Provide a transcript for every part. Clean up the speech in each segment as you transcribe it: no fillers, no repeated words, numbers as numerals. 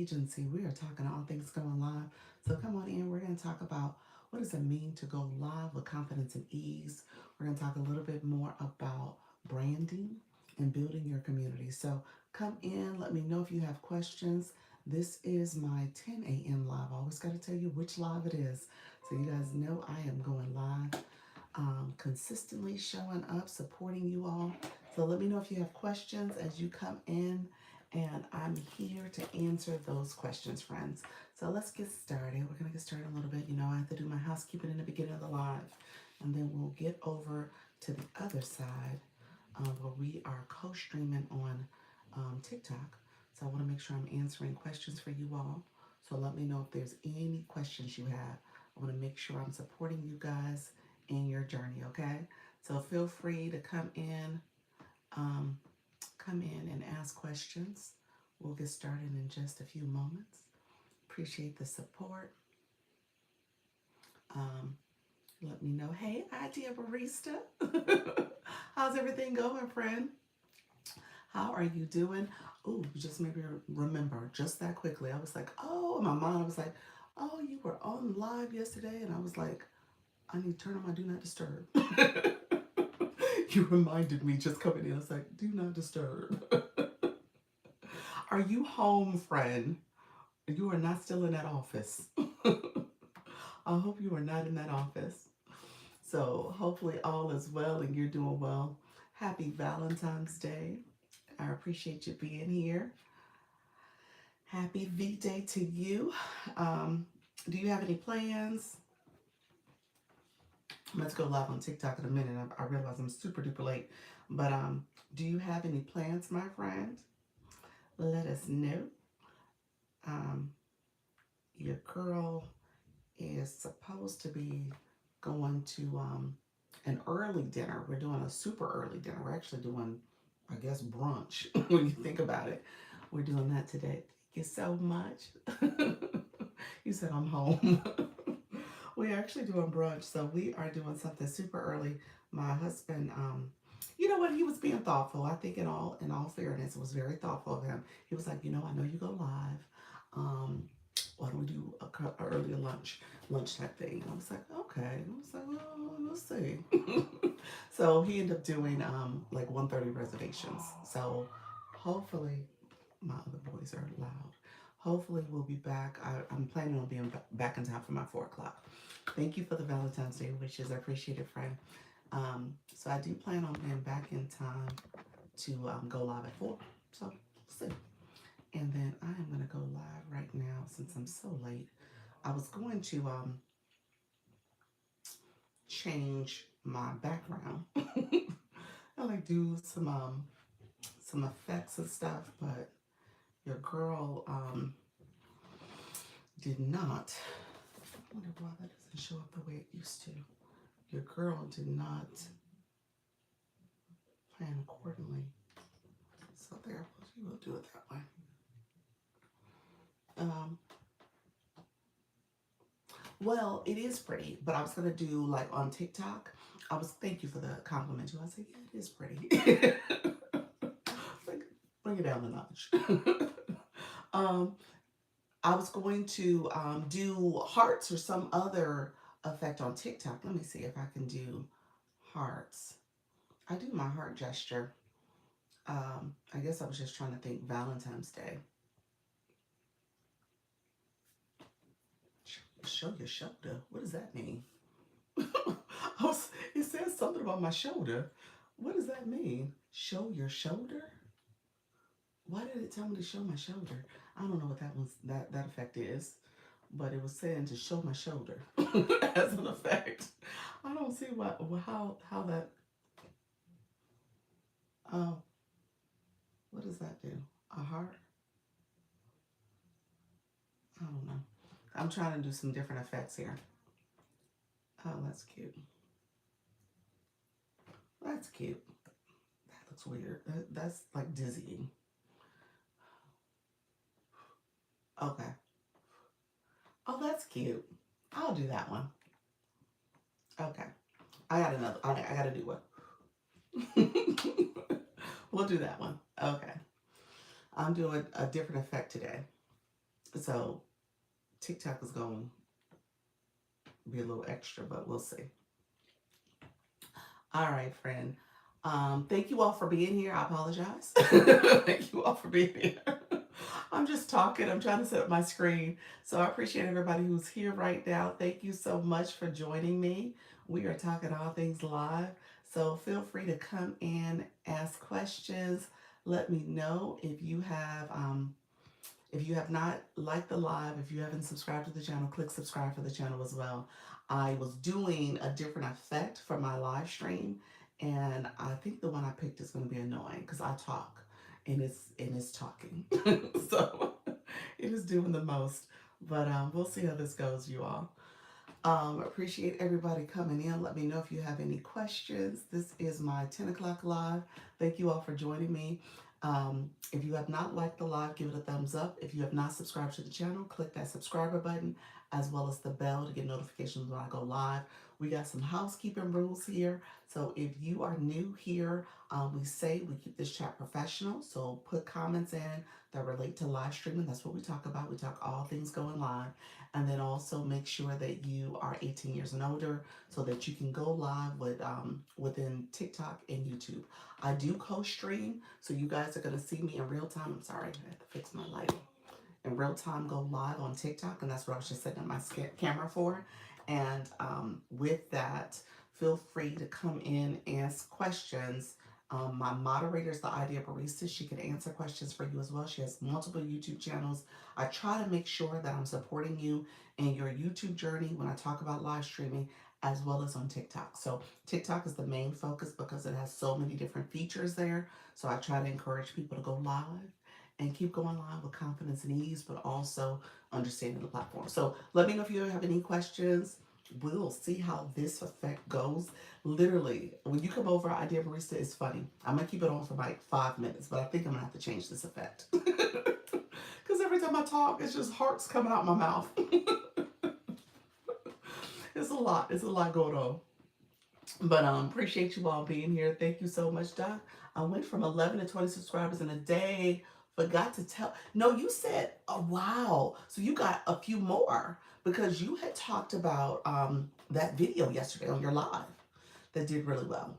agency. We are talking all things going live. So come on in. We're going to talk about what does it mean to go live with confidence and ease. We're going to talk a little bit more about branding and building your community. So come in. Let me know if you have questions. This is my 10 a.m. live. I always got to tell you which live it is. So you guys know I am going live, consistently showing up, supporting you all. So let me know if you have questions as you come in, and I'm here to answer those questions, friends. So let's get started. We're gonna get started a little bit. You know, I have to do my housekeeping in the beginning of the live, and then we'll get over to the other side where we are co-streaming on TikTok. So I want to make sure I'm answering questions for you all. So let me know if there's any questions you have. I want to make sure I'm supporting you guys in your journey, okay? So feel free to um, come in and ask questions. We'll get started in just a few moments. Appreciate the support. Um, Let me know. Hey, idea barista. How's everything going, friend? How are you doing? Oh, you just made me remember just that quickly. I was like, oh, in my mind, I was like, oh, you were on live yesterday. And I was like, I need to turn on my do not disturb. You reminded me just coming in. I was like, do not disturb. Are you home, friend? You are not still in that office. I hope you are not in that office. So hopefully all is well and you're doing well. Happy Valentine's Day. I appreciate you being here. Happy V Day to you. Do you have any plans? Let's go live on TikTok in a minute. I realize I'm super duper late. But do you have any plans, my friend? Let us know. Um, your girl is supposed to be going to an early dinner. We're doing a super early dinner. We're actually doing, I guess, brunch when you think about it. We're doing that today. Thank you so much. You said I'm home. We're actually doing brunch, so we are doing something super early. My husband, you know what? He was being thoughtful. I think in all fairness, it was very thoughtful of him. He was like, you know, I know you go live. Um, why don't we do a earlier lunch type thing? I was like, okay. I was like, well, we'll see. So he ended up doing like 1:30 reservations. So hopefully, my other boys are loud. Hopefully we'll be back. I'm planning on being back in time for my 4 o'clock. Thank you for the Valentine's Day wishes. I appreciate it, friend. So I do plan on being back in time to go live at 4. So we'll see. And then I am going to go live right now since I'm so late. I was going to change my background. I like do some effects and stuff, but your girl did not. I wonder why that doesn't show up the way it used to. Your girl did not plan accordingly. So there, we'll do it that way. Um, well, it is pretty, but I was gonna do like on TikTok. Thank you for the compliment too. I said, yeah, it is pretty. Like, bring it down a notch. um, I was going to do hearts or some other effect on TikTok. Let me see if I can do hearts. I do my heart gesture. I guess I was just trying to think Valentine's Day. Show your shoulder. What does that mean? It says something about my shoulder. What does that mean? Show your shoulder? Why did it tell me to show my shoulder? I don't know what that effect is, but it was saying to show my shoulder as an effect. I don't see how that. Oh, what does that do? A heart? I don't know. I'm trying to do some different effects here. Oh, that's cute. That's cute. That looks weird. That's like dizzying. Okay. Oh, that's cute. I'll do that one. Okay. I got another. I got to do one. We'll do that one. Okay. I'm doing a different effect today. So TikTok is going to be a little extra, but we'll see. All right, friend. Thank you all for being here. I apologize. Thank you all for being here. I'm just talking. I'm trying to set up my screen. So I appreciate everybody who's here right now. Thank you so much for joining me. We are talking all things live. So feel free to come in, ask questions. Let me know if you have not liked the live, if you haven't subscribed to the channel, click subscribe for the channel as well. I was doing a different effect for my live stream, and I think the one I picked is going to be annoying because I talk and it's talking. So it is doing the most. But we'll see how this goes, you all. Appreciate everybody coming in. Let me know if you have any questions. This is my 10 o'clock live. Thank you all for joining me. If you have not liked the live, give it a thumbs up. If you have not subscribed to the channel, click that subscriber button as well as the bell to get notifications when I go live. We got some housekeeping rules here. So if you are new here, we keep this chat professional. So put comments in that relate to live streaming. That's what we talk about. We talk all things going live. And then also make sure that you are 18 years and older so that you can go live within TikTok and YouTube. I do co-stream, so you guys are going to see me in real time. I'm sorry, I have to fix my lighting. In real time, go live on TikTok, and that's what I was just setting up my camera for. And with that, feel free to come in, ask questions. My moderator is the Idea Barista. She can answer questions for you as well. She has multiple YouTube channels. I try to make sure that I'm supporting you in your YouTube journey when I talk about live streaming, as well as on TikTok. So TikTok is the main focus because it has so many different features there. So I try to encourage people to go live and keep going live with confidence and ease, but also understanding the platform. So let me know if you have any questions. We'll see how this effect goes. Literally, when you come over, Idea Barista is funny. I'm gonna keep it on for like 5 minutes, but I think I'm gonna have to change this effect. Because every time I talk, it's just hearts coming out my mouth. It's a lot. It's a lot going on. But appreciate you all being here. Thank you so much, Doc. I went from 11 to 20 subscribers in a day. Forgot to tell. No, you said, oh, wow. So you got a few more because you had talked about that video yesterday on your live that did really well.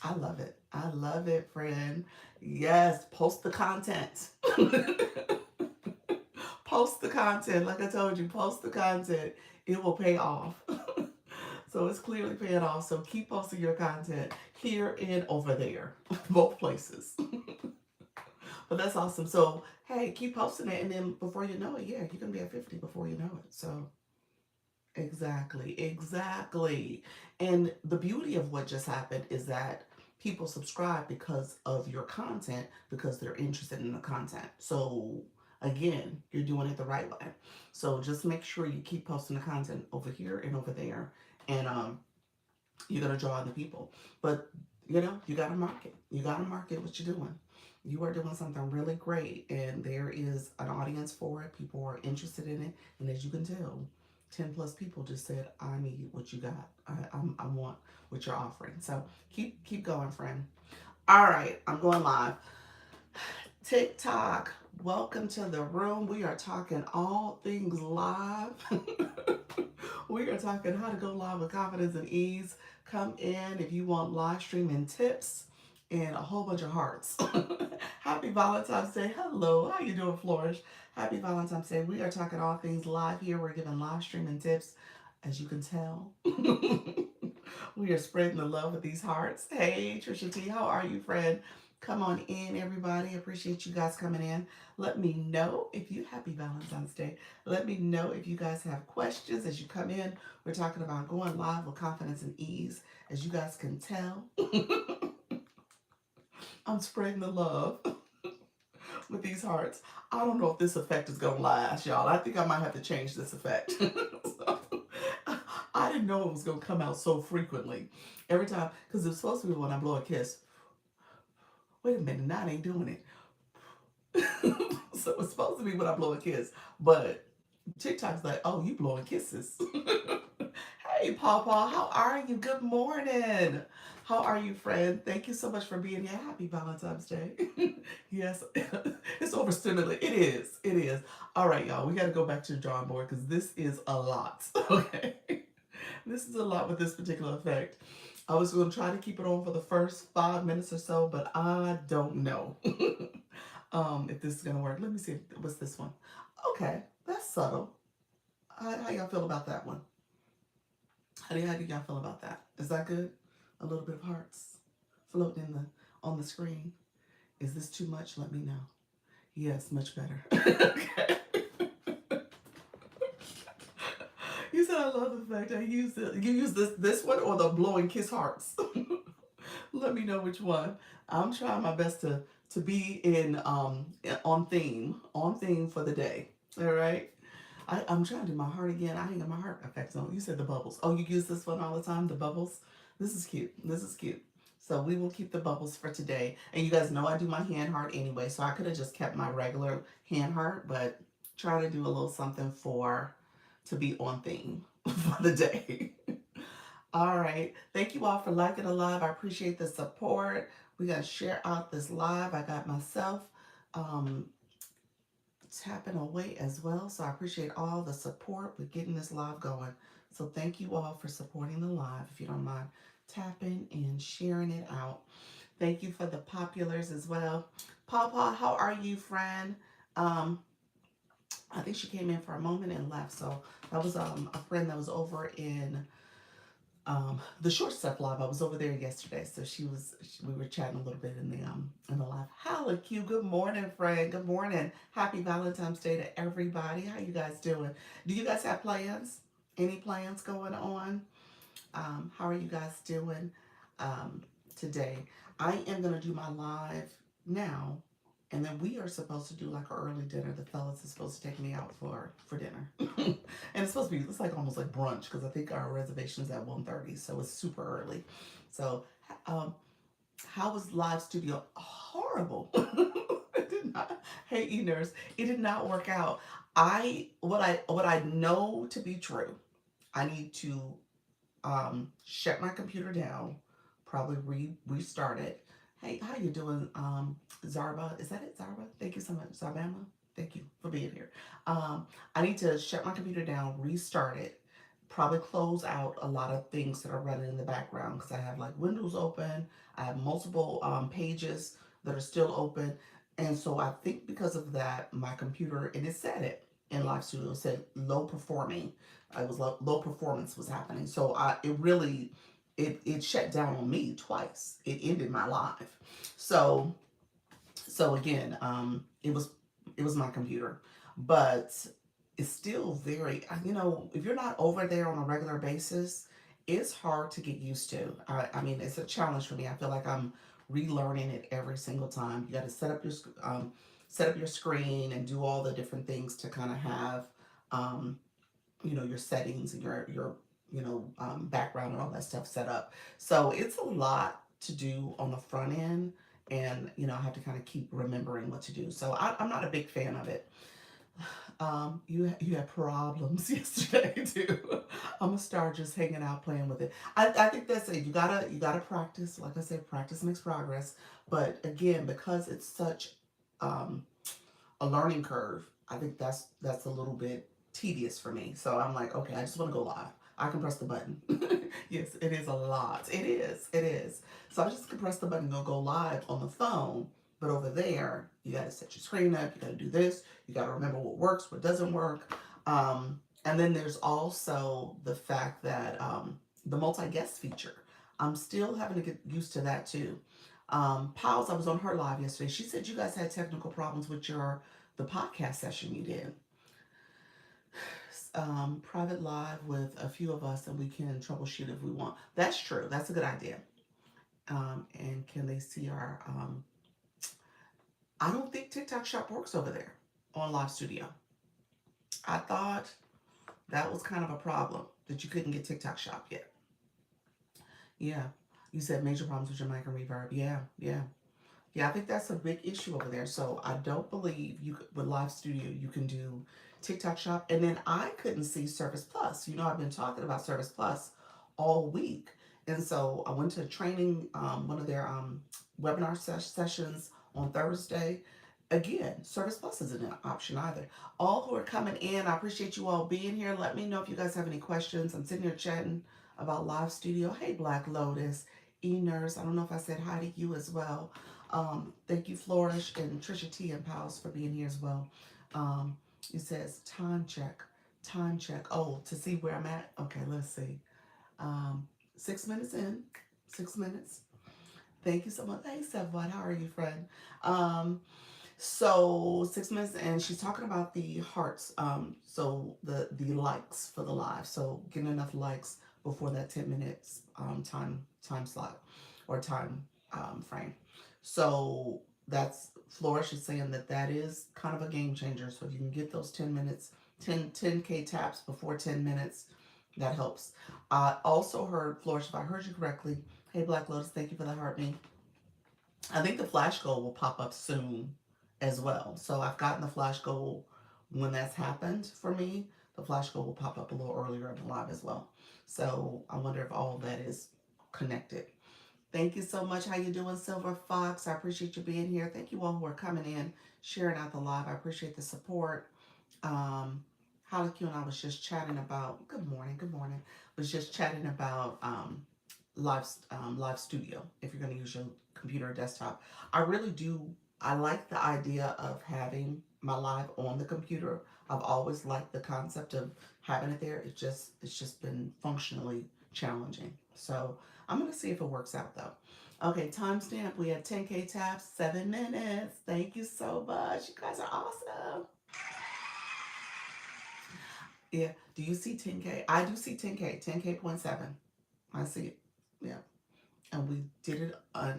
I love it. I love it, friend. Yes, post the content. Post the content. Like I told you, post the content. It will pay off. So it's clearly paying off. So keep posting your content here and over there, both places. But that's awesome. So, hey, keep posting it. And then before you know it, yeah, you're going to be at 50 before you know it. So, exactly, exactly. And the beauty of what just happened is that people subscribe because of your content, because they're interested in the content. So, again, you're doing it the right way. So, just make sure you keep posting the content over here and over there. And you're going to draw in the people. But, you got to market. You got to market what you're doing. You are doing something really great, and there is an audience for it. People are interested in it. And as you can tell, 10 plus people just said, I need what you got. I want what you're offering. So keep going, friend. All right, I'm going live. TikTok, welcome to the room. We are talking all things live. We are talking how to go live with confidence and ease. Come in if you want live streaming tips and a whole bunch of hearts. Happy Valentine's Day. Hello, how you doing, Flourish? Happy Valentine's Day. We are talking all things live here. We're giving live streaming tips, as you can tell. We are spreading the love with these hearts. Hey, Trisha T, how are you, friend? Come on in, everybody. Appreciate you guys coming in. Let me know if you happy Valentine's Day. Let me know if you guys have questions as you come in. We're talking about going live with confidence and ease. As you guys can tell, I'm spreading the love with these hearts. I don't know if this effect is going to last, y'all. I think I might have to change this effect. So, I didn't know it was going to come out so frequently. Every time, because it's supposed to be when I blow a kiss. Wait a minute, now I ain't doing it. So it's supposed to be when I blow a kiss. But TikTok's like, oh, you blowing kisses. Hey, Hey, Pawpaw, how are you? Good morning. How are you, friend? Thank you so much for being here. Happy Valentine's Day. Yes, it's overstimulating. It is. It is. All right, y'all. We got to go back to the drawing board because this is a lot. Okay. This is a lot with this particular effect. I was going to try to keep it on for the first 5 minutes or so, but I don't know if this is going to work. Let me see. What's this one? Okay, that's subtle. How y'all feel about that one? How do y'all feel about that? Is that good? A little bit of hearts floating in the on the screen. Is this too much? Let me know. Yes, much better. Okay. You said I love the fact I used it. You use this one or the blowing kiss hearts. Let me know which one. I'm trying my best to be in on theme for the day. All right. I'm trying to do my heart again. I ain't got my heart effects on. You said the bubbles. Oh, you use this one all the time, the bubbles? This is cute. This is cute. So we will keep the bubbles for today. And you guys know I do my hand heart anyway, so I could have just kept my regular hand heart, but try to do a little something to be on theme for the day. All right. Thank you all for liking the live. I appreciate the support. We got to share out this live. I got myself um, tapping away as well. So I appreciate all the support with getting this live going. So thank you all for supporting the live. If you don't mind tapping and sharing it out. Thank you for the populars as well. Pawpaw, how are you, friend? Um, I think she came in for a moment and left. So that was a friend that was over in the short stuff live. I was over there yesterday, so we were chatting a little bit in the live. Hello, Q. Good morning, friend. Good morning. Happy Valentine's Day to everybody. How you guys doing? Do you guys have plans? Any plans going on? How are you guys doing today? I am gonna do my live now, and then we are supposed to do like an early dinner. The fellas is supposed to take me out for dinner, and it's like almost like brunch because I think our reservation is at 1:30, so it's super early. So, um, how was live studio? Horrible. It did not. Hey, Eners, it did not work out. What I know to be true. I need to shut my computer down, probably restart it. Hey, how you doing, Zarba? Is that it, Zarba? Thank you so much, Zarbama. Thank you for being here. I need to shut my computer down, restart it, probably close out a lot of things that are running in the background because I have like windows open. I have multiple pages that are still open, and so I think because of that, my computer and it said it in Live Studio it said low performing. I was low performance was happening. So it shut down on me twice. It ended my live. So again, it was my computer, but it's still very if you're not over there on a regular basis, it's hard to get used to. I mean, it's a challenge for me. I feel like I'm relearning it every single time. You got to set up your screen and do all the different things to kind of have your settings and your background and all that stuff set up. So it's a lot to do on the front end, and I have to kind of keep remembering what to do. So I'm not a big fan of it. You had problems yesterday too. I'm gonna start just hanging out playing with it. I think that's it. You gotta practice. Like I said, practice makes progress. But again, because it's such um, a learning curve, I think that's a little bit tedious for me. So I'm like, okay, I just want to go live. I can press the button. Yes, it is a lot. It is. It is. So I just can press the button and go live on the phone. But over there, you got to set your screen up. You got to do this. You got to remember what works, what doesn't work. And then there's also the fact that the multi-guest feature. I'm still having to get used to that too. Pals, I was on her live yesterday. She said you guys had technical problems with the podcast session you did. Private live with a few of us, and we can troubleshoot if we want. That's true. That's a good idea. And can they see our? I don't think TikTok Shop works over there on Live Studio. I thought that was kind of a problem that you couldn't get TikTok Shop yet. Yeah, you said major problems with your mic and reverb. Yeah, yeah. Yeah, I think that's a big issue over there. So I don't believe with Live Studio you can do TikTok Shop, and then I couldn't see Service Plus. You know, I've been talking about Service Plus all week, and so I went to a training, one of their webinar sessions on Thursday. Again, Service Plus isn't an option either. All who are coming in, I appreciate you all being here. Let me know if you guys have any questions. I'm sitting here chatting about Live Studio. Hey, Black Lotus, E-Nurse. I don't know if I said hi to you as well. Thank you, Flourish and Trisha T and Pals for being here as well. Um, it says time check, time check. Oh, to see where I'm at. Okay, let's see. 6 minutes in, 6 minutes. Thank you so much. Hey, Sevon, how are you, friend? Um, so 6 minutes, and she's talking about the hearts. So the likes for the live. So getting enough likes before that 10 minutes time slot or time frame. So that's Flourish is saying that that is kind of a game changer. So if you can get those 10 minutes, 10K taps before 10 minutes, that helps. I also heard Flourish, if I heard you correctly. Hey, Black Lotus, thank you for the heart me. I think the flash goal will pop up soon as well. So I've gotten the flash goal when that's happened for me. The flash goal will pop up a little earlier in the live as well. So I wonder if all of that is connected. Thank you so much. How you doing, Silver Fox? I appreciate you being here. Thank you all who are coming in, sharing out the live. I appreciate the support. Holly Q and I was just chatting about. Good morning. Good morning. Was just chatting about live studio. If you're going to use your computer or desktop, I really do. I like the idea of having my live on the computer. I've always liked the concept of having it there. It's just been functionally challenging. So I'm gonna see if it works out though. Okay, timestamp. We had 10K taps, 7 minutes. Thank you so much. You guys are awesome. Yeah. Do you see 10K? I do see 10K. 10K.7. I see it. Yeah. And we did it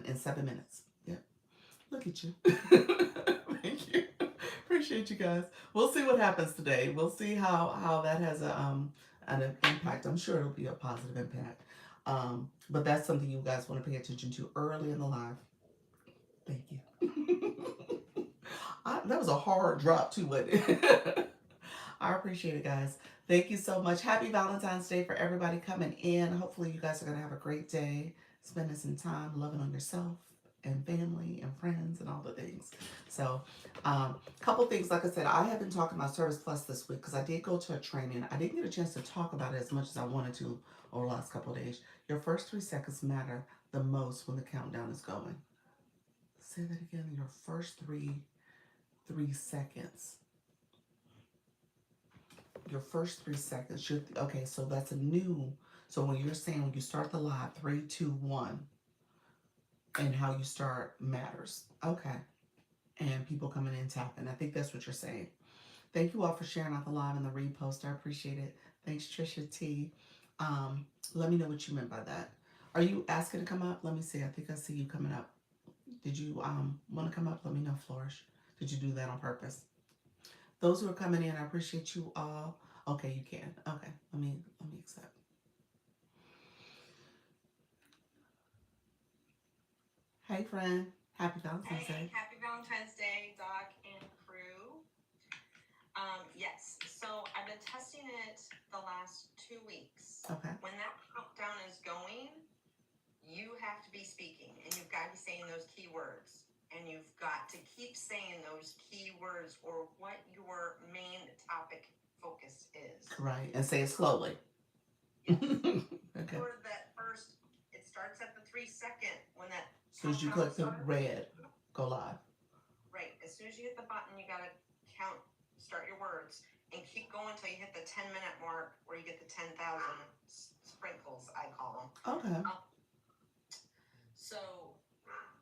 in 7 minutes. Yeah. Look at you. Thank you. Appreciate you guys. We'll see what happens today. We'll see how that has an impact. I'm sure it'll be a positive impact. But that's something you guys want to pay attention to early in the live. Thank you. That was a hard drop too, wasn't it? I appreciate it, guys. Thank you so much. Happy Valentine's Day for everybody coming in. Hopefully, you guys are going to have a great day, spending some time loving on yourself and family and friends and all the things. So, couple things. Like I said, I have been talking about Service Plus this week because I did go to a training. I didn't get a chance to talk about it as much as I wanted to over the last couple of days. Your first 3 seconds matter the most when the countdown is going. Say that again. Your first three seconds. Your first 3 seconds should okay. So that's a new. So when you're saying when you start the live, 3, 2, 1, and how you start matters. Okay, and people coming in tapping. I think that's what you're saying. Thank you all for sharing out the live and the repost. I appreciate it. Thanks, Trisha T. Let me know what you meant by that. Are you asking to come up? Let me see. I think I see you coming up. Did you want to come up? Let me know, Flourish. Did you do that on purpose? Those who are coming in, I appreciate you all. Okay, you can. Okay, let me accept. Hey, friend. Happy Valentine's Day. Happy Valentine's Day, Doc and crew. Yes, so I've been testing it the last 2 weeks. Okay. When that countdown is going, you have to be speaking and you've got to be saying those keywords. And you've got to keep saying those keywords or what your main topic focus is. Right, and say it slowly. Yes. Okay. Or that first, it starts at the 3 second when that. As soon as you click the red, go live. Right. As soon as you hit the button, you gotta count, start your words, and keep going until you hit the 10-minute mark where you get the 10,000 sprinkles, I call them. Okay. So,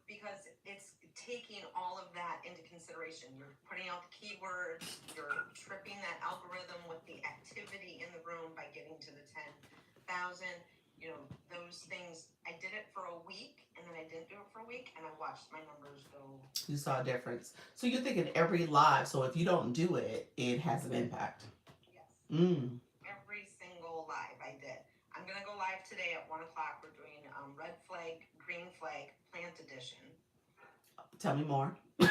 because it's taking all of that into consideration, you're putting out the keywords, you're tripping that algorithm with the activity in the room by getting to the 10,000. You know, those things. I did it for a week and then I didn't do it for a week and I watched my numbers go. You saw a difference. So you're thinking every live, so if you don't do it, it has an impact. Yes. Mm. Every single live I did. I'm going to go live today at 1 o'clock. We're doing red flag, green flag, plant edition. Tell me more. So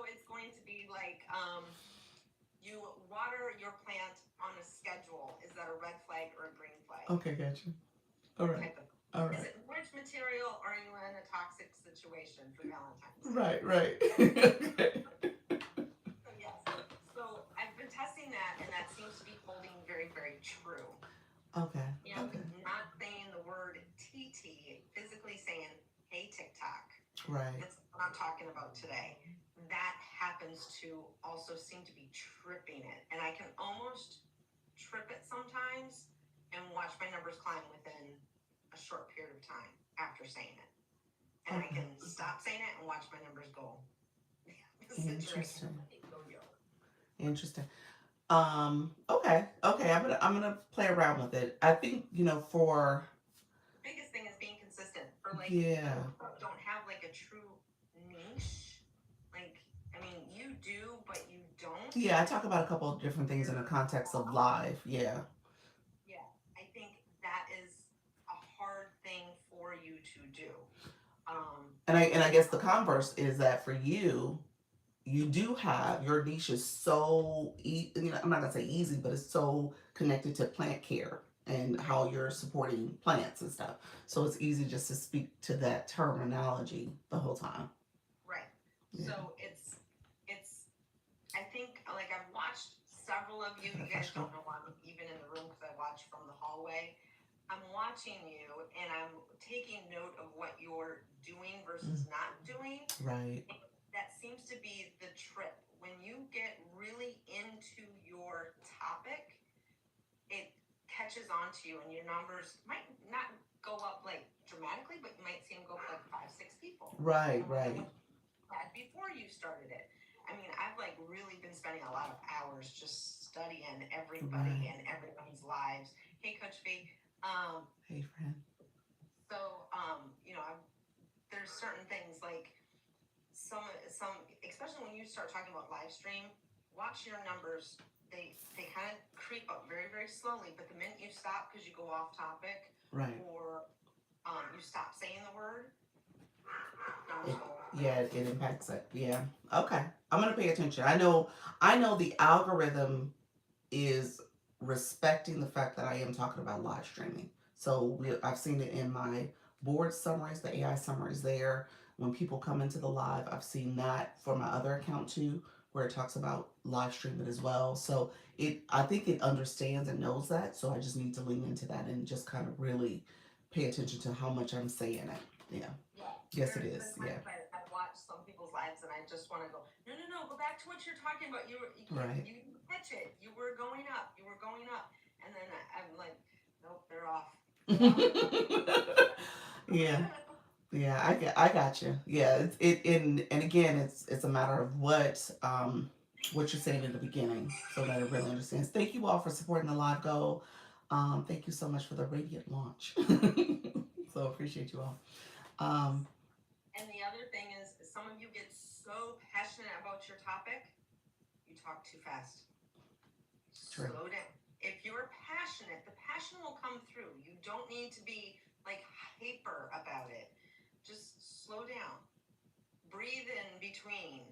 it's going to be like you water your plant on a schedule. Is that a red flag or a green flag? Okay, gotcha. All right. Type of. All Is right. it rich material or are you in a toxic situation for Valentine's Day? Right, right. Okay. So yes. So I've been testing that, and that seems to be holding very, very true. Okay. And Okay. not saying the word TT, physically saying, "Hey TikTok." Right. That's what I'm talking about today. That happens to also seem to be tripping it, and I can almost trip it sometimes and watch my numbers climb within a short period of time after saying it. And I Okay. can stop saying it and watch my numbers go the situation Interesting. yo-yo. Interesting. Okay. Okay. I'm gonna play around with it. I think, for Biggest thing is being consistent. For like yeah. people who don't have like a true niche. Like, I mean, you do, but you don't. Yeah, I talk about a couple of different things in the context of live. Yeah. Yeah, I think that is a hard thing for you to do. And I guess the converse is that for you, you do have your niche is so I'm not gonna say easy, but it's so connected to plant care and Right, how you're supporting plants and stuff. So it's easy just to speak to that terminology the whole time. right. Yeah. So it's. I think like I've watched several of you. Got a You guys fresh don't cup. know I'm even in the room because I watch from the hallway. I'm watching you and I'm taking note of what you're doing versus not doing. Right. That seems to be the trip. When you get really into your topic, it catches on to you and your numbers might not go up like dramatically, but you might see them go up like 5, 6 people. Right. Right. Had before you started it. I mean, I've like really been spending a lot of hours just studying everybody Right. and everybody's lives. Hey, Coach V. Hey, friend. So, there's certain things like some, especially when you start talking about live stream, watch your numbers. They kind of creep up very, very slowly. But the minute you stop because you go off topic Right. or you stop saying the word, It, numbers go. yeah, it impacts it. Yeah. Okay. I'm gonna pay attention. I know the algorithm is respecting the fact that I am talking about live streaming. So I've seen it in my board summaries, the AI summaries there. When people come into the live, I've seen that for my other account too, where it talks about live streaming as well. So I think it understands and knows that. So I just need to lean into that and just kind of really pay attention to how much I'm saying it. Yeah. Yeah. Yes, it There's is. been Yeah. times I've watched some people's lives and I just want to go, no, no, no, go back to what you're talking about. Right. You catch it. You were going up. You were going up. And then I'm like, nope, they're off. Yeah. Yeah, I got you. Yeah, and again, it's a matter of what you're saying in the beginning, so that it really understands. Thank you all for supporting the live goal. Thank you so much for the radiant launch. So appreciate you all. Um, And the other thing is, some of you get so passionate about your topic, you talk too fast. True. Slow down. If you're passionate, the passion will come through. You don't need to be like hyper about it. Just slow down. Breathe in between.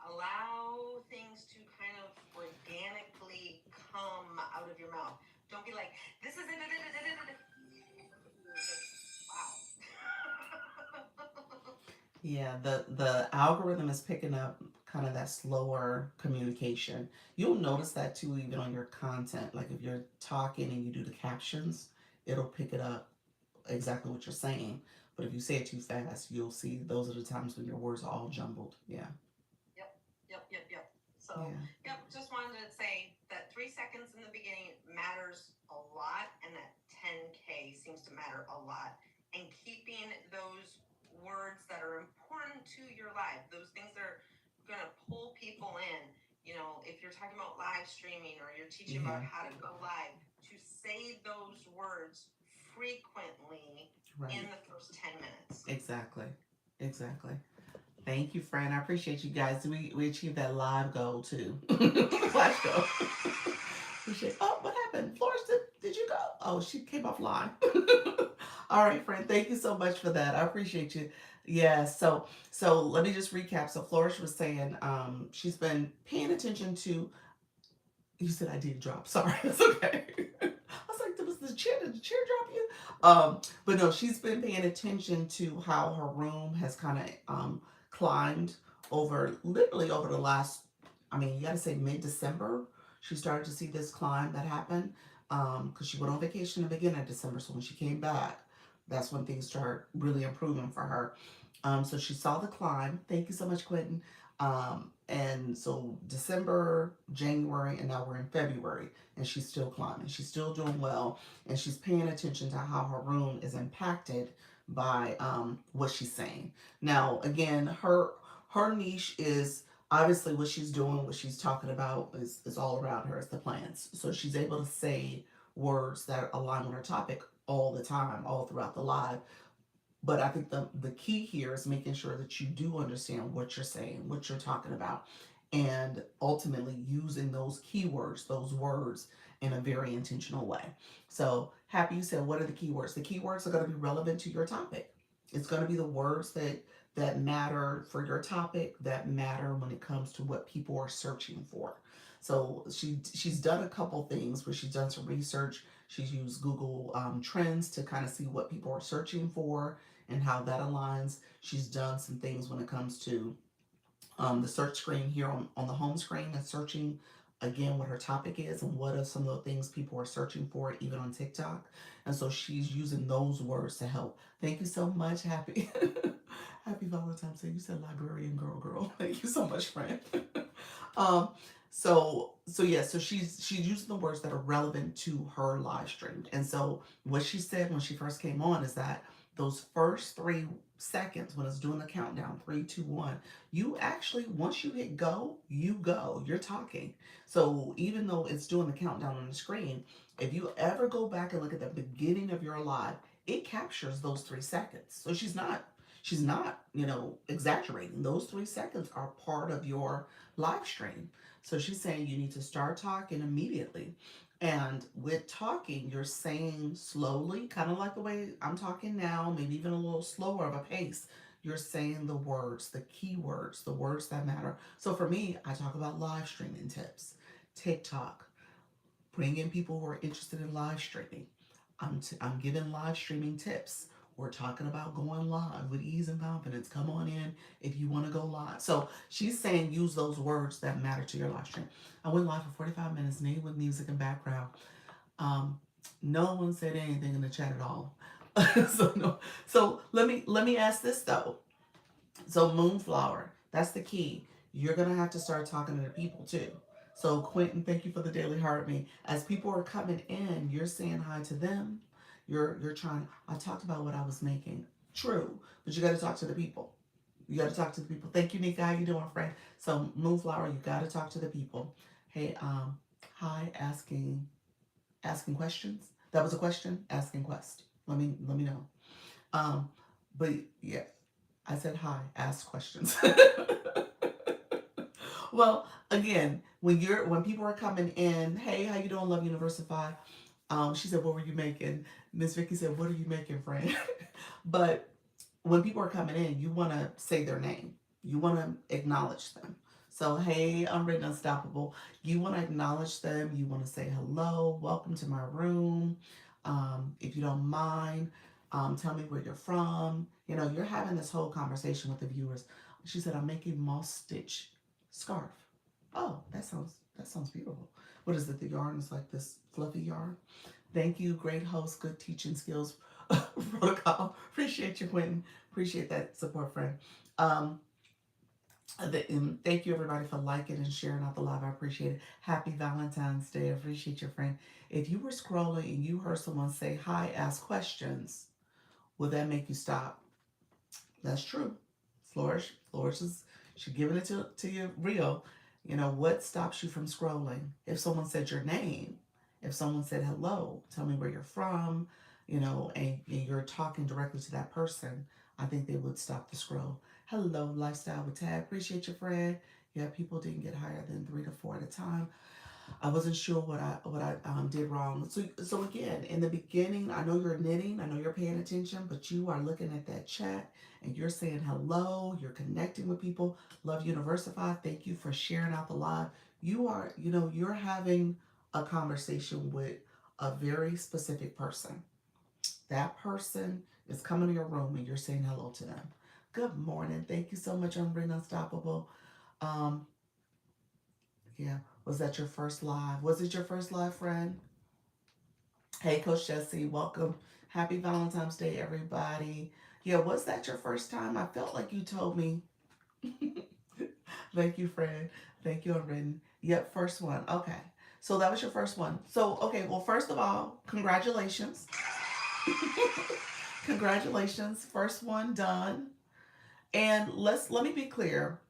Allow things to kind of organically come out of your mouth. Don't be like, this is it. Wow. yeah, the algorithm is picking up kind of that slower communication. You'll notice that too, even on your content. Like if you're talking and you do the captions, it'll pick it up exactly what you're saying. But if you say it too fast, you'll see those are the times when your words are all jumbled. Yeah. Yep. So, Yeah. yep, just wanted to say that 3 seconds in the beginning matters a lot, and that 10K seems to matter a lot. And keeping those words that are important to your life, those things that are going to pull people in. If you're talking about live streaming or you're teaching about Yeah. how to go live, to say those words frequently in Right. the first 10 minutes. Exactly. Exactly. Thank you, friend. I appreciate you guys. We achieved that live goal too. Flash goal. Appreciate. Oh, what happened? Flores, did you go? Oh, she came offline. All right, friend. Thank you so much for that. I appreciate you. Yeah. So let me just recap. So Flourish was saying she's been paying attention to. You said I did drop. Sorry. It's okay. I was like, was the chair? Did the chair drop you? But no, she's been paying attention to how her room has kind of climbed over, literally over the last. I mean, you got to say mid-December. She started to see this climb that happened because she went on vacation in the beginning of December. So when she came back, that's when things started really improving for her. So she saw the climb. Thank you so much, Quentin. And so December, January, and now we're in February, and she's still climbing. She's still doing well, and she's paying attention to how her room is impacted by what she's saying. Now, again, her niche is obviously what she's doing, what she's talking about is all around her. It's the plants. So she's able to say words that align with her topic all the time, all throughout the live. But I think the key here is making sure that you do understand what you're saying, what you're talking about, and ultimately using those keywords, those words in a very intentional way. So, Happy, you said, what are the keywords? The keywords are going to be relevant to your topic. It's going to be the words that matter for your topic, that matter when it comes to what people are searching for. So she's done a couple things where she's done some research. She's used Google Trends to kind of see what people are searching for and how that aligns. She's done some things when it comes to the search screen here on the home screen and searching again what her topic is and what are some of the things people are searching for even on TikTok. And so she's using those words to help. Thank you so much, Happy. Happy Valentine's Day. You said librarian girl. Thank you so much, friend. um, so she's using the words that are relevant to her live stream. And so what she said when she first came on is that those first 3 seconds when it's doing the countdown, 3, 2, 1, you actually once you hit go, you go. You're talking. So even though it's doing the countdown on the screen, if you ever go back and look at the beginning of your live, it captures those 3 seconds. So she's not exaggerating. Those 3 seconds are part of your live stream. So she's saying you need to start talking immediately. And with talking, you're saying slowly, kind of like the way I'm talking now, maybe even a little slower of a pace. You're saying the words, the keywords, the words that matter. So for me, I talk about live streaming tips, TikTok, bring in people who are interested in live streaming. I'm giving live streaming tips. We're talking about going live with ease and confidence. Come on in if you want to go live. So she's saying use those words that matter to your live stream. I went live for 45 minutes, named with music and background. Um, no one said anything in the chat at all. so no. So let me ask this though. So Moonflower, that's the key. You're gonna have to start talking to the people too. So Quentin, thank you for the daily heart me. As people are coming in, you're saying hi to them. You're trying. I talked about what I was making. True, but you got to talk to the people. You got to talk to the people. Thank you, Nika. How you doing, friend? So Moonflower, you got to talk to the people. Hey, hi, asking questions. That was a question. Asking quest. Let me know. Um, but yeah, I said hi, ask questions. Well, again, when people are coming in, hey, how you doing, Love Universify? She said, what were you making? Miss Vicky said, what are you making, friend? But when people are coming in, you want to say their name. You want to acknowledge them. So, hey, Unwritten Unstoppable. You want to acknowledge them. You want to say hello, welcome to my room. If you don't mind, tell me where you're from. You're having this whole conversation with the viewers. She said, I'm making moss stitch scarf. Oh, that sounds beautiful. What is it? The yarn is like this fluffy yarn. Thank you, great host, good teaching skills protocol. Appreciate you, Quentin. Appreciate that support, friend. Um, and thank you, everybody, for liking and sharing out the live. I appreciate it. Happy Valentine's Day. I appreciate your friend. If you were scrolling and you heard someone say, hi, ask questions, will that make you stop? That's true. Flourish is she giving it to you real. What stops you from scrolling? If someone said your name, if someone said hello, tell me where you're from, and you're talking directly to that person, I think they would stop the scroll. Hello, lifestyle with Tag. Appreciate your friend. Yeah, people didn't get higher than 3 to 4 at a time. I wasn't sure what I did wrong. So again, in the beginning, I know you're knitting, I know you're paying attention, but you are looking at that chat and you're saying hello, you're connecting with people. Love Universify. Thank you for sharing out the live. You are, you're having a conversation with a very specific person. That person is coming to your room and you're saying hello to them. Good morning. Thank you so much, Unbring Unstoppable. Um, yeah. Was that your first live? Was it your first live, friend? Hey, Coach Jesse, welcome. Happy Valentine's Day, everybody. Yeah, was that your first time? I felt like you told me. Thank you, friend. Thank you, Unwritten. Yep, first one. Okay. So that was your first one. So, okay, well, first of all, congratulations. Congratulations. First one done. And let me be clear.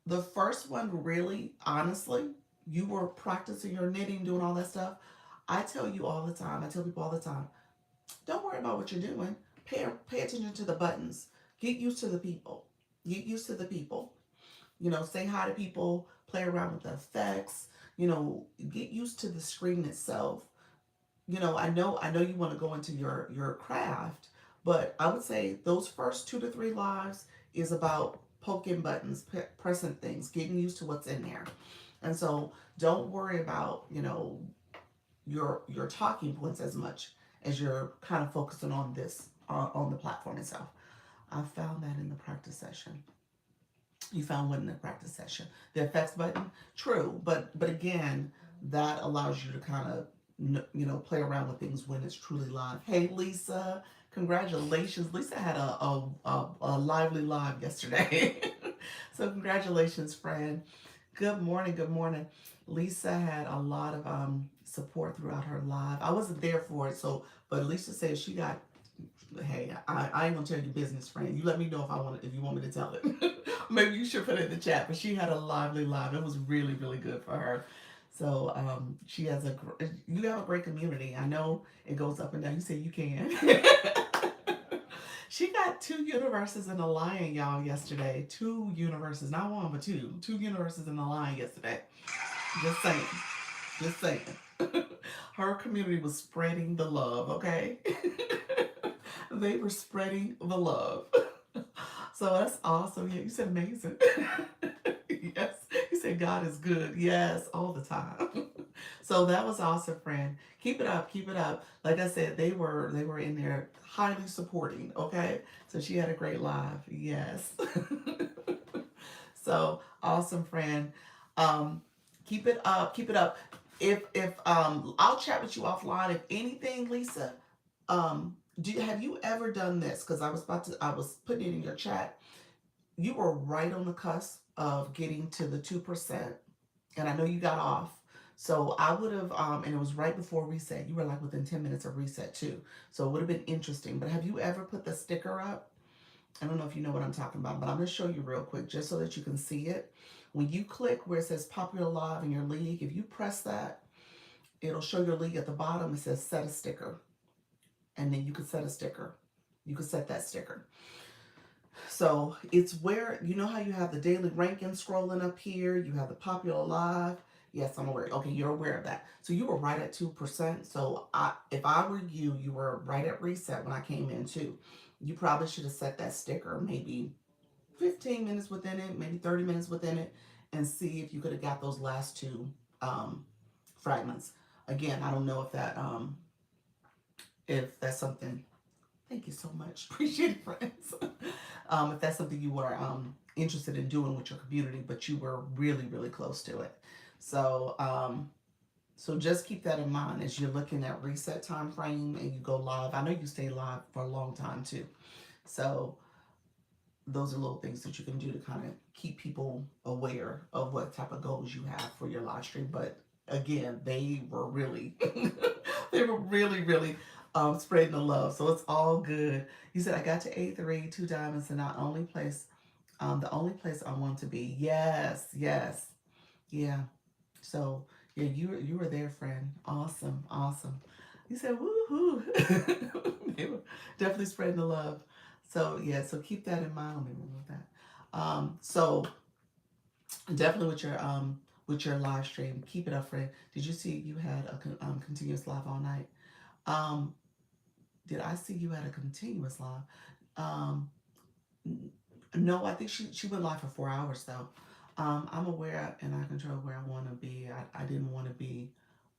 The first one, really, honestly, you were practicing your knitting, doing all that stuff. I tell you all the time, I tell people all the time, don't worry about what you're doing. Pay attention to the buttons. Get used to the people. Get used to the people. Say hi to people, play around with the effects, get used to the screen itself. I know you want to go into your craft, but I would say those first 2 to 3 lives is about poking buttons, pressing things, getting used to what's in there. And so don't worry about, your talking points as much as you're kind of focusing on this on the platform itself. I found that in the practice session. You found one in the practice session. The effects button, true, but again, that allows you to kind of play around with things when it's truly live. Hey, Lisa, congratulations. Lisa had a lively live yesterday. So congratulations, friend. Good morning. Good morning. Lisa had a lot of support throughout her live. I wasn't there for it, so but Lisa said she got. Hey, I ain't gonna tell you business, friend. You let me know if you want me to tell it. Maybe you should put it in the chat. But she had a lively live. It was really really good for her. So she has you have a great community. I know it goes up and down. You say you can. She got 2 universes in a lion, y'all, yesterday. 2 universes, not one, but two. 2 universes in a lion yesterday. Just saying. Just saying. Her community was spreading the love, okay? They were spreading the love. So that's awesome. Yeah, you said amazing. Yes. You said God is good. Yes, all the time. So that was awesome, friend. Keep it up, keep it up. Like I said, they were in there highly supporting, okay? So she had a great live. Yes. So awesome, friend. Um, keep it up, keep it up. If I'll chat with you offline. If anything, Lisa, have you ever done this? Because I was putting it in your chat. You were right on the cusp of getting to the 2%, and I know you got off. So I would have, and it was right before reset. You were like within 10 minutes of reset too. So it would have been interesting. But have you ever put the sticker up? I don't know if you know what I'm talking about, but I'm going to show you real quick just so that you can see it. When you click where it says popular live in your league, if you press that, it'll show your league at the bottom. It says set a sticker. And then you can set a sticker. You can set that sticker. So it's where, you know how you have the daily ranking scrolling up here, you have the popular live. Yes, I'm aware. Okay, you're aware of that. So you were right at 2%. So if I were you, you were right at reset when I came in too. You probably should have set that sticker maybe 15 minutes within it, maybe 30 minutes within it, and see if you could have got those last 2 fragments. Again, I don't know if that's something. Thank you so much. Appreciate it, friends. If that's something you were interested in doing with your community, but you were really, really close to it. So, so just keep that in mind as you're looking at reset time frame and you go live. I know you stay live for a long time too. So those are little things that you can do to kind of keep people aware of what type of goals you have for your live stream. But again, they were really, they were really, really spreading the love. So it's all good. You said I got to A3, 2 diamonds, and the only place I want to be. Yes, yes, yeah. So yeah, you were there, friend. Awesome, awesome. You said woohoo. They were definitely spreading the love. So yeah, so keep that in mind. Let me remove that. So definitely with your live stream. Keep it up, friend. Did you see you had a continuous live all night? Um, did I see you had a continuous live? Um, no, I think she went live for 4 hours though. I'm aware and I control where I want to be. I didn't want to be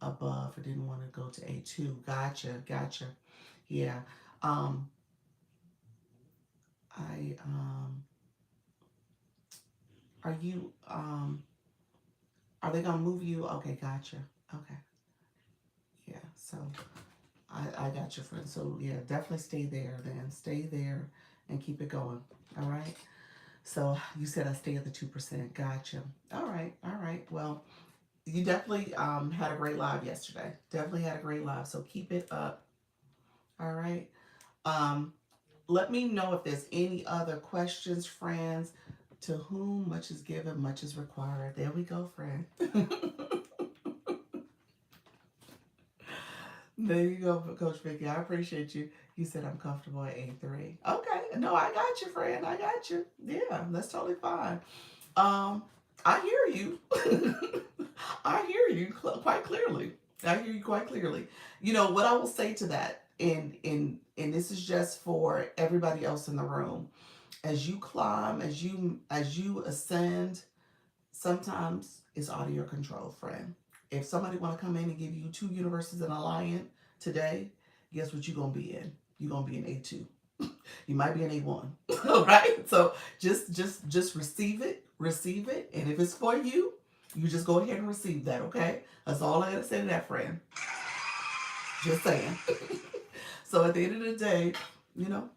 above. I didn't want to go to A2. Gotcha, gotcha. Yeah. Um, I are you are they gonna move you? Okay, gotcha. Okay, yeah. So I got your friend. So yeah, definitely stay there then. Stay there and keep it going. All right. So you said I stay at the 2%. Gotcha. All right. All right. Well, you definitely had a great live yesterday. Definitely had a great live. So keep it up. All right. Um, let me know if there's any other questions, friends. To whom much is given, much is required. There we go, friend. There you go, Coach Vicky. I appreciate you. You said I'm comfortable at A3. Okay. No, I got you, friend. I got you. Yeah, that's totally fine. Um, I hear you. I hear you quite clearly. I hear you quite clearly. You know what I will say to that, and this is just for everybody else in the room. As you climb, as you ascend, sometimes it's out of your control, friend. If somebody want to come in and give you two universes and a lion today, guess what you're gonna be in? You're gonna be in A2. You might be an A1. All right. So just receive it, and if it's for you, you just go ahead and receive that. Okay. That's all I gotta say to that, friend. Just saying. So at the end of the day,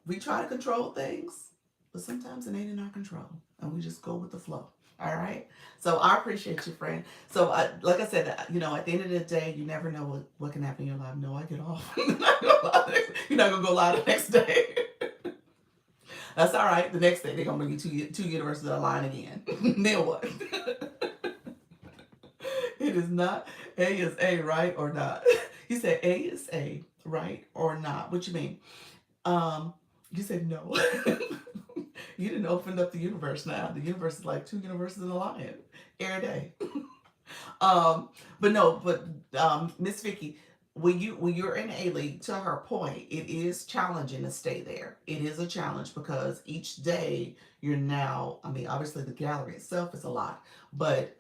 we try to control things, but sometimes it ain't in our control, and we just go with the flow. All right. So I appreciate you, friend. So like I said, at the end of the day, you never know what can happen in your life. No, I get off. You're not gonna go live the next day. That's all right. The next day they're gonna bring you two universes that align again. Then what? It is not. A is A, right or not? You said A is A, right or not? What you mean? Um, you said no. You didn't open up the universe now. The universe is like two universes in a lion every day. Um, but no, but Miss Vicky, when you're in A League, to her point, it is challenging to stay there. It is a challenge because each day you're now. I mean, obviously the gallery itself is a lot, but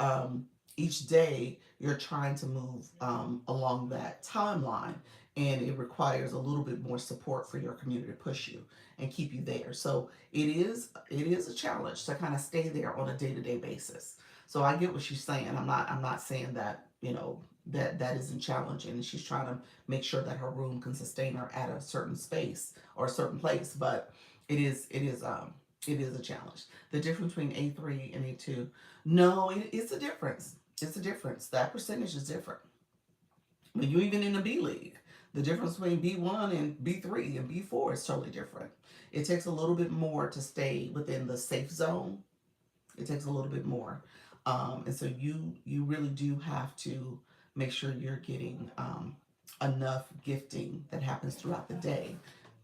each day you're trying to move along that timeline, and it requires a little bit more support for your community to push you and keep you there. So it is a challenge to kind of stay there on a day to day basis. So I get what she's saying. I'm not saying that, that isn't challenging, and she's trying to make sure that her room can sustain her at a certain space or a certain place, but it is a challenge. The difference between A3 and A2. No, it's a difference. It's a difference. That percentage is different. When you even in the B league, the difference between B1 and B3 and B4 is totally different. It takes a little bit more to stay within the safe zone. It takes a little bit more, and so you really do have to make sure you're getting enough gifting that happens throughout the day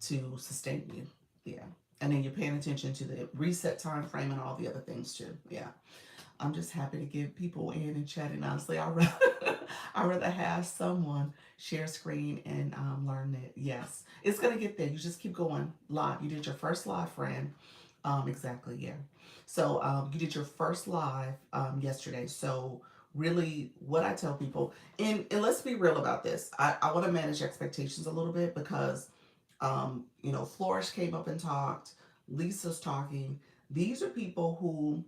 to sustain you. Yeah, and then you're paying attention to the reset time frame and all the other things too. Yeah, I'm just happy to get people in and chatting. Honestly, I rather have someone share screen and learn it. Yes, it's gonna get there. You just keep going live. You did your first live, friend. Exactly, yeah. So you did your first live yesterday. So really, what I tell people, and let's be real about this. I want to manage expectations a little bit because, Flourish came up and talked. Lisa's talking. These are people who,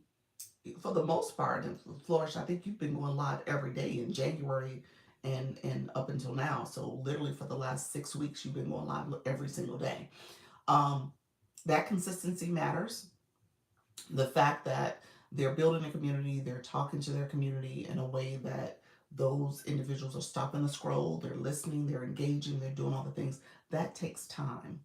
for the most part, and Flourish, I think you've been going live every day in January and up until now. So literally for the last 6 weeks, you've been going live every single day. Um, that consistency matters. The fact that they're building a community, they're talking to their community in a way that those individuals are stopping the scroll, they're listening, they're engaging, they're doing all the things. That takes time.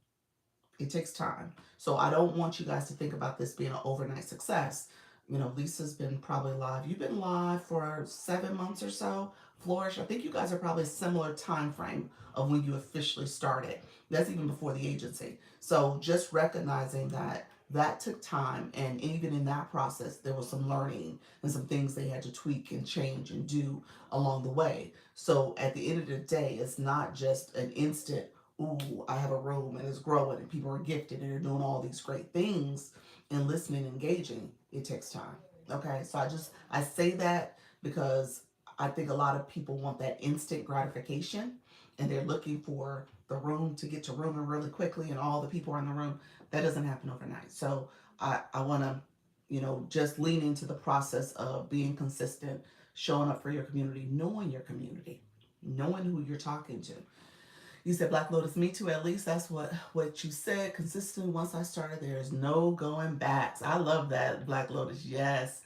It takes time. So I don't want you guys to think about this being an overnight success. Lisa's been probably live. You've been live for 7 months or so. Flourish, I think you guys are probably a similar time frame of when you officially started. That's even before the agency. So just recognizing that That took time, and even in that process, there was some learning and some things they had to tweak and change and do along the way. So at the end of the day, it's not just an instant, ooh, I have a room and it's growing and people are gifted and they're doing all these great things and listening and engaging. It takes time. Okay, so I say that because I think a lot of people want that instant gratification, and they're looking for the room to get to rooming really quickly and all the people are in the room. That doesn't happen overnight. So I want to, just lean into the process of being consistent, showing up for your community, knowing who you're talking to. You said Black Lotus, me too. At least that's what you said. Consistent. Once I started, there's no going back. I love that, Black Lotus. Yes.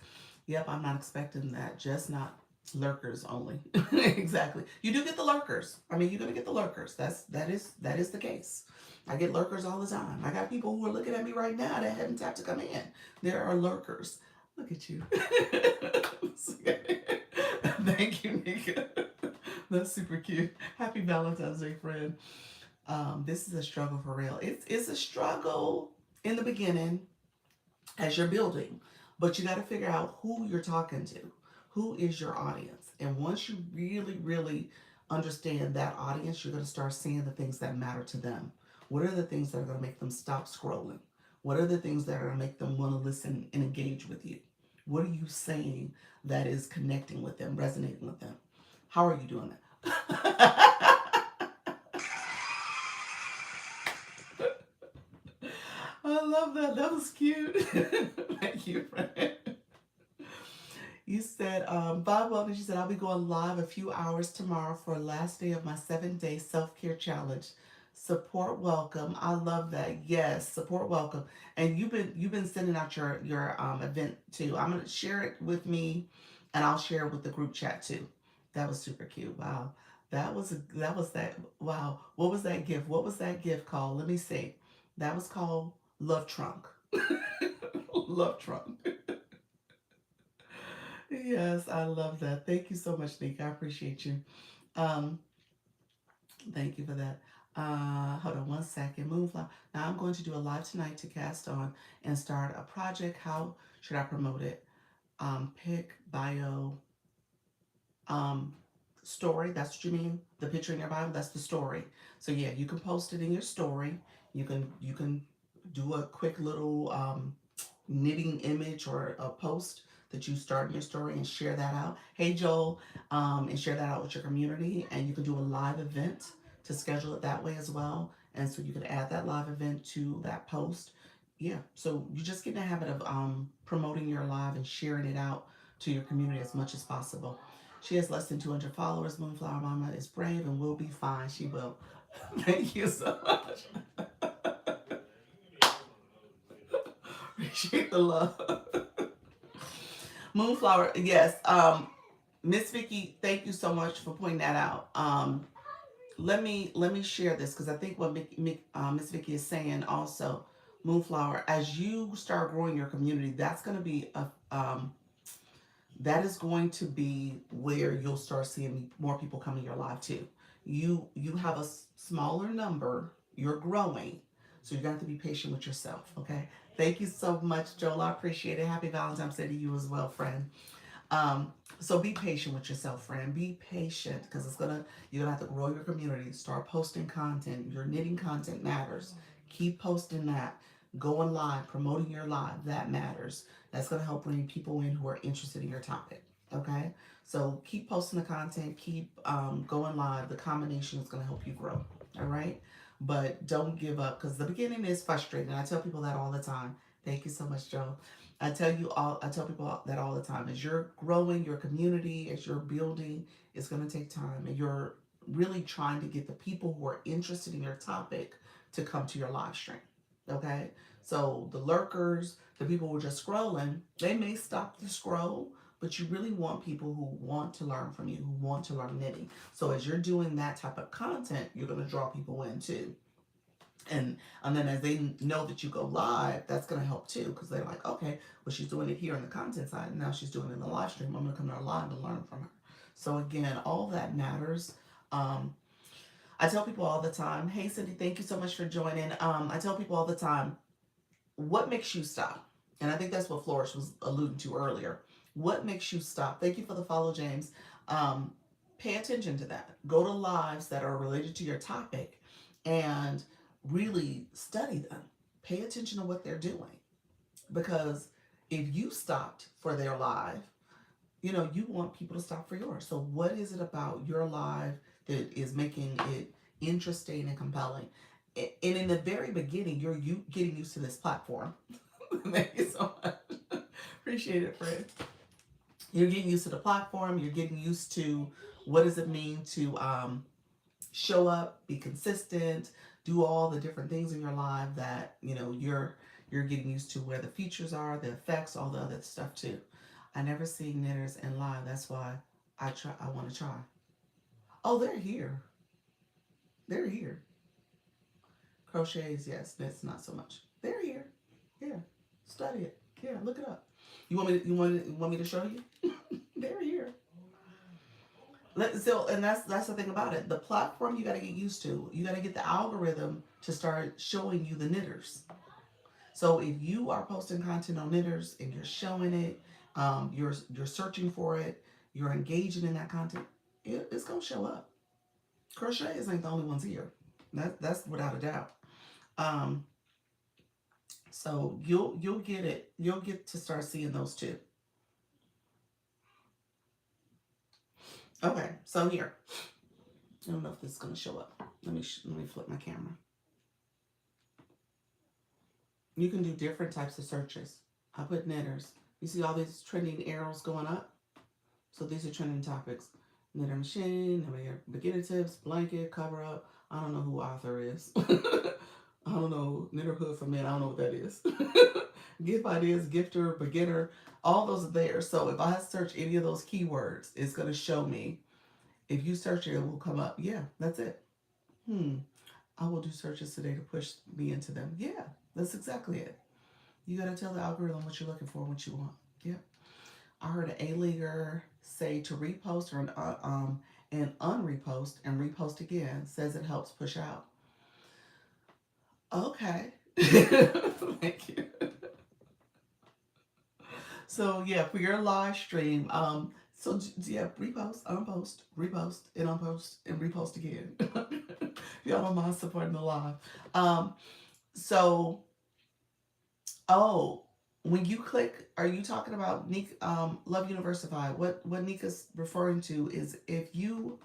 Yep. I'm not expecting that. Just not lurkers only. Exactly. You do get the lurkers. I mean, you're gonna get the lurkers. That is the case. I get lurkers all the time. I got people who are looking at me right now that haven't tapped to come in. There are lurkers. Look at you. Thank you, Nika. That's super cute. Happy Valentine's Day, friend. This is a struggle for real. It's a struggle in the beginning as you're building, but you got to figure out who you're talking to, who is your audience, and once you really, really understand that audience, you're going to start seeing the things that matter to them. What are the things that are going to make them stop scrolling? What are the things that are going to make them want to listen and engage with you? What are you saying that is connecting with them, resonating with them? How are you doing that? I love that. That was cute. Thank you, friend. You said, Bob Wellness, you said, I'll be going live a few hours tomorrow for last day of my 7-day self-care challenge. Support welcome. I love that. Yes, support welcome. And you've been sending out your event too. I'm gonna share it with me, and I'll share it with the group chat too. That was super cute. Wow. That was that. Wow. What was that gift? What was that gift called? Let me see. That was called Love Trunk. Love Trunk. Yes, I love that. Thank you so much, Nick. I appreciate you. Um, Thank you for that. Hold on one second. Moonflower. Now I'm going to do a live tonight to cast on and start a project. How should I promote it? Pick bio um, story. That's what you mean. The picture in your bio. That's the story. So yeah, you can post it in your story. You can do a quick little knitting image or a post that you start in your story and share that out. Hey Joel, and share that out with your community. And you can do a live event to schedule it that way as well. And so you can add that live event to that post. Yeah. So you just get in the habit of promoting your live and sharing it out to your community as much as possible. She has less than 200 followers. Moonflower Mama is brave and will be fine. She will. Thank you so much. Appreciate the love. Moonflower, yes. Miss Vicky, thank you so much for pointing that out. Let me share this because I think what Miss Vicky is saying also, Moonflower, as you start growing your community, that is going to be where you'll start seeing more people come in your live too. You have a smaller number. You're growing, so you're gonna have to be patient with yourself. Okay. Thank you so much, Joel. I appreciate it. Happy Valentine's Day to you as well, friend. So be patient with yourself, friend. Be patient because you're gonna have to grow your community. Start posting content. Your knitting content matters. Keep posting that. Going live, promoting your live, that matters. That's gonna help bring people in who are interested in your topic. Okay? So keep posting the content, keep going live. The combination is gonna help you grow. All right? But don't give up because the beginning is frustrating. I tell people that all the time. Thank you so much, Joe. I tell people that all the time. As you're growing your community, as you're building, it's going to take time. And you're really trying to get the people who are interested in your topic to come to your live stream. Okay? So the lurkers, the people who are just scrolling, they may stop the scroll, but you really want people who want to learn from you, who want to learn knitting. So as you're doing that type of content, you're going to draw people in too. And then as they know that you go live, that's going to help too because they're like, okay, well she's doing it here on the content side, and now she's doing it in the live stream. I'm going to come to her live and learn from her. So again, all that matters. Um, I tell people all the time, hey Cindy, thank you so much for joining. I tell people all the time, what makes you stop? And I think that's what Flourish was alluding to earlier. What makes you stop? Thank you for the follow, James. Um, Pay attention to that. Go to lives that are related to your topic and really study them. Pay attention to what they're doing. Because if you stopped for their live, you want people to stop for yours. So what is it about your live that is making it interesting and compelling? And in the very beginning, you getting used to this platform. Thank you so much. Appreciate it, Fred. You're getting used to the platform. You're getting used to what does it mean to show up, be consistent, do all the different things in your life that you're getting used to where the features are, the effects, all the other stuff too. I never see knitters in live. That's why I want to try. Oh, they're here. They're here. Crochets, yes. Knits not so much. They're here. Yeah. Study it. Yeah, look it up. You want me to show you? They're here. And that's the thing about it. The platform you got to get used to. You got to get the algorithm to start showing you the knitters. So if you are posting content on knitters and you're showing it, you're searching for it, you're engaging in that content, it's gonna show up. Crochets ain't the only ones here. That's without a doubt. Um, so you'll get it. You'll get to start seeing those too. Okay, so here. I don't know if this is gonna show up. Let me flip my camera. You can do different types of searches. I put knitters. You see all these trending arrows going up? So these are trending topics. Knitter machine, beginner tips, blanket, cover up. I don't know who author is. I don't know. Knitterhood for men. I don't know what that is. Gift ideas, gifter, beginner. All those are there. So if I search any of those keywords, it's going to show me. If you search it, it will come up. Yeah, that's it. I will do searches today to push me into them. Yeah, that's exactly it. You got to tell the algorithm what you're looking for, what you want. Yeah. I heard an A-leaguer say to repost and unrepost and repost again. Says it helps push out. Okay. Thank you. So yeah, for your live stream, yeah, repost, unpost, repost, and unpost, and repost again. Y'all don't mind supporting the live. Um, so oh, when you click, are you talking about Love Universified? What Nika's referring to is if you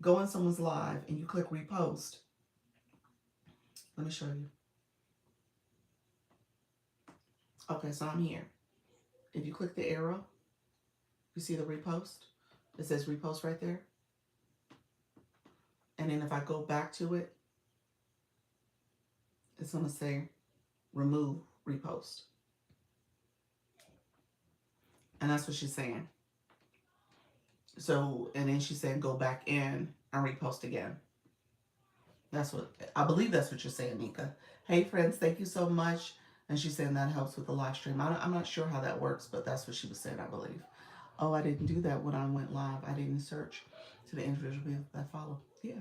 go in someone's live and you click repost. Let me show you. Okay, so I'm here. If you click the arrow, you see the repost. It says repost right there. And then if I go back to it, it's gonna say remove repost. And that's what she's saying. So, and then she's saying go back in and repost again. That's what I believe. That's what you're saying, Nika. Hey, friends, thank you so much. And she's saying that helps with the live stream. I'm not sure how that works, but that's what she was saying, I believe. Oh, I didn't do that when I went live. I didn't search to the individual people that follow. Yeah,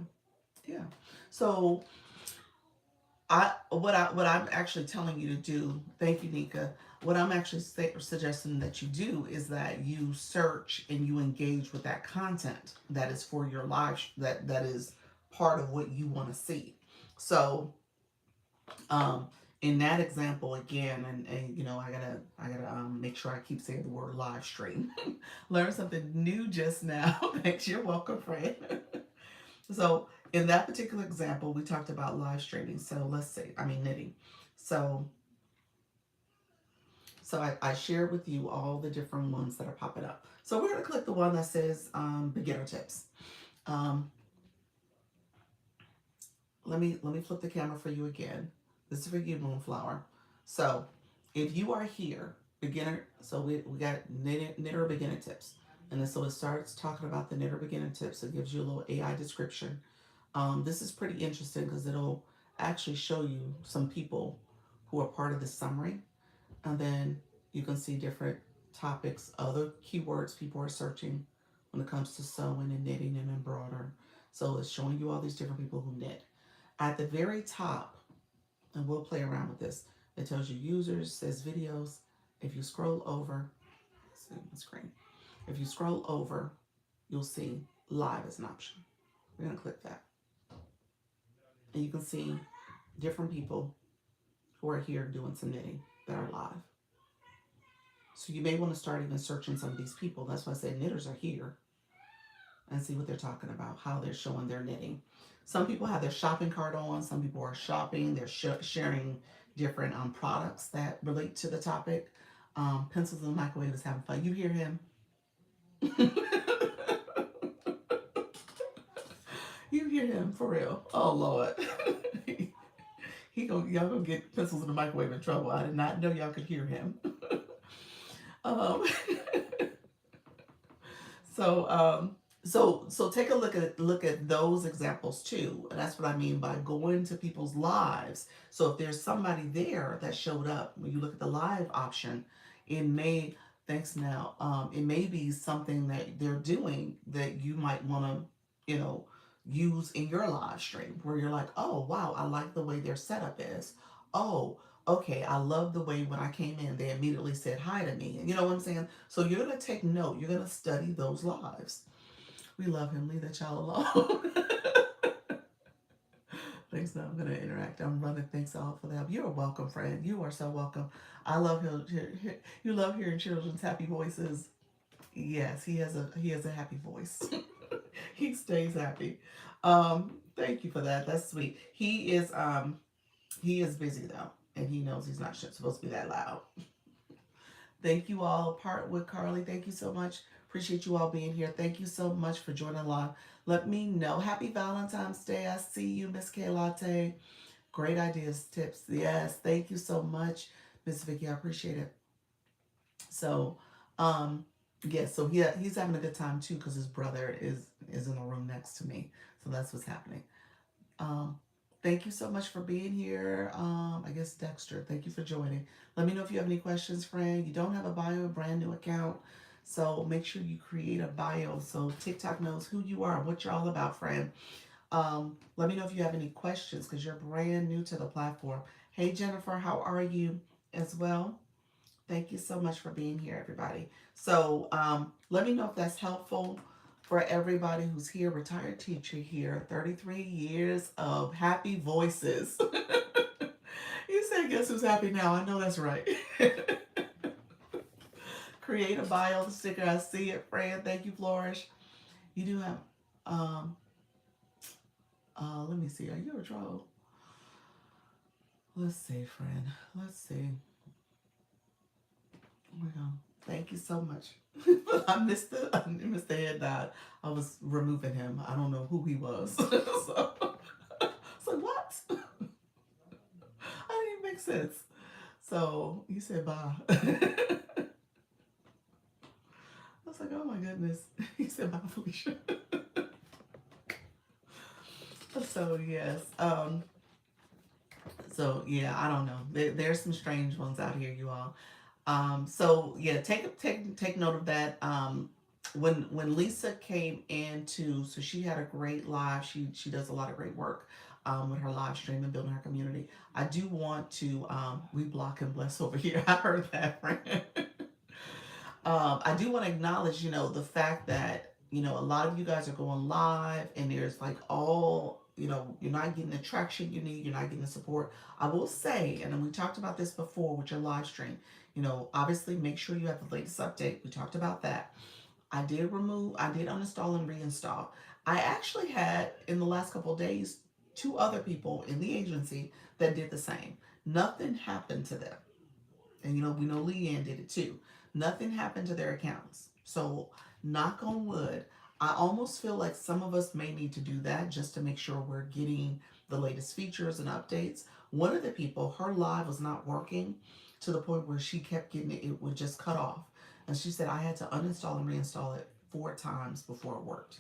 yeah. So what I'm actually telling you to do. Thank you, Nika. What I'm actually suggesting that you do is that you search and you engage with that content that is for your live that is part of what you want to see. So um, in that example again, and I gotta make sure I keep saying the word live stream. Learn something new just now. Thanks. You're welcome, friend. So in that particular example, we talked about live streaming. So let's see, knitting. So I shared with you all the different ones that are popping up. So we're gonna click the one that says beginner tips. Um, let me flip the camera for you again. This is for you, Moonflower. So if you are here, beginner, so we got knitter beginner tips. And then so it starts talking about the knitter beginner tips. It gives you a little AI description. This is pretty interesting because it'll actually show you some people who are part of the summary. And then you can see different topics, other keywords people are searching when it comes to sewing and knitting and embroider. So it's showing you all these different people who knit. At the very top, and we'll play around with this. It tells you users, says videos. If you scroll over, see my screen. If you scroll over, you'll see live as an option. We're gonna click that, and you can see different people who are here doing some knitting that are live. So you may want to start even searching some of these people. That's why I say knitters are here, and see what they're talking about, how they're showing their knitting. Some people have their shopping cart on. Some people are shopping. They're sharing different products that relate to the topic. Pencils in the microwave is having fun. You hear him? You hear him for real? Oh Lord, he gonna y'all gonna get pencils in the microwave in trouble. I did not know y'all could hear him. um, so so take a look at those examples too. And that's what I mean by going to people's lives. So if there's somebody there that showed up, when you look at the live option, it may thanks now. It may be something that they're doing that you might want to, you know, use in your live stream where you're like, oh wow, I like the way their setup is. Oh, okay, I love the way when I came in, they immediately said hi to me. And you know what I'm saying? So you're gonna take note. You're gonna study those lives. We love him. Leave that child alone. Thanks. Now I'm gonna interact. I'm running. Thanks all for the help. You're welcome, friend. You are so welcome. I love you love hearing children's happy voices. Yes, he has a happy voice. He stays happy. Thank you for that. That's sweet. He is busy though, and he knows he's not supposed to be that loud. Thank you all. Part with Carly. Thank you so much. Appreciate you all being here. Thank you so much for joining live. Let me know. Happy Valentine's Day. I see you, Miss K Latte. Great ideas, tips. Yes, thank you so much, Miss Vicky. I appreciate it. So, um, yeah, so he's having a good time too because his brother is in the room next to me. So that's what's happening. Um, thank you so much for being here. I guess Dexter, thank you for joining. Let me know if you have any questions, friend. You don't have a bio, a brand new account. So make sure you create a bio so TikTok knows who you are, what you're all about, friend. Let me know if you have any questions because you're brand new to the platform. Hey, Jennifer, how are you as well? Thank you so much for being here, everybody. So let me know if that's helpful for everybody who's here. Retired teacher here, 33 years of happy voices. You said, guess who's happy now? I know that's right. Create a bio sticker. I see it, Fran. Thank you, Flourish. You do have, um, let me see. Are you a troll? Let's see, friend. Let's see. Oh my God. Thank you so much. I missed the head nod. I was removing him. I don't know who he was. So what? I didn't make sense. So you said bye. I was like, oh my goodness. He said bye, Felicia. So yes. So yeah, I don't know. There's some strange ones out here, you all. So yeah, take note of that. When Lisa came into, so she had a great live. She does a lot of great work with her live stream and building her community. I do want to we block and bless over here. I heard that, friend. I do want to acknowledge, the fact that, a lot of you guys are going live and there's like all, you're not getting the traction you need, you're not getting the support. I will say, and then we talked about this before with your live stream, obviously make sure you have the latest update. We talked about that. I did uninstall and reinstall. I actually had in the last couple of days two other people in the agency that did the same. Nothing happened to them. And we know Leanne did it too. Nothing happened to their accounts. So, knock on wood, I almost feel like some of us may need to do that just to make sure we're getting the latest features and updates. One of the people, her live was not working to the point where she kept getting it would just cut off. And she said I had to uninstall and reinstall it 4 times before it worked.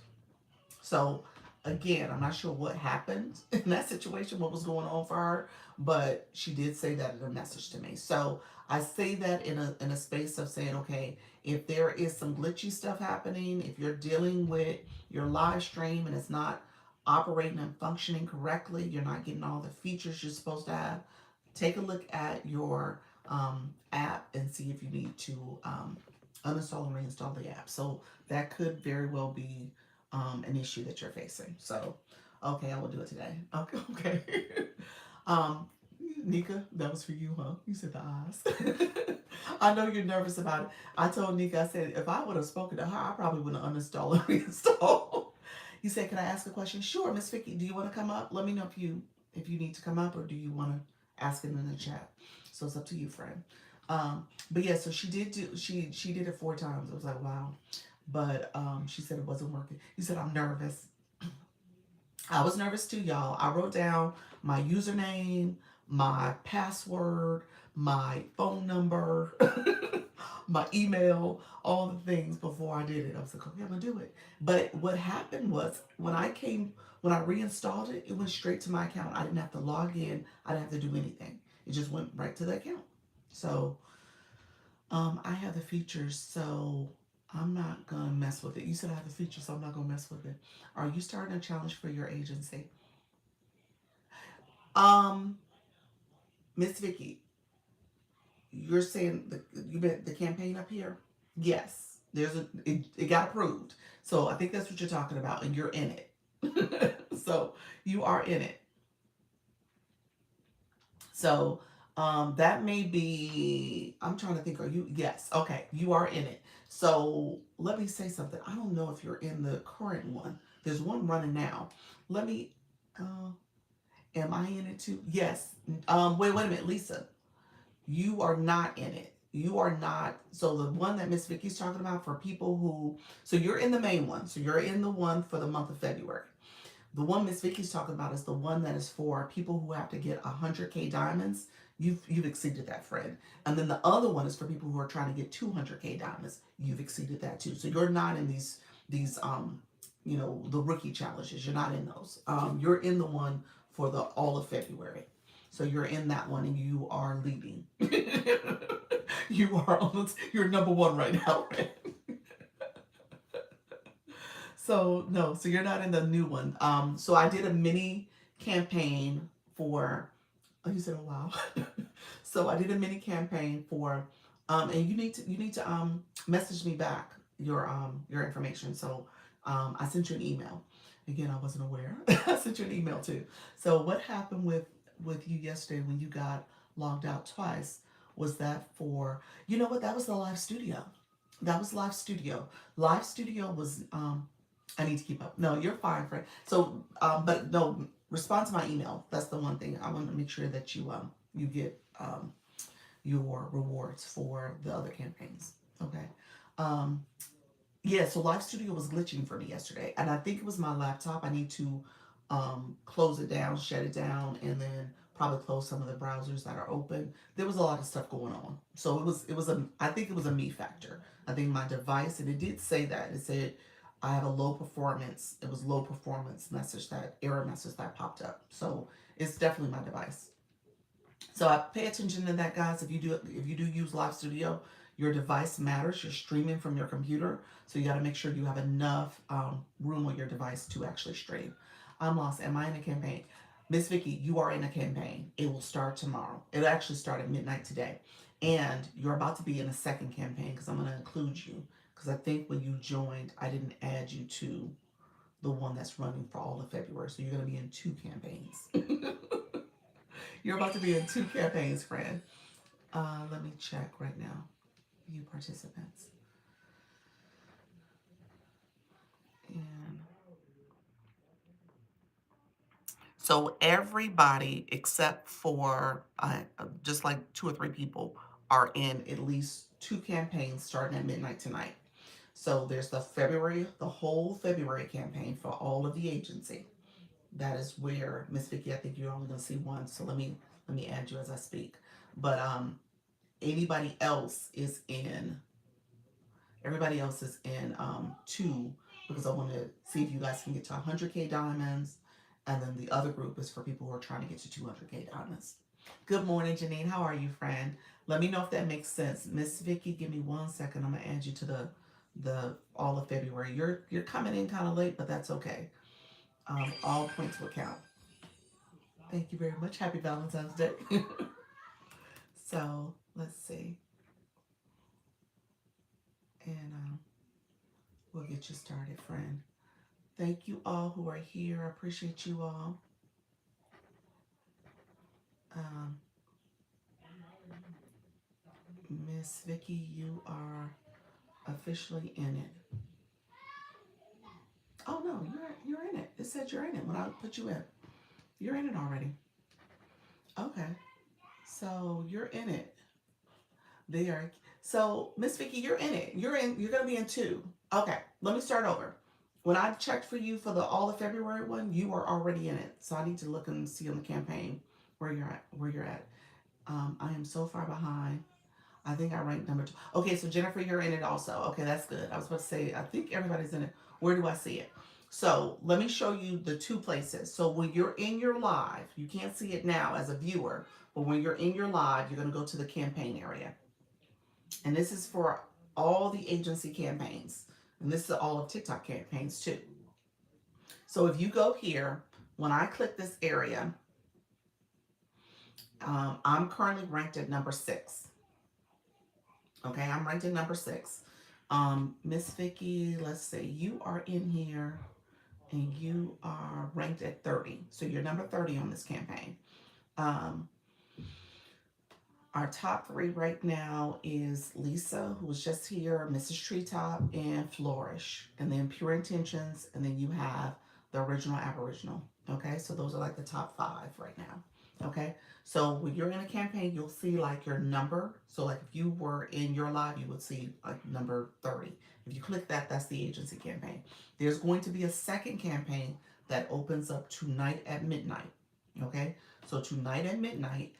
So again, I'm not sure what happened in that situation, what was going on for her, but she did say that in a message to me. So I say that in a space of saying, okay, if there is some glitchy stuff happening, if you're dealing with your live stream and it's not operating and functioning correctly, you're not getting all the features you're supposed to have, take a look at your app and see if you need to uninstall and reinstall the app. So that could very well be an issue that you're facing. So, okay, I will do it today. Okay, okay. um, Nika, that was for you, huh? You said the eyes. I know you're nervous about it. I told Nika, I said, if I would have spoken to her, I probably wouldn't uninstall and reinstall. You said, can I ask a question? Sure, Miss Vicky, do you want to come up? Let me know if you need to come up or do you want to ask it in the chat. So it's up to you, friend. But yeah, so she did it 4 times. I was like, wow. But she said it wasn't working. You said I'm nervous. I was nervous too, y'all. I wrote down my username, my password, my phone number, my email, all the things before I did it. I was like, okay, I'm gonna do it. But what happened was when I reinstalled it, it went straight to my account. I didn't have to log in. I didn't have to do anything. It just went right to the account. So I have the features, so I'm not gonna mess with it. You said I have the features, so I'm not gonna mess with it. Are you starting a challenge for your agency? Um, Miss Vicky, you're saying you bet the campaign up here? Yes, it got approved. So I think that's what you're talking about, and you're in it. So you are in it. So that may be. I'm trying to think. Are you? Yes. Okay, you are in it. So let me say something. I don't know if you're in the current one. There's one running now. Let me. Uh, am I in it too? Yes. Wait a minute, Lisa. You are not in it. You are not. So the one that Miss Vicky's talking about for people who. So you're in the main one. So you're in the one for the month of February. The one Miss Vicky's talking about is the one that is for people who have to get 100K diamonds. You've exceeded that, friend. And then the other one is for people who are trying to get 200K diamonds. You've exceeded that too. So you're not in these the rookie challenges. You're not in those. You're in the one for the all of February. So you're in that one and you are leading. You are you're number one right now, right? So no, so you're not in the new one. So I did a mini campaign for. Oh, you said, oh wow. So I did a mini campaign for, and you need to message me back your information. So I sent you an email. Again, I wasn't aware. I sent you an email too. So what happened with you yesterday when you got logged out twice was that for you know what that was the live studio. That was live studio. Live studio was I need to keep up. No, you're fine, friend. So, but no, respond to my email. That's the one thing I want to make sure that you get your rewards for the other campaigns. Okay. Um, yeah. So Live Studio was glitching for me yesterday, and I think it was my laptop. I need to close it down, shut it down, and then probably close some of the browsers that are open. There was a lot of stuff going on, so it was a I think it was a me factor. I think my device, and it did say that it said I have a low performance. It was low performance message that error message that popped up. So it's definitely my device. So I pay attention to that, guys. If you do use Live Studio, your device matters. You're streaming from your computer, so you got to make sure you have enough room on your device to actually stream. I'm lost. Am I in a campaign? Miss Vicky, you are in a campaign. It will start tomorrow. It'll actually start at midnight today, and you're about to be in a second campaign because I'm going to include you. Because I think when you joined, I didn't add you to the one that's running for all of February. So you're going to be in 2 campaigns. You're about to be in 2 campaigns, friend. Let me check right now. View participants. And so everybody except for just like 2 or 3 people are in at least 2 campaigns starting at midnight tonight. So there's the whole February campaign for all of the agency. That is where Miss Vicky, I think you're only gonna see one. So let me add you as I speak. But anybody else is in everybody else is in 2 because I want to see if you guys can get to 100K diamonds. And then the other group is for people who are trying to get to 200K diamonds. Good morning, Janine. How are you, friend? Let me know if that makes sense. Miss Vicky, give me 1 second. I'm gonna add you to the all of February. You're coming in kind of late, but that's okay. All points will count. Thank you very much. Happy Valentine's Day. So let's see. And we'll get you started, friend. Thank you all who are here. I appreciate you all. Um, Miss Vicky, you are officially in it. Oh no, you're in it. It said you're in it when I put you in. You're in it already. Okay. So you're in it. There. So Miss Vicky, you're in it. You're gonna be in two. Okay. Let me start over. When I checked for you for the all of February one, you were already in it. So I need to look and see on the campaign where you're at. Where you're at. I am so far behind. I think I ranked number two. Okay, so Jennifer, you're in it also. Okay, that's good. I was about to say, I think everybody's in it. Where do I see it? So let me show you the two places. So when you're in your live, you can't see it now as a viewer, but when you're in your live, you're going to go to the campaign area. And this is for all the agency campaigns. And this is all of TikTok campaigns too. So if you go here, when I click this area, I'm currently ranked at number 6. Okay, I'm ranked at number 6. Miss Vicky, let's say you are in here and you are ranked at 30. So you're number 30 on this campaign. Um, our top 3 right now is Lisa, who was just here, Mrs. Treetop, and Flourish. And then Pure Intentions, and then you have the original Aboriginal. Okay, so those are like the top 5 right now. Okay, so when you're in a campaign, you'll see like your number. So like if you were in your live, you would see like number 30. If you click that, that's the agency campaign. There's going to be a second campaign that opens up tonight at midnight. Okay, so tonight at midnight,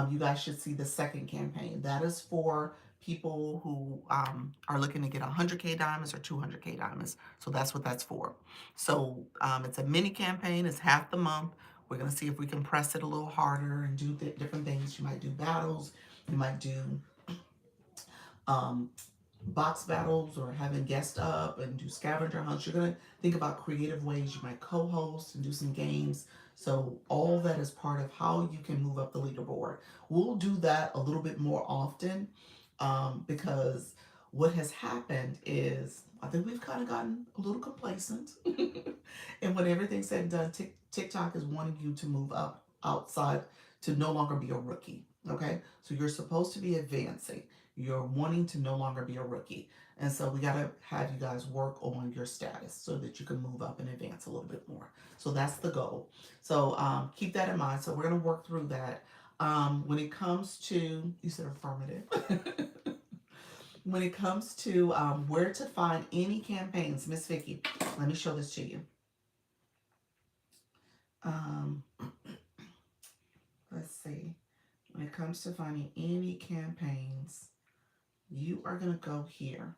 you guys should see the second campaign. That is for people who are looking to get 100K diamonds or 200K diamonds. So that's what that's for. So it's a mini campaign. It's half the month. We're going to see if we can press it a little harder and do different things. You might do battles. You might do um, box battles or having guests up and do scavenger hunts. You're going to think about creative ways you might co-host and do some games. So all that is part of how you can move up the leaderboard. We'll do that a little bit more often because what has happened is I think we've kind of gotten a little complacent. And when everything's said and done, TikTok is wanting you to move up outside to no longer be a rookie. Okay, so you're supposed to be advancing. You're wanting to no longer be a rookie. And so we got to have you guys work on your status so that you can move up and advance a little bit more. So that's the goal. So keep that in mind. So we're going to work through that. When it comes to, you said affirmative. When it comes to where to find any campaigns, Miss Vicky, let me show this to you. Um, let's see. When it comes to finding any campaigns, you are going to go here.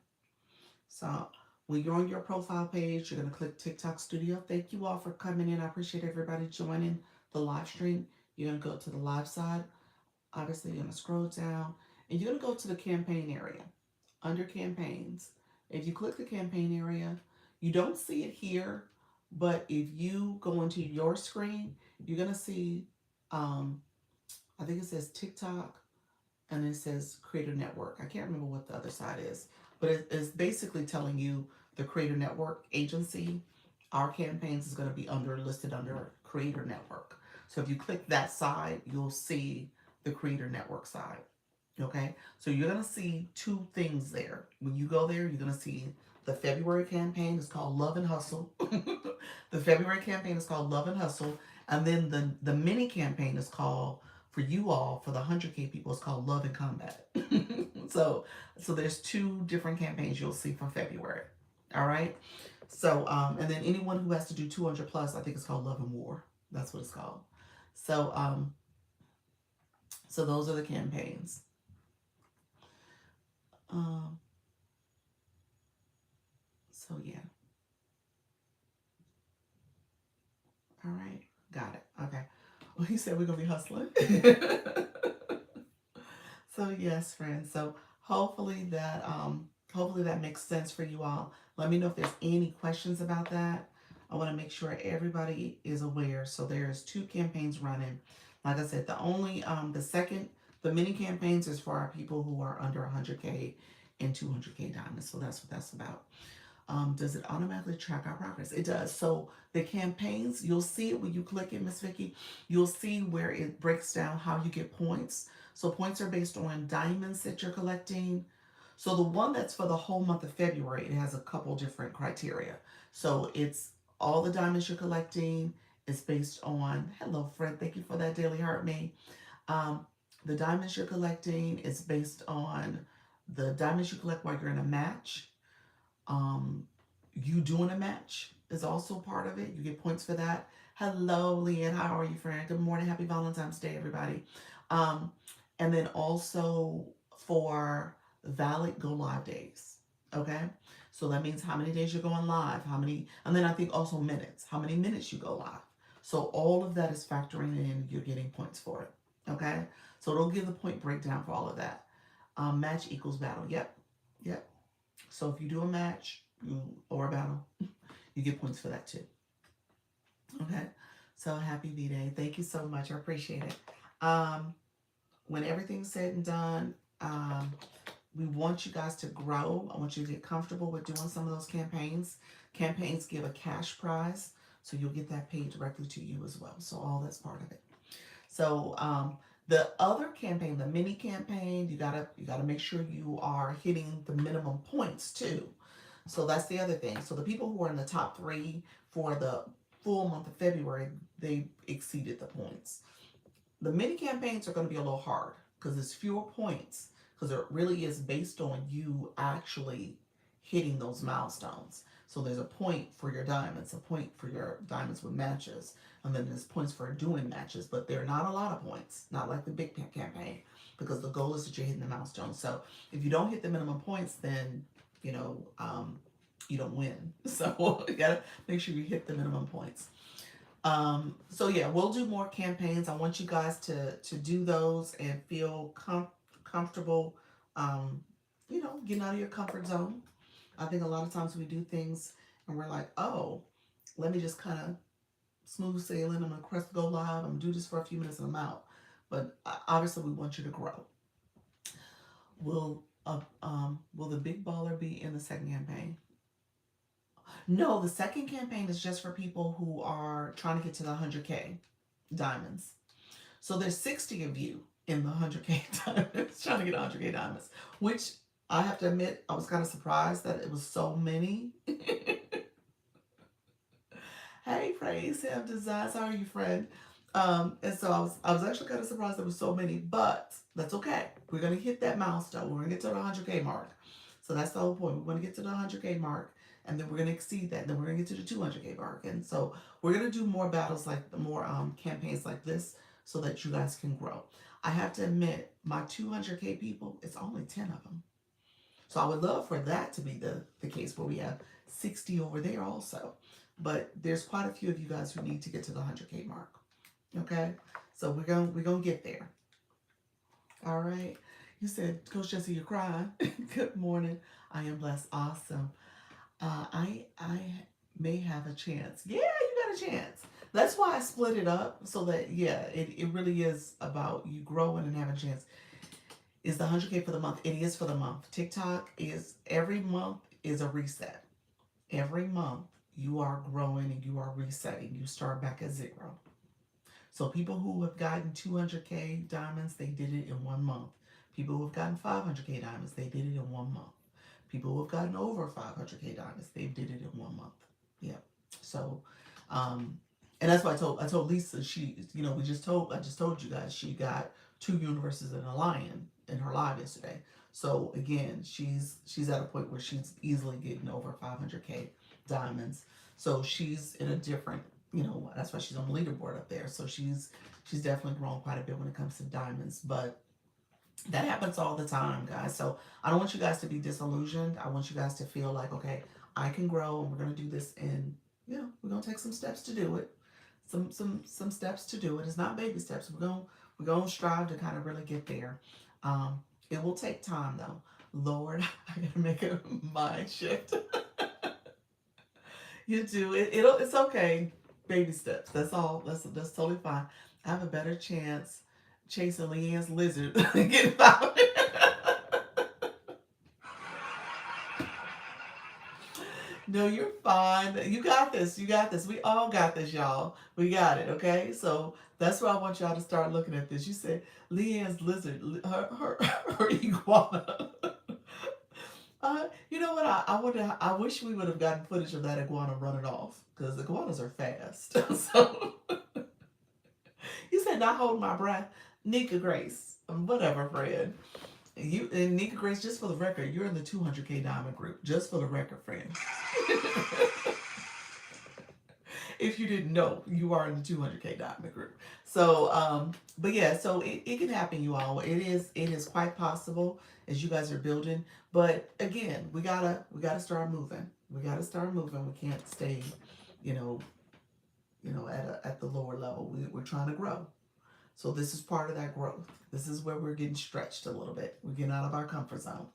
So when you're on your profile page, you're going to click TikTok Studio. Thank you all for coming in. I appreciate everybody joining the live stream. You're going to go to the live side. Obviously, you're going to scroll down and you're going to go to the campaign area. Under campaigns, if you click the campaign area, you don't see it here, but if you go into your screen, you're going to see, I think it says TikTok and it says Creator Network. I can't remember what the other side is, but it's basically telling you the Creator Network agency. Our campaigns is going to be listed under Creator Network. So if you click that side, you'll see the Creator Network side. Okay, so you're going to see 2 things there. When you go there, you're going to see the February campaign is called Love and Hustle. The February campaign is called Love and Hustle. And then the mini campaign is called, for you all, for the 100K people, it's called Love and Combat. so there's 2 different campaigns you'll see for February. All right. So, and then anyone who has to do 200 plus, I think it's called Love and War. That's what it's called. So, so those are the campaigns. So yeah. All right. Got it. Okay. Well, he said we're gonna be hustling. So yes, friends. So hopefully that makes sense for you all. Let me know if there's any questions about that. I want to make sure everybody is aware. So there's 2 campaigns running. Like I said, the The mini campaigns is for our people who are under 100K and 200K diamonds. So that's what that's about. Does it automatically track our progress? It does. So the campaigns, you'll see it when you click it, Miss Vicky. You'll see where it breaks down how you get points. So points are based on diamonds that you're collecting. So the one that's for the whole month of February, it has a couple different criteria. So it's all the diamonds you're collecting. It's based on, hello Fred, thank you for that daily heart me. Um, the diamonds you're collecting is based on the diamonds you collect while you're in a match. Um, you doing a match is also part of it. You get points for that. Hello, Leanne. How are you, friend? Good morning. Happy Valentine's Day, everybody. Um, and then also for valid go live days. Okay. So that means how many days you're going live, how many, and then I think also minutes, how many minutes you go live. So all of that is factoring in, you're getting points for it. Okay. So it'll give the point breakdown for all of that. Match equals battle. Yep. Yep. So if you do a match or a battle, you get points for that too. Okay. So happy V-Day. Thank you so much. I appreciate it. Um, when everything's said and done, we want you guys to grow. I want you to get comfortable with doing some of those campaigns. Campaigns give a cash prize, so you'll get that paid directly to you as well. So all that's part of it. So the other campaign, the mini campaign, you gotta make sure you are hitting the minimum points too. So that's the other thing. So the people who are in the top three for the full month of February, they exceeded the points. The mini campaigns are going to be a little hard because it's fewer points because it really is based on you actually hitting those milestones. So there's a point for your diamonds, a point for your diamonds with matches, and then there's points for doing matches, but they're not a lot of points, not like the big campaign, because the goal is that you're hitting the milestones. So if you don't hit the minimum points, then you know you don't win. So you gotta make sure you hit the minimum points. So yeah, we'll do more campaigns. I want you guys to do those and feel comfortable. Um, getting out of your comfort zone. I think a lot of times we do things and we're like, oh, let me just kind of smooth sailing. I'm gonna press go live. I'm gonna do this for a few minutes and I'm out. But obviously, we want you to grow. Will the big baller be in the second campaign? No, the second campaign is just for people who are trying to get to the 100K diamonds. So there's 60 of you in the 100K diamonds trying to get 100K diamonds, which I have to admit, I was kind of surprised that it was so many. Hey, praise him, designs. How are you, friend? And so I was actually kind of surprised there were so many, but that's okay. We're gonna hit that milestone. We're gonna get to the 100K mark. So that's the whole point. We're gonna get to the 100K mark, and then we're gonna exceed that. And then we're gonna get to the 200K mark, and so we're gonna do more battles like more campaigns like this, so that you guys can grow. I have to admit, my 200K people, it's only 10 of them. So I would love for that to be the case where we have 60 over there also. But there's quite a few of you guys who need to get to the 100K mark. Okay? So we're gonna get there. All right. You said, Coach Jesse, you're crying. Good morning. I am blessed. Awesome. I may have a chance. Yeah, you got a chance. That's why I split it up so that yeah, it really is about you growing and having a chance. Is the 100K for the month? It is for the month. TikTok is every month is a reset. Every month you are growing and you are resetting. You start back at zero. So people who have gotten 200K diamonds, they did it in 1 month. People who have gotten 500K diamonds, they did it in 1 month. People who have gotten over 500K diamonds, they did it in 1 month. Yeah. So, and that's why I told Lisa, she, I just told you guys she got 2 universes and a lion in her live yesterday. So again, she's at a point where she's easily getting over 500K diamonds. So she's in a different, that's why she's on the leaderboard up there. So she's definitely grown quite a bit when it comes to diamonds. But that happens all the time, guys. So I don't want you guys to be disillusioned. I want you guys to feel like, okay, I can grow and we're gonna do this, and we're gonna take some steps to do it. Some steps to do it. It's not baby steps. We're gonna strive to kind of really get there. It will take time though. Lord, I gotta make a mind shift. You do it. It's okay. Baby steps. That's all. That's totally fine. I have a better chance chasing Leanne's lizard. Get out. No, you're fine. You got this. You got this. We all got this, y'all. We got it, okay? So that's why I want y'all to start looking at this. You said Leanne's lizard, her iguana. You know what? I wonder. I wish we would have gotten footage of that iguana running off because iguanas are fast. So you said not hold my breath, Nika Grace. Whatever, friend. You and Nika Grace. Just for the record, you're in the 200K diamond group. Just for the record, friend. If you didn't know, you are in the 200K diamond group. So, but yeah, so it can happen, you all. It is quite possible as you guys are building. But again, we gotta start moving. We gotta start moving. We can't stay, you know, at the lower level. We're trying to grow. So this is part of that growth. This is where we're getting stretched a little bit. We're getting out of our comfort zone.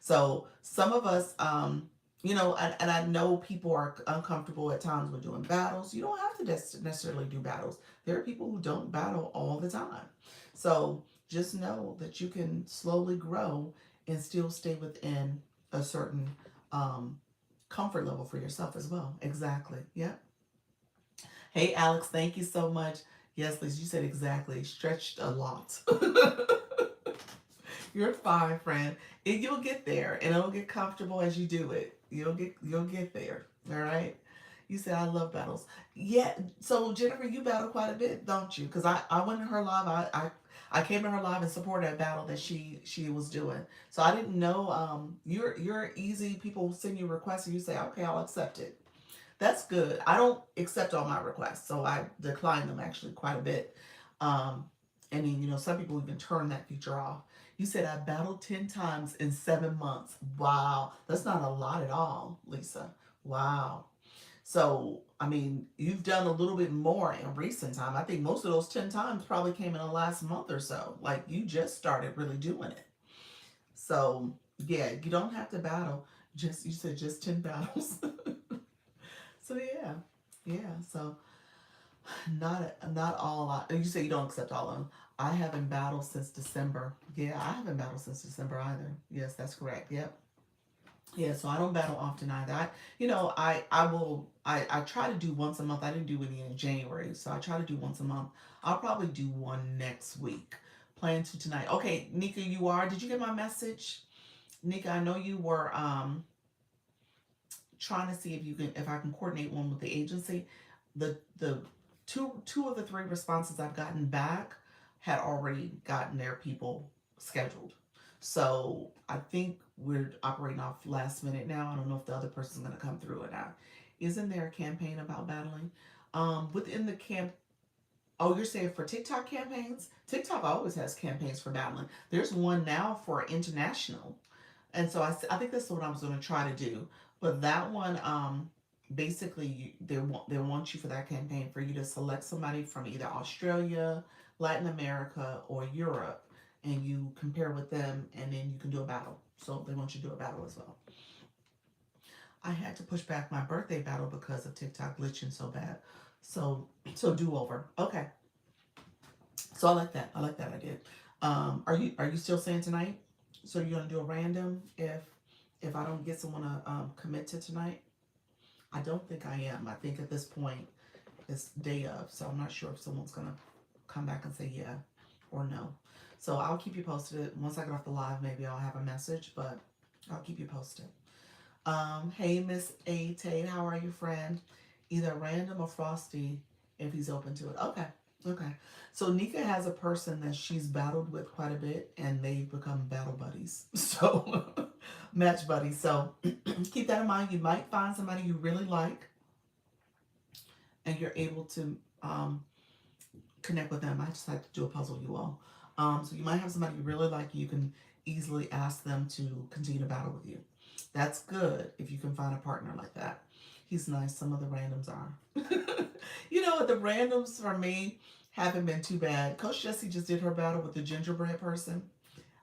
So some of us, and I know people are uncomfortable at times with doing battles. You don't have to necessarily do battles. There are people who don't battle all the time. So just know that you can slowly grow and still stay within a certain comfort level for yourself as well. Exactly. Yeah. Hey, Alex, thank you so much. Yes, Liz, you said exactly. Stretched a lot. You're fine, friend. And you'll get there, and it'll get comfortable as you do it. You'll get there. All right. You said I love battles. Yeah. So Jennifer, you battle quite a bit, don't you? Because I went in her live. I came in her live and supported that battle that she was doing. So I didn't know. You're easy. People send you requests and you say, okay, I'll accept it. That's good. I don't accept all my requests, so I decline them actually quite a bit. Um, and then some people even turn that feature off. You said I battled 10 times in 7 months. Wow, that's not a lot at all, Lisa. Wow. So I mean, you've done a little bit more in recent time. I think most of those 10 times probably came in the last month or so. Like you just started really doing it. So yeah, you don't have to battle. Just you said just 10 battles. So yeah, yeah. So not all. You say you don't accept all of them. I haven't battled since December. Yeah, I haven't battled since December either. Yes, that's correct. Yep. Yeah, so I don't battle often either. I try to do once a month. I didn't do any in January, so I try to do once a month. I'll probably do one next week. Plan to tonight. Okay, Nika, you are. Did you get my message? Nika, I know you were trying to see if I can coordinate one with the agency. The two of the three responses I've gotten back had already gotten their people scheduled. So I think we're operating off last minute now. I don't know if the other person's gonna come through or not. Isn't there a campaign about battling? Within the camp Oh, you're saying for TikTok campaigns? TikTok always has campaigns for battling. There's one now for international. And so I think that's what I was going to try to do. But that one, basically, they want you for that campaign for you to select somebody from either Australia, Latin America, or Europe, and you compare with them, and then you can do a battle. So they want you to do a battle as well. I had to push back my birthday battle because of TikTok glitching so bad. So do over. Okay. So I like that. I like that idea. Are you still saying tonight? So you're gonna do a random if I don't get someone to commit to tonight? I don't think I am. I think at this point it's day of, so I'm not sure if someone's gonna come back and say yeah or no. So I'll keep you posted. Once I get off the live, maybe I'll have a message, but I'll keep you posted. Hey Miss A Tate, how are you, friend? Either random or frosty if he's open to it. Okay. Okay. So Nika has a person that she's battled with quite a bit and they've become battle buddies. So match buddies. So keep that in mind. You might find somebody you really like and you're able to connect with them. I just like to do a puzzle, you all. So you might have somebody you really like. You can easily ask them to continue to battle with you. That's good if you can find a partner like that. He's nice. Some of the randoms are. You know what? The randoms for me haven't been too bad. Coach Jessie just did her battle with the gingerbread person.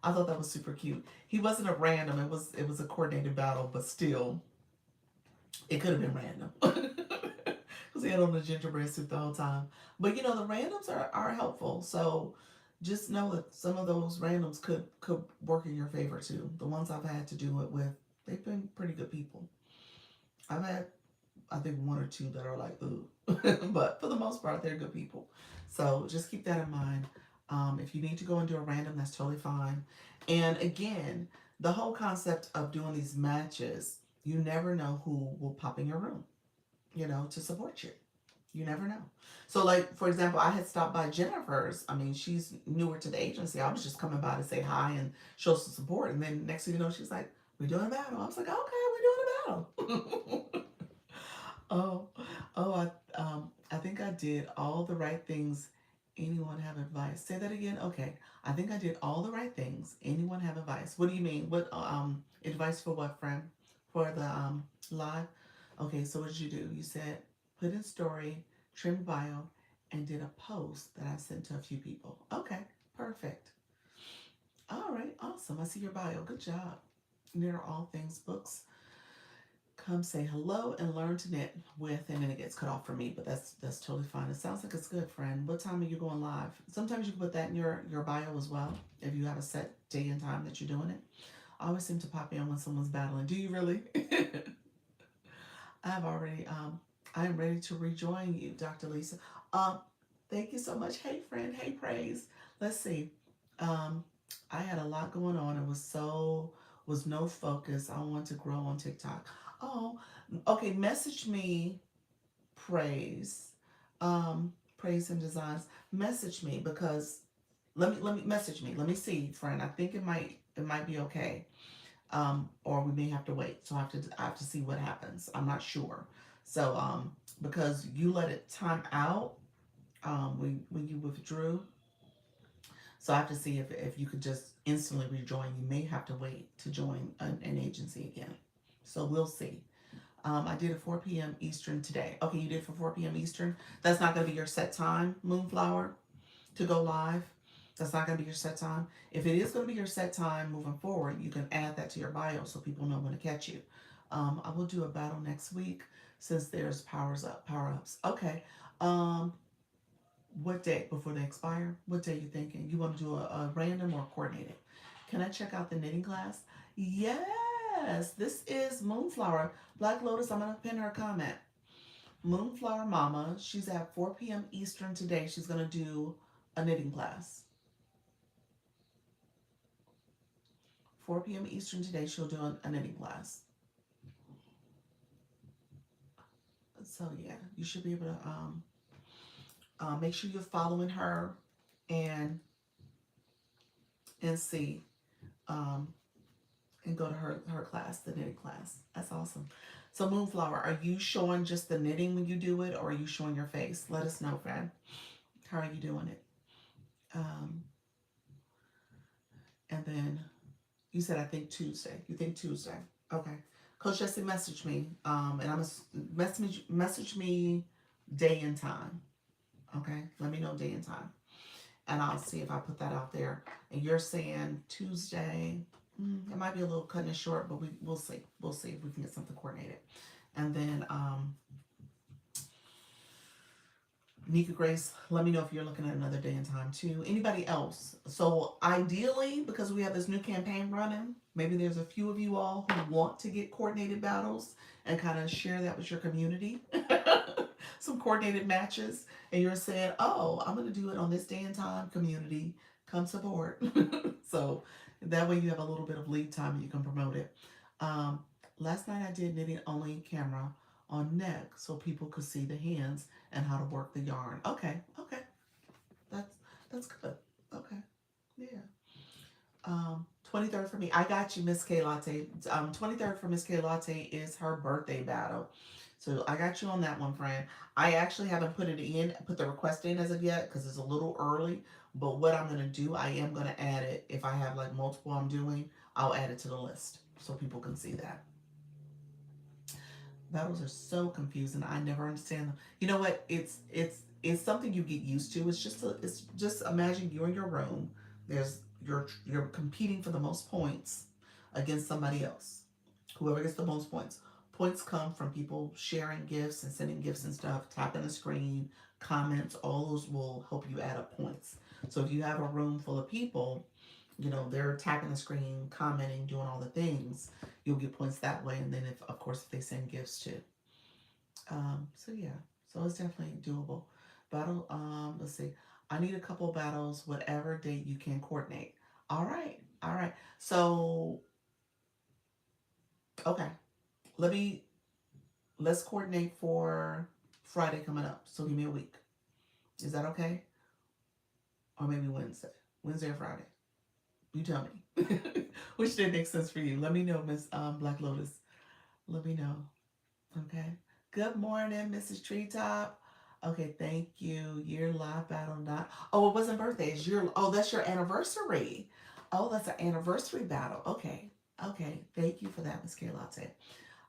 I thought that was super cute. He wasn't a random. It was a coordinated battle, but still, it could have been random because he had on the gingerbread suit the whole time. But the randoms are helpful. So just know that some of those randoms could work in your favor too. The ones I've had to do it with, they've been pretty good people. I've had, I think, one or two that are like, ooh, but for the most part, they're good people. So just keep that in mind. If you need to go and do a random, that's totally fine. And again, the whole concept of doing these matches, you never know who will pop in your room, to support you. You never know. So, like, for example, I had stopped by Jennifer's. I mean, she's newer to the agency. I was just coming by to say hi and show some support. And then next thing you know, she's like, we're doing a battle. I was like, okay, we're doing a battle. Oh, oh, I think I did all the right things. Anyone have advice? Say that again. Okay, I think I did all the right things. Anyone have advice? What do you mean? What advice for what, friend? For the live? Okay, so what did you do? You said put in story, trim bio, and did a post that I sent to a few people. Okay, perfect. All right, awesome. I see your bio. Good job. Near all things books, come say hello and learn to knit with, and then it gets cut off for me, but that's totally fine. It sounds like it's good, friend. What time are you going live? Sometimes you can put that in your bio as well if you have a set day and time that you're doing it. I always seem to pop in when someone's battling. Do you really? I've already I am ready to rejoin you, Dr. Lisa. um Thank you so much. Hey friend, hey praise. Let's see. um I had a lot going on. It was no focus. I want to grow on TikTok. Oh, okay. Message me, praise. Praise and designs. Message me because let me message me. Let me see, friend. I think it might be okay. Or we may have to wait. So I have to see what happens. I'm not sure. So because you let it time out when you withdrew, so I have to see if you could just instantly rejoin. You may have to wait to join an agency again. So we'll see. I did it 4 p.m. Eastern today. Okay, you did it for 4 p.m. Eastern. That's not going to be your set time, Moonflower, to go live. That's not going to be your set time. If it is going to be your set time moving forward, you can add that to your bio so people know when to catch you. I will do a battle next week since there's power ups. Okay. Um, what day before they expire? What day you thinking? You want to do a random or coordinated? Can I check out the knitting class? Yes, this is Moonflower. Black Lotus, I'm going to pin her comment. Moonflower Mama, she's at 4 p.m. Eastern today. She's going to do a knitting class. 4 p.m. Eastern today, she'll do a knitting class. So yeah, you should be able to make sure you're following her and see um, and go to her class, the knitting class. That's awesome. So Moonflower, are you showing just the knitting when you do it, or are you showing your face? Let us know, friend. How are you doing it? Um, and then you said I think Tuesday. You think Tuesday? Okay. Coach Jesse messaged me, and I'm gonna message me day and time. Okay, let me know day and time, and I'll see if I put that out there. And you're saying Tuesday. It might be a little cutting it short, but we'll see. We'll see if we can get something coordinated. And then Nika Grace, let me know if you're looking at another day and time too. Anybody else? So ideally, because we have this new campaign running, maybe there's a few of you all who want to get coordinated battles and kind of share that with your community. Some coordinated matches, and you're saying, "Oh, I'm going to do it on this day and time." Community, come support. So that way you have a little bit of lead time and you can promote it. Um, Last night I did knitting only camera on neck so people could see the hands and how to work the yarn. Okay, okay, that's that's good. Okay, yeah. 23rd for me. I got you, Miss K Latte. 23rd for Miss K Latte is her birthday battle. So I got you on that one, friend. I actually haven't put the request in as of yet because it's a little early. But what I'm gonna do, I am gonna add it. If I have like multiple I'm doing, I'll add it to the list so people can see that. Battles are so confusing. I never understand them. You know what? It's something you get used to. It's just imagine you're in your room. There's you're competing for the most points against somebody else. Whoever gets the most points. Points come from people sharing gifts and sending gifts and stuff, tapping the screen, comments. All those will help you add up points. So if you have a room full of people, you know, they're tapping the screen, commenting, doing all the things, you'll get points that way. And then if, of course, if they send gifts too. So yeah, so it's definitely doable. Battle, let's see. I need a couple battles, whatever date you can coordinate. All right, all right. So, okay, let me, let's coordinate for Friday coming up. So give me a week. Is that okay? Or maybe Wednesday. Wednesday or Friday. You tell me. Which day makes sense for you? Let me know, Miss Black Lotus. Let me know. Okay. Good morning, Mrs. Treetop. Okay, thank you. Year live battle not. Oh, it wasn't birthday. It's your. Oh, that's your anniversary. Oh, that's an anniversary battle. Okay. Okay. Thank you for that, Miss K Latte.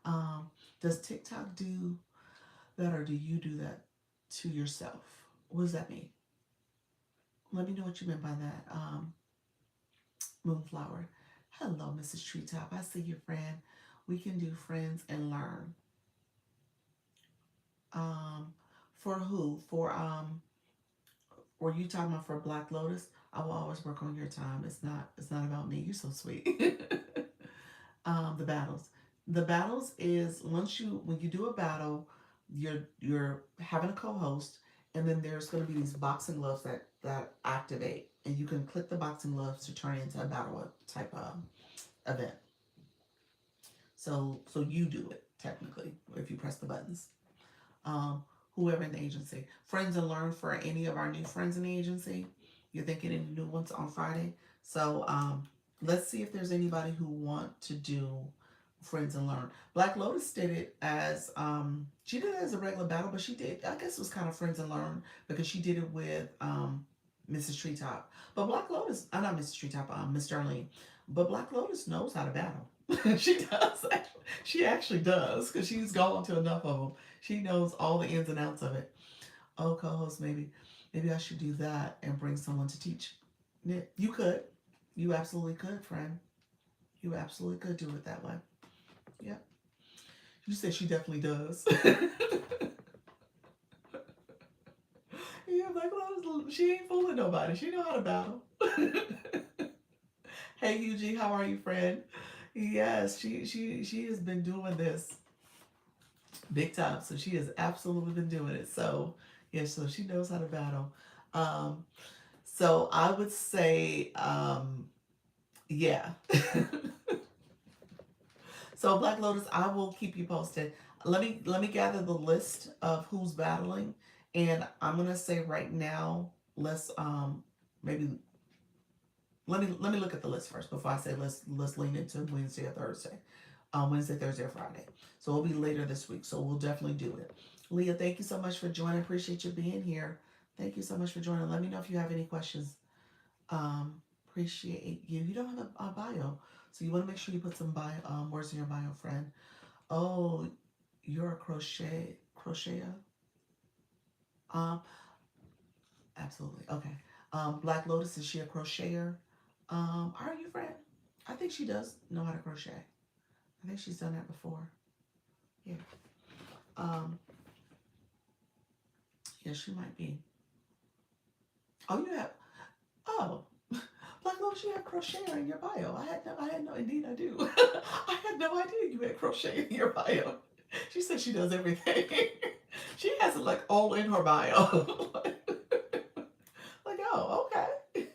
Um, does TikTok do that, or do you do that to yourself? What does that mean? Let me know what you meant by that. Moonflower. Hello, Mrs. Treetop. I see you, friend. We can do friends and learn. Um, for who? Were you talking about for Black Lotus? I will always work on your time. It's not about me. You're so sweet. The battles. The battles is once you when you do a battle, you're having a co-host, and then there's going to be these boxing gloves that activate, and you can click the boxing gloves to turn it into a battle type of event. So you do it technically if you press the buttons. um, Whoever in the agency. Friends and learn for any of our new friends in the agency. You're thinking any new ones on Friday. So let's see if there's anybody who want to do friends and learn. Black Lotus did it as she did it as a regular battle, but she did, I guess it was kind of friends and learn because she did it with Mrs. Treetop. But Black Lotus, not Mrs. Treetop, Miss Darlene. But Black Lotus knows how to battle. She does. She actually does because she's gone to enough of them. She knows all the ins and outs of it. Oh, co-host, maybe I should do that and bring someone to teach. Yeah, you could. You absolutely could, friend. You absolutely could do it that way. Yep. You said she definitely does. Yeah, like well, she ain't fooling nobody. She know how to battle. Hey, UG, how are you, friend? Yes, she has been doing this big time. So she has absolutely been doing it. So yeah, so she knows how to battle. Um, so I would say, yeah. So Black Lotus, I will keep you posted. Let me gather the list of who's battling, and I'm gonna say right now, let's maybe let me look at the list first before I say let's lean into Wednesday or Thursday. Wednesday, Thursday, or Friday. So it'll be later this week. So we'll definitely do it. Leah, thank you so much for joining. Appreciate you being here. Thank you so much for joining. Let me know if you have any questions. Appreciate you. You don't have a bio, so you want to make sure you put some words in your bio, friend. Oh, you're a crocheter. Um, Absolutely. Okay. Black Lotus, is she a crocheter? Are you, friend? I think she does know how to crochet. I think she's done that before. Yeah. Um, yeah, she might be. Oh, you have. Oh, Black Lotus, you have crochet in your bio. I had no. Indeed, I do. I had no idea you had crochet in your bio. She said she does everything. She has it like all in her bio. Like, oh, okay.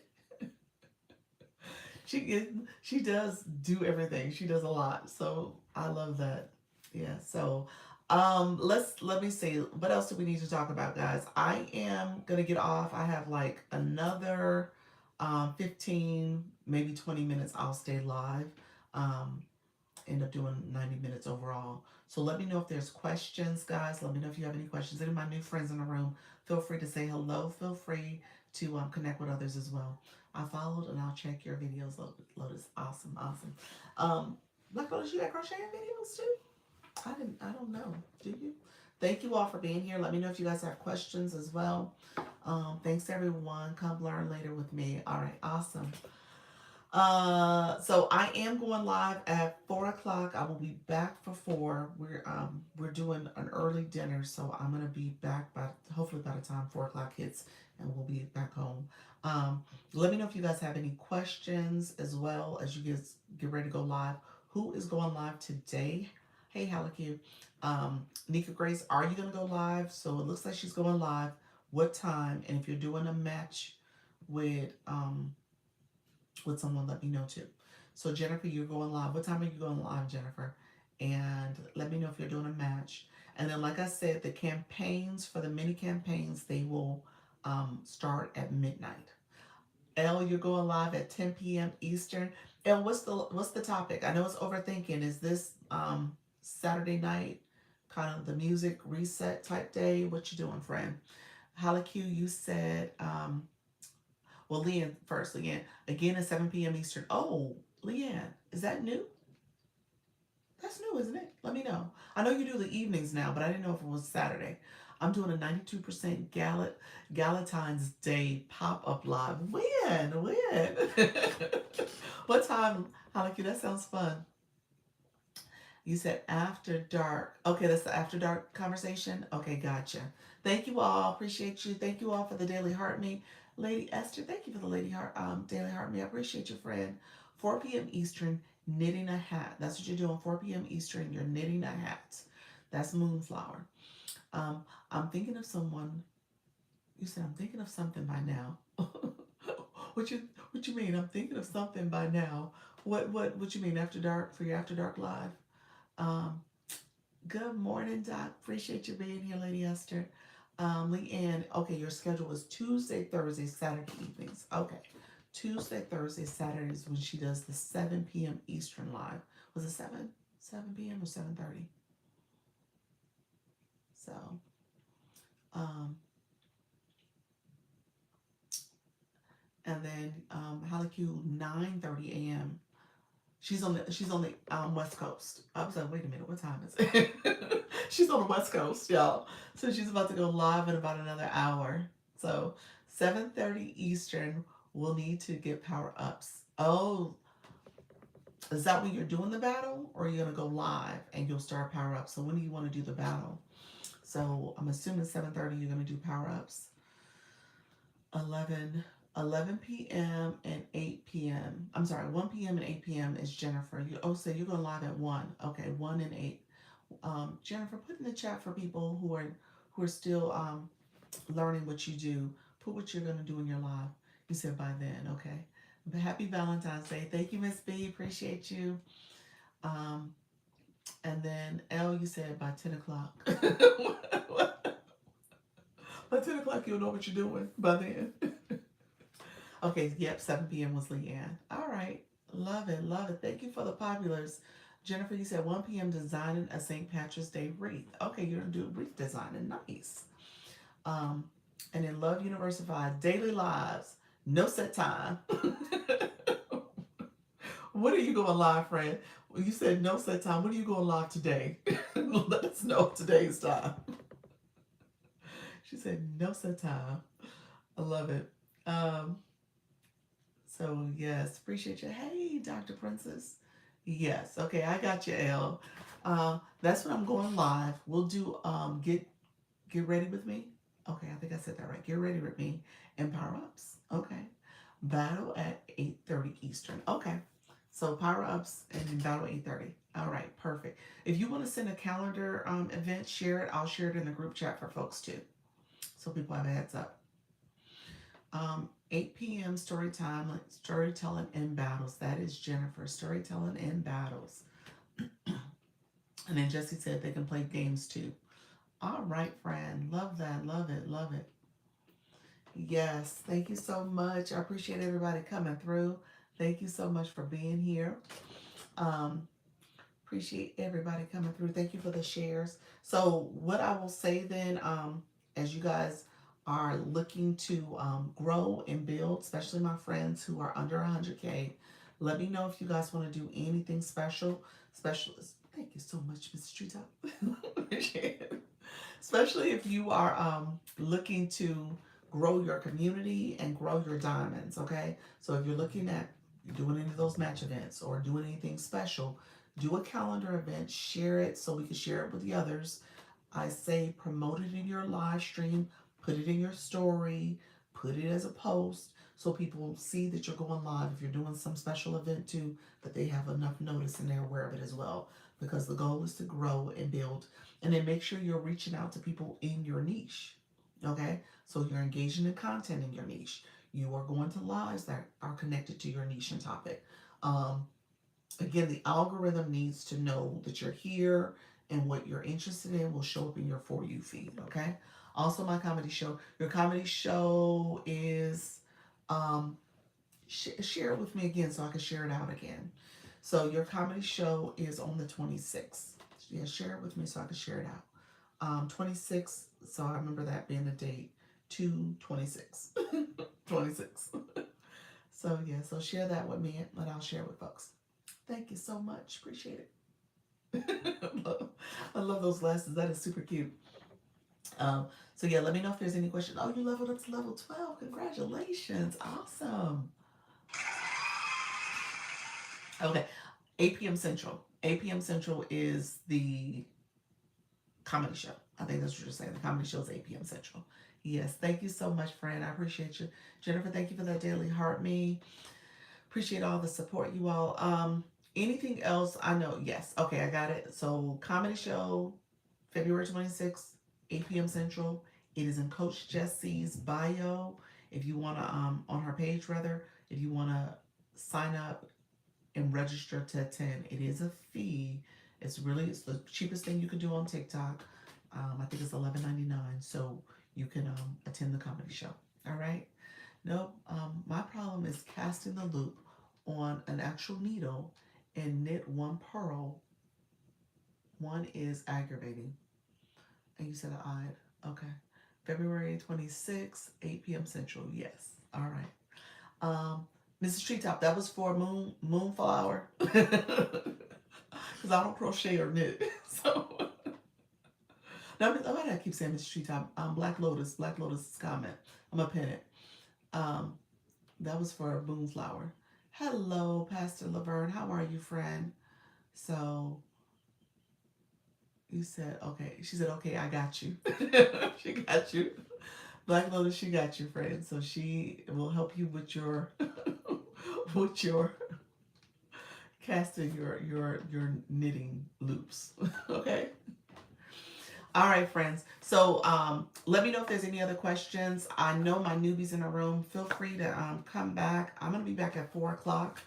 She does do everything. She does a lot. So I love that. Yeah. So let me see. What else do we need to talk about, guys? I am gonna get off. I have like another 15, maybe 20 minutes. I'll stay live. Um End up doing 90 minutes overall. So let me know if there's questions, guys. Let me know if you have any questions. Any of my new friends in the room, feel free to say hello. Feel free to connect with others as well. I followed and I'll check your videos, Lotus. Awesome, awesome. Black Lotus, you got crocheting videos too? I don't know. Do you? Thank you all for being here. Let me know if you guys have questions as well. Thanks everyone. Come learn later with me. All right, awesome. So I am going live at 4 o'clock. I will be back for 4. We're doing an early dinner, so I'm gonna be back by hopefully by the time 4 o'clock hits, and we'll be back home. Um, Let me know if you guys have any questions as well as you guys get ready to go live. Who is going live today? Hey, Halaku. Nika Grace, are you gonna go live? So it looks like she's going live. What time? And if you're doing a match with someone, let me know too. So Jennifer, you're going live. What time are you going live, Jennifer? And let me know if you're doing a match. And then, like I said, the campaigns for the mini campaigns, they will start at midnight. Elle, you're going live at 10 p.m. Eastern. Elle, what's the topic? I know it's overthinking. Is this Saturday night kind of the music reset type day? What you doing, friend? Halaku, you said well, Leanne first. Leanne, again at 7 p.m. Eastern. Oh, Leanne, is that new? That's new, isn't it? Let me know. I know you do the evenings now, but I didn't know if it was Saturday. I'm doing a 92% Galentine's Day pop-up live. When? When? What time? Halaki, that sounds fun. You said after dark. Okay, that's the after dark conversation. Okay, gotcha. Thank you all. Appreciate you. Thank you all for the daily heart me. Lady Esther, thank you for the daily heart me. I appreciate you, friend. 4 p.m. Eastern, knitting a hat. That's what you're doing. 4 p.m. Eastern, you're knitting a hat. That's Moonflower. I'm thinking of someone. You said I'm thinking of something by now. What you mean? I'm thinking of something by now. What you mean after dark for your after dark live? Um, Good morning, Doc. Appreciate you being here, Lady Esther. Leanne, okay, your schedule is Tuesday, Thursday, Saturday evenings. Okay. Tuesday, Thursday, Saturdays when she does the 7 p.m. Eastern live. Was it 7? 7 p.m. or 7:30? So, um, and then Halaku 9:30 a.m. She's on the West Coast. I was like, wait a minute, what time is it? She's on the West Coast, y'all. So she's about to go live in about another hour. So 7:30 Eastern, we'll need to get power ups. Oh, is that when you're doing the battle, or are you gonna go live and you'll start power ups? So when do you want to do the battle? So I'm assuming 7:30 you're gonna do power ups. 11 p.m. and 8 p.m. I'm sorry, 1 p.m. and 8 p.m. is Jennifer. So you're going live at 1. Okay, 1 and 8. Jennifer, put in the chat for people who are still learning what you do. Put what you're going to do in your live. You said by then, okay. But happy Valentine's Day. Thank you, Miss B. Appreciate you. Um, and then L, you said by 10 o'clock. By 10 o'clock, you'll know what you're doing by then. Okay, yep, 7 p.m. was Leanne. All right, love it, love it. Thank you for the populars. Jennifer, you said 1 p.m. designing a St. Patrick's Day wreath. Okay, you're gonna do wreath designing, nice. Um, and then Love Universified, daily lives, no set time. What are you going live, friend? Well, you said no set time. What are you going live today? Let us know today's time. She said no set time. I love it. Um, So yes, appreciate you. Hey, Dr. Princess. Yes, okay, I got you, L. That's when I'm going live. We'll do get ready with me. Okay, I think I said that right. Get ready with me and power ups. Okay, battle at 8:30 Eastern. Okay, so power ups and battle 8:30. All right, perfect. If you want to send a calendar event, share it. I'll share it in the group chat for folks too, so people have a heads up. 8 p.m. Storytelling in battles. That is Jennifer. Storytelling in battles. And then Jesse said they can play games too. All right, friend. Love that. Love it. Love it. Yes. Thank you so much. I appreciate everybody coming through. Thank you so much for being here. Um, Appreciate everybody coming through. Thank you for the shares. So what I will say then, as you guys are looking to grow and build, especially my friends who are under 100K, let me know if you guys want to do anything special. Thank you so much, Mr. Treetop. Appreciate it. Especially if you are looking to grow your community and grow your diamonds, okay? So if you're looking at you're doing any of those match events or doing anything special, do a calendar event, share it so we can share it with the others. I say promote it in your live stream, put it in your story, put it as a post so people see that you're going live. If you're doing some special event too, that they have enough notice and they're aware of it as well. Because the goal is to grow and build. And then make sure you're reaching out to people in your niche. Okay? So you're engaging in content in your niche. You are going to lives that are connected to your niche and topic. Um, Again, the algorithm needs to know that you're here and what you're interested in will show up in your For You feed, okay? Also, my comedy show. Your comedy show is, um, share it with me again so I can share it out again. So, your comedy show is on the 26th. Yeah, share it with me so I can share it out. 26th, so I remember that being the date, 2/26. 26. So, yeah, so share that with me and I'll share it with folks. Thank you so much. Appreciate it. I love those glasses. That is super cute. So yeah, let me know if there's any questions. Oh, you leveled up to level 12. Congratulations. Awesome. Okay. 8 p.m. Central. 8 p.m. Central is the comedy show. I think that's what you're saying. The comedy show is 8 p.m. Central. Yes. Thank you so much, friend. I appreciate you. Jennifer, thank you for that daily heart me. Appreciate all the support, you all. Anything else? I know. Yes. Okay, I got it. So comedy show, February 26th, 8 p.m. Central. It is in Coach Jessie's bio. If you want to, on her page rather, if you want to sign up and register to attend, it is a fee. It's the cheapest thing you can do on TikTok. I think it's $11.99. So you can attend the comedy show. All right. Nope. My problem is casting the loop on an actual needle and knit one purl. One is aggravating. And you said odd. Okay. February 26th, 8 p.m. Central. Yes. All right. Mrs. Treetop, that was for Moonflower. Because I don't crochet or knit. So, now, why do I keep saying Mrs. Treetop? Black Lotus. Black Lotus's comment. I'm going to pin it. Um, that was for Moonflower. Hello, Pastor Laverne. How are you, friend? So, you said, okay. She said, okay, I got you. She got you. Black Lotus, she got you, friend. So she will help you with your with your casting your knitting loops. Okay. All right, friends. So let me know if there's any other questions. I know my newbies in the room. Feel free to come back. I'm gonna be back at 4 o'clock.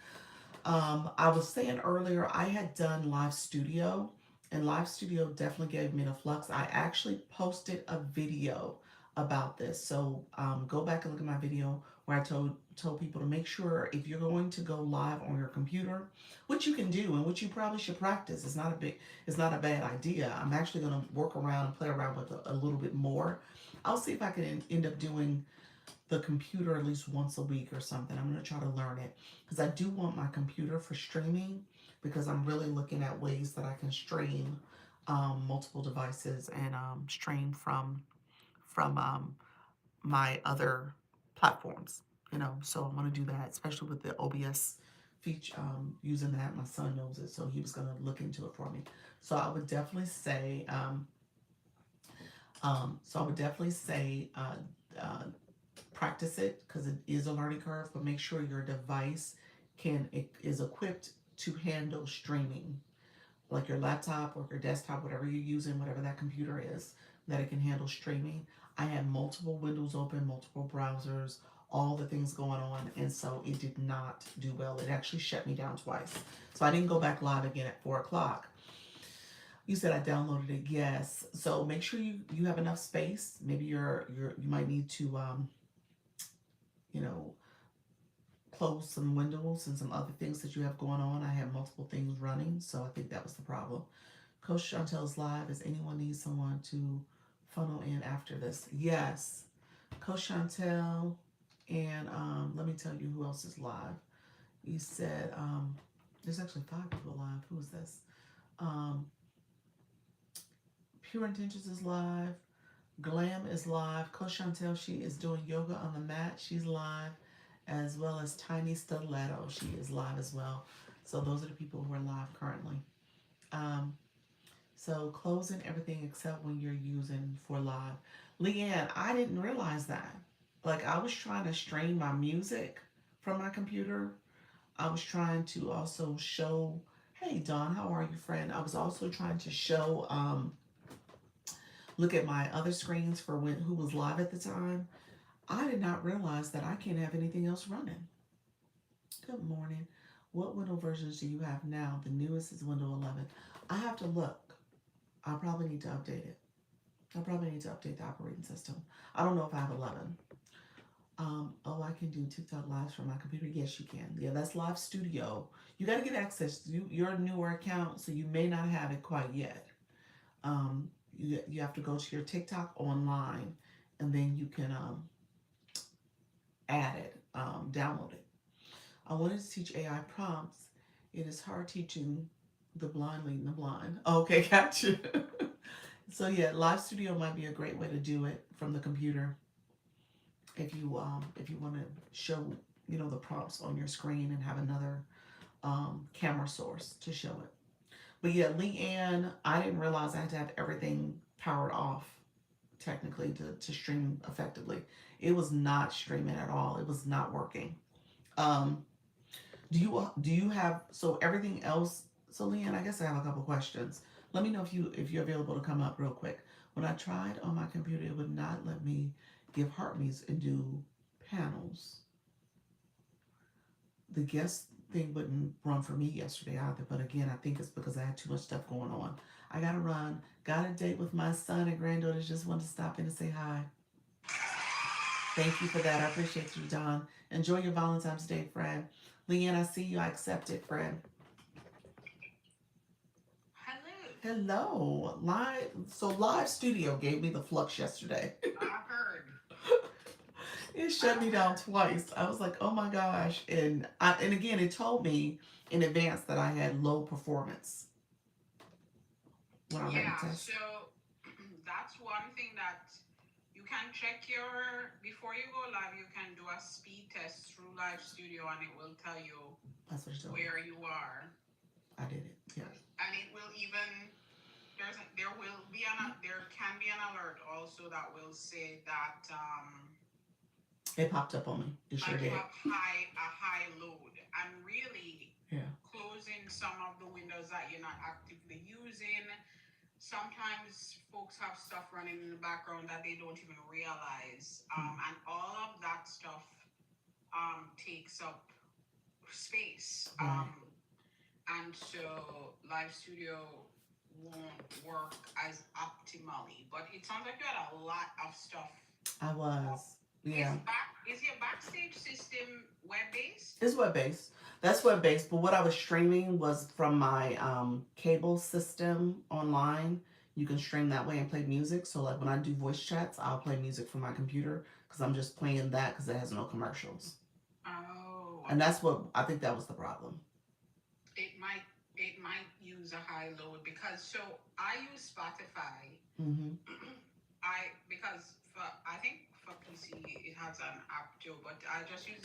I was saying earlier, I had done Live Studio, and Live Studio definitely gave me the flux. I actually posted a video about this, so go back and look at my video where I told people to make sure if you're going to go live on your computer, which you can do and which you probably should practice. It's not a bad idea. I'm actually going to work around and play around with a little bit more. I'll see if I can end up doing the computer at least once a week or something. I'm going to try to learn it because I do want my computer for streaming because I'm really looking at ways that I can stream multiple devices and stream from my other platforms. So I want to do that, especially with the OBS feature. Using that, my son knows it, so he was going to look into it for me. So I would definitely say, uh, practice it because it is a learning curve, but make sure your device is equipped to handle streaming, like your laptop or your desktop, whatever you're using, whatever that computer is, that it can handle streaming. I had multiple windows open, multiple browsers, all the things going on, and so it did not do well. It actually shut me down twice. So I didn't go back live again at 4 o'clock. You said I downloaded it, yes. So make sure you have enough space. Maybe you might need to you know close some windows and some other things that you have going on. I have multiple things running, so I think that was the problem. Coach Chantel's live. Does anyone need someone to funnel in after this? Yes, Coach Chantel, and let me tell you who else is live. You said there's actually 5 people live. Who is this? Um, Pure Intentions is live. Glam is live. Coach Chantel, she is doing yoga on the mat. She's live. as well as Tiny Stiletto. She is live as well. So those are the people who are live currently. Um, so closing everything except when you're using for live. Leanne, I didn't realize that. Like I was trying to stream my music from my computer. I was trying to also show, hey Don, how are you, friend? I was also trying to show, look at my other screens for when who was live at the time. I did not realize that I can't have anything else running. Good morning. What Windows versions do you have now? The newest is Windows 11. I have to look. I probably need to update it. I probably need to update the operating system. I don't know if I have 11. Oh, I can do TikTok lives from my computer. Yes, you can. Yeah, that's Live Studio. You got to get access to your newer account, so you may not have it quite yet. You have to go to your TikTok online, and then you can add it, download it. I wanted to teach AI prompts. It is hard teaching the blind leading the blind. Okay, gotcha. So yeah, Live Studio might be a great way to do it from the computer if you want to show the prompts on your screen and have another camera source to show it. But yeah, Leanne, I didn't realize I had to have everything powered off technically to stream effectively. It was not streaming at all. It was not working. Um, do you have so everything else? So Leanne, I guess I have a couple questions. Let me know if you're available to come up real quick. When I tried on my computer, it would not let me give heartbeats and do panels. The guest thing wouldn't run for me yesterday either. But again, I think it's because I had too much stuff going on. I gotta run. Got a date with my son and granddaughter. Just wanted to stop in and say hi. Thank you for that. I appreciate you, Don. Enjoy your Valentine's Day, friend. Leanne, I see you. I accept it, friend. Hello. Hello. Live Studio gave me the flux yesterday. I heard. It shut I me down heard. twice. I was like, oh my gosh. And again, it told me in advance that I had low performance when I ran the Yeah, test. so that's one thing that you can check your before you go live, you can do a speed test through Live Studio and it will tell you That's what it told me. where you are. I did it. Yeah. And it will even there can be an alert also that will say that It popped up on me. It sure like you did. have a high load and really Yeah. closing some of the windows that you're not actively using. Sometimes folks have stuff running in the background that they don't even realize, and all of that stuff takes up space, Right. and so Live Studio won't work as optimally. But it sounds like you had a lot of stuff. I was. Yeah. Is your backstage system web based? It's web based. That's web based. But what I was streaming was from my cable system online. You can stream that way and play music. So like when I do voice chats, I'll play music from my computer because I'm just playing that because it has no commercials. Oh, And that's what I think that was the problem. it might it might use a high load because so I use Spotify. Mm-hmm. Because I think for PC it has an app too, but I just use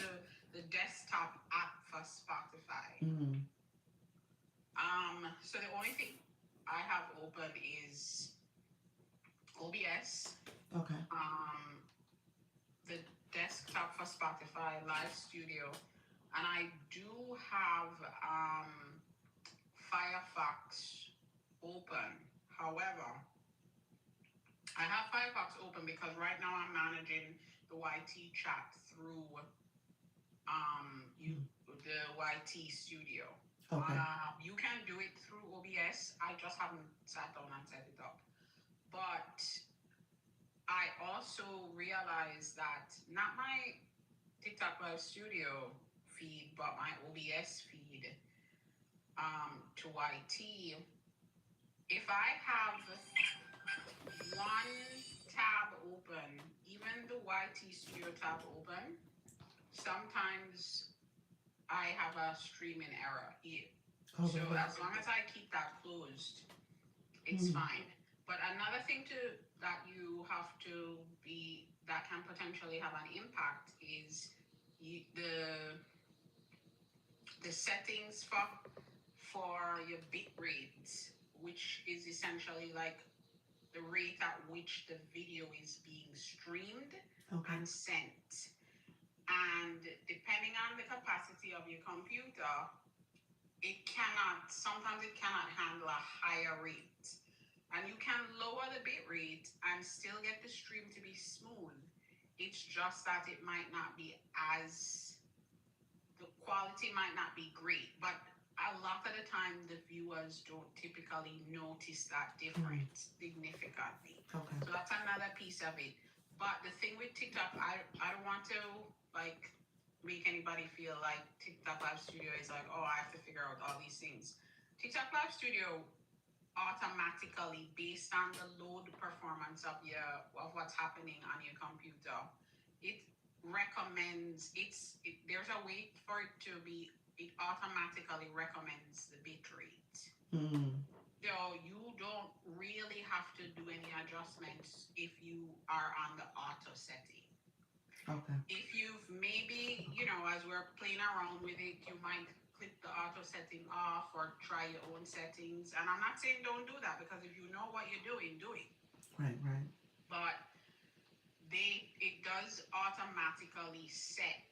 the desktop app for Spotify. Mm-hmm. So the only thing I have open is OBS, Okay. the desktop for Spotify, Live Studio, and I do have Firefox open. However, I have Firefox open because right now I'm managing the YT chat through the YT Studio. Okay. You can do it through OBS. I just haven't sat down and set it up. But I also realized that not my TikTok Live Studio feed, but my OBS feed to YT. If I have one tab open, even the YT Studio tab open, sometimes I have a streaming error here. Oh, So really? as long as I keep that closed, it's Mm-hmm. fine. But another thing that you have to be that can potentially have an impact is the settings for your bit rate, which is essentially like the rate at which the video is being streamed Okay. and sent. And depending on the capacity of your computer, sometimes it cannot handle a higher rate. And you can lower the bit rate and still get the stream to be smooth. It's just that it might not be the quality might not be great. But a lot of the time, the viewers don't typically notice that difference significantly. Okay. So that's another piece of it. But the thing with TikTok, I don't want to like make anybody feel like TikTok Live Studio is like, oh, I have to figure out all these things. TikTok Live Studio automatically, based on the load performance of what's happening on your computer, it recommends there's a way for it to be. It automatically recommends the bit rate. Mm. So you don't really have to do any adjustments if you are on the auto setting. Okay. If you've maybe, as we're playing around with it, you might click the auto setting off or try your own settings. And I'm not saying don't do that, because if you know what you're doing, do it. Right, right. But it does automatically set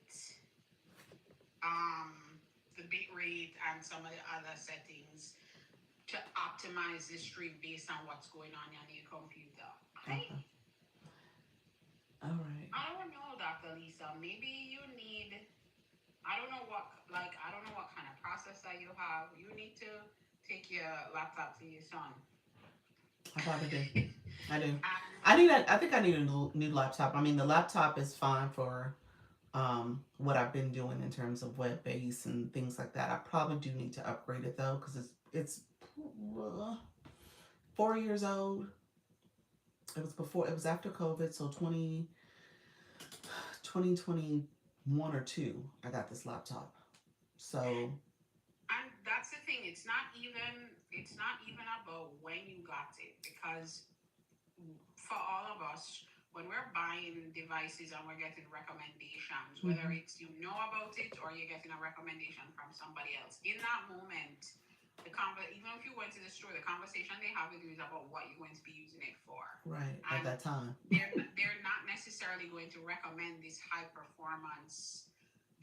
the bit rate and some of the other settings to optimize the stream based on what's going on your computer. Okay. All right. I don't know, Dr. Lisa. Maybe you need, I don't know what kind of processor you have. You need to take your laptop to your son. I probably do. I do. And I think I need a new laptop. I mean, the laptop is fine for what I've been doing in terms of web based and things like that. I probably do need to upgrade it though, because it's uh, 4 years old. It was after COVID, so 2021 or two, I got this laptop. So that's the thing. It's not even about when you got it, because for all of us, when we're buying devices and we're getting recommendations, whether mhm. it's you know about it or you're getting a recommendation from somebody else, in that moment, even if you went to the store, the conversation they have with you is about what you're going to be using it for. Right at And that time. they're not necessarily going to recommend this high performance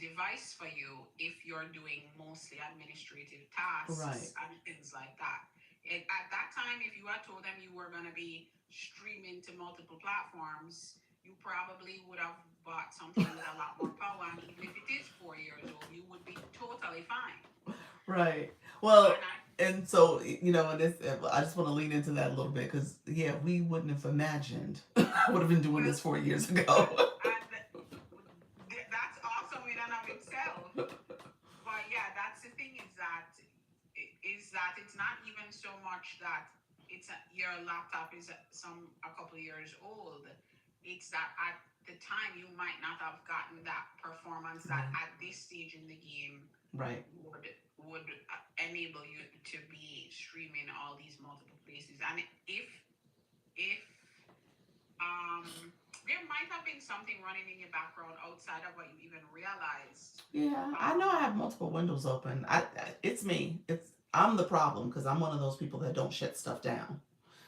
device for you if you're doing mostly administrative Right. tasks and things like that. At that time, if you had told them you were going to be streaming to multiple platforms, you probably would have bought something with a lot more power. And even if it is 4 years old, you would be totally fine. Right. Well, And and so and this I just want to lean into that a little bit because yeah, we wouldn't have imagined I would have been doing well, this 4 years and, ago. that's awesome in and of itself. But yeah, that's the thing, is that it's not even so much that your laptop is a couple years old. It's that at the time you might not have gotten that performance that Right. at this stage in the game Right. would enable you to be streaming all these multiple places. And if there might have been something running in your background outside of what you even realized. Yeah, I know I Um, have multiple windows open. It's me. I'm the problem because I'm one of those people that don't shut stuff down.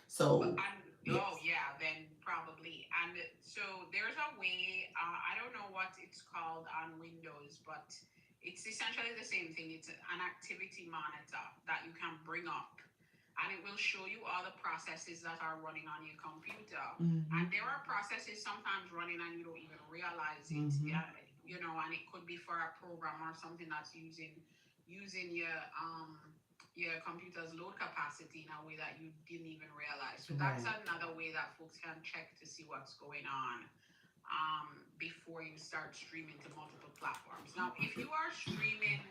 So and yes. oh yeah, then probably. And so there's a way. I don't know what it's called on Windows, but it's essentially the same thing. It's an activity monitor that you can bring up, and it will show you all the processes that are running on your computer. Mhm. And there are processes sometimes running and you don't even realize it. Mhm. Yeah, and it could be for a program or something that's using your computer's load capacity in a way that you didn't even realize. So that's Right. another way that folks can check to see what's going on before you start streaming to multiple platforms. Now, if you are streaming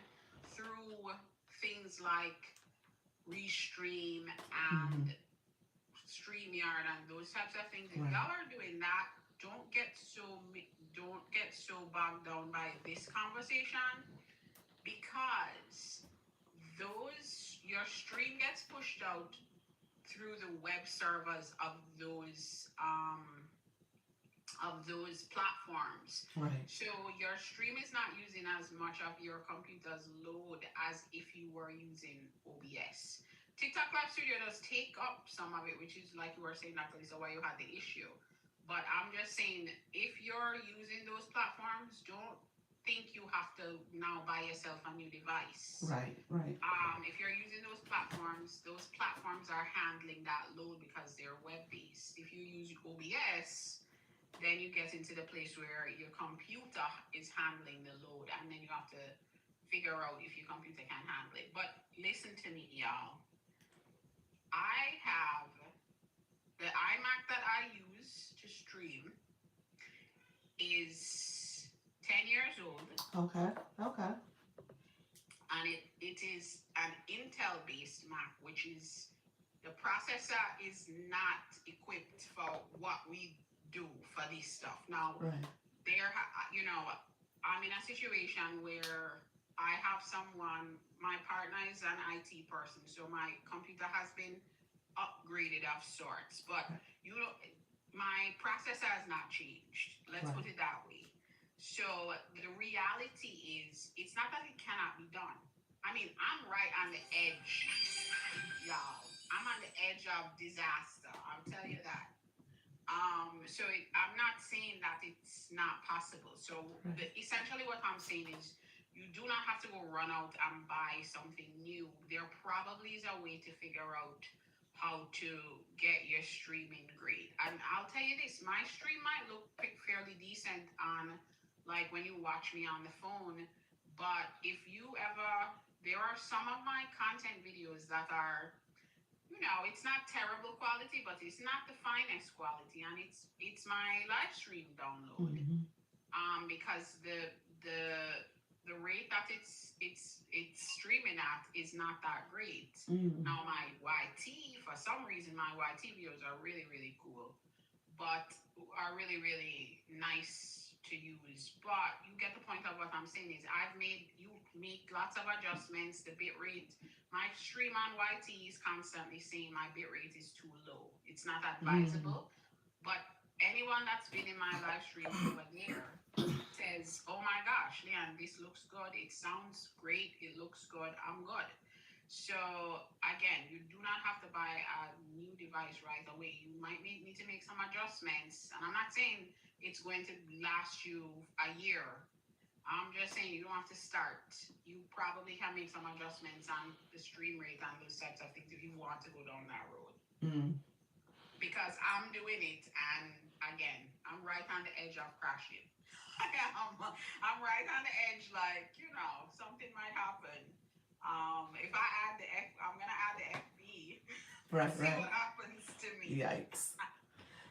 through things like Restream Mhm. and StreamYard and those types of things, if Right. y'all are doing that, don't get so bogged down by this conversation, because your stream gets pushed out through the web servers of those of those platforms. Right. So your stream is not using as much of your computer's load as if you were using OBS. TikTok Live Studio does take up some of it, which is like you were saying, Dr. Lisa, why you had the issue. But I'm just saying, if you're using those platforms, don't think you have to now buy yourself a new device. Right. Right. If you're using those platforms are handling that load because they're web based. If you use OBS, then you get into the place where your computer is handling the load, and then you have to figure out if your computer can handle it. But listen to me, y'all. I have the iMac that I use to stream is 10 years old. Okay. Okay. And it is an Intel based Mac, which is the processor is not equipped for what we do for this stuff. Now, Right. I'm in a situation where I have someone, my partner is an IT person, so my computer has been upgraded of sorts, but my processor has not changed. Let's put it that way. So the reality is, it's not that it cannot be done. I mean, I'm right on the edge, y'all. I'm on the edge of disaster. I'll tell you that. I'm not saying that it's not possible. So essentially what I'm saying is you do not have to go run out and buy something new. There probably is a way to figure out how to get your streaming great. And I'll tell you this, my stream might look fairly decent on like when you watch me on the phone, but if you ever, there are some of my content videos that are, it's not terrible quality, but it's not the finest quality, and it's my live stream download. Mm-hmm. Because the rate that it's streaming at is not that great. Mm-hmm. Now my YT, for some reason, my YT videos are really, really cool, but are really, really nice to use. But you get the point of what I'm saying is you make lots of adjustments, the bit rate. My stream on YT is constantly saying my bit rate is too low. It's not advisable. But anyone that's been in my live stream over there says, oh my gosh, Leon, this looks good. It sounds great. It looks good. I'm good. So again, you do not have to buy a new device right away. You might need to make some adjustments. And I'm not saying it's going to last you a year. I'm just saying you don't have to start. You probably can make some adjustments on the stream rate and those types of things if you want to go down that road. Because I'm doing it, and again, I'm right on the edge of crashing. I'm right on the edge, like, something might happen. If I add I'm gonna add the FB. Right. See what happens to me. Yikes.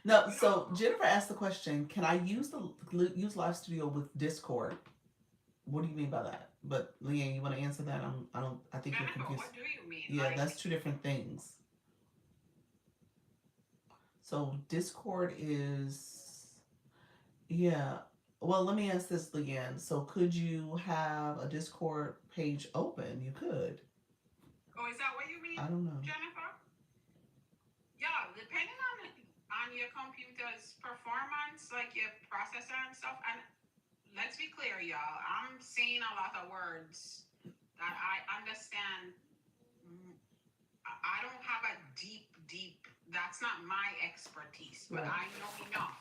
No, so Jennifer asked the question: can I use Live Studio with Discord? What do you mean by that? But Leanne, you want to answer that? I think you're confused. What do you mean? Yeah, that's two different things. So Discord is, yeah. Well, let me ask this, Leanne. So could you have a Discord page open? You could. Oh, is that what you mean? I don't know. Jennifer? Yeah, depending on your computer's performance, like your processor and stuff. And let's be clear, y'all. I'm saying a lot of words that I understand. I don't have a deep, that's not my expertise, but I know enough.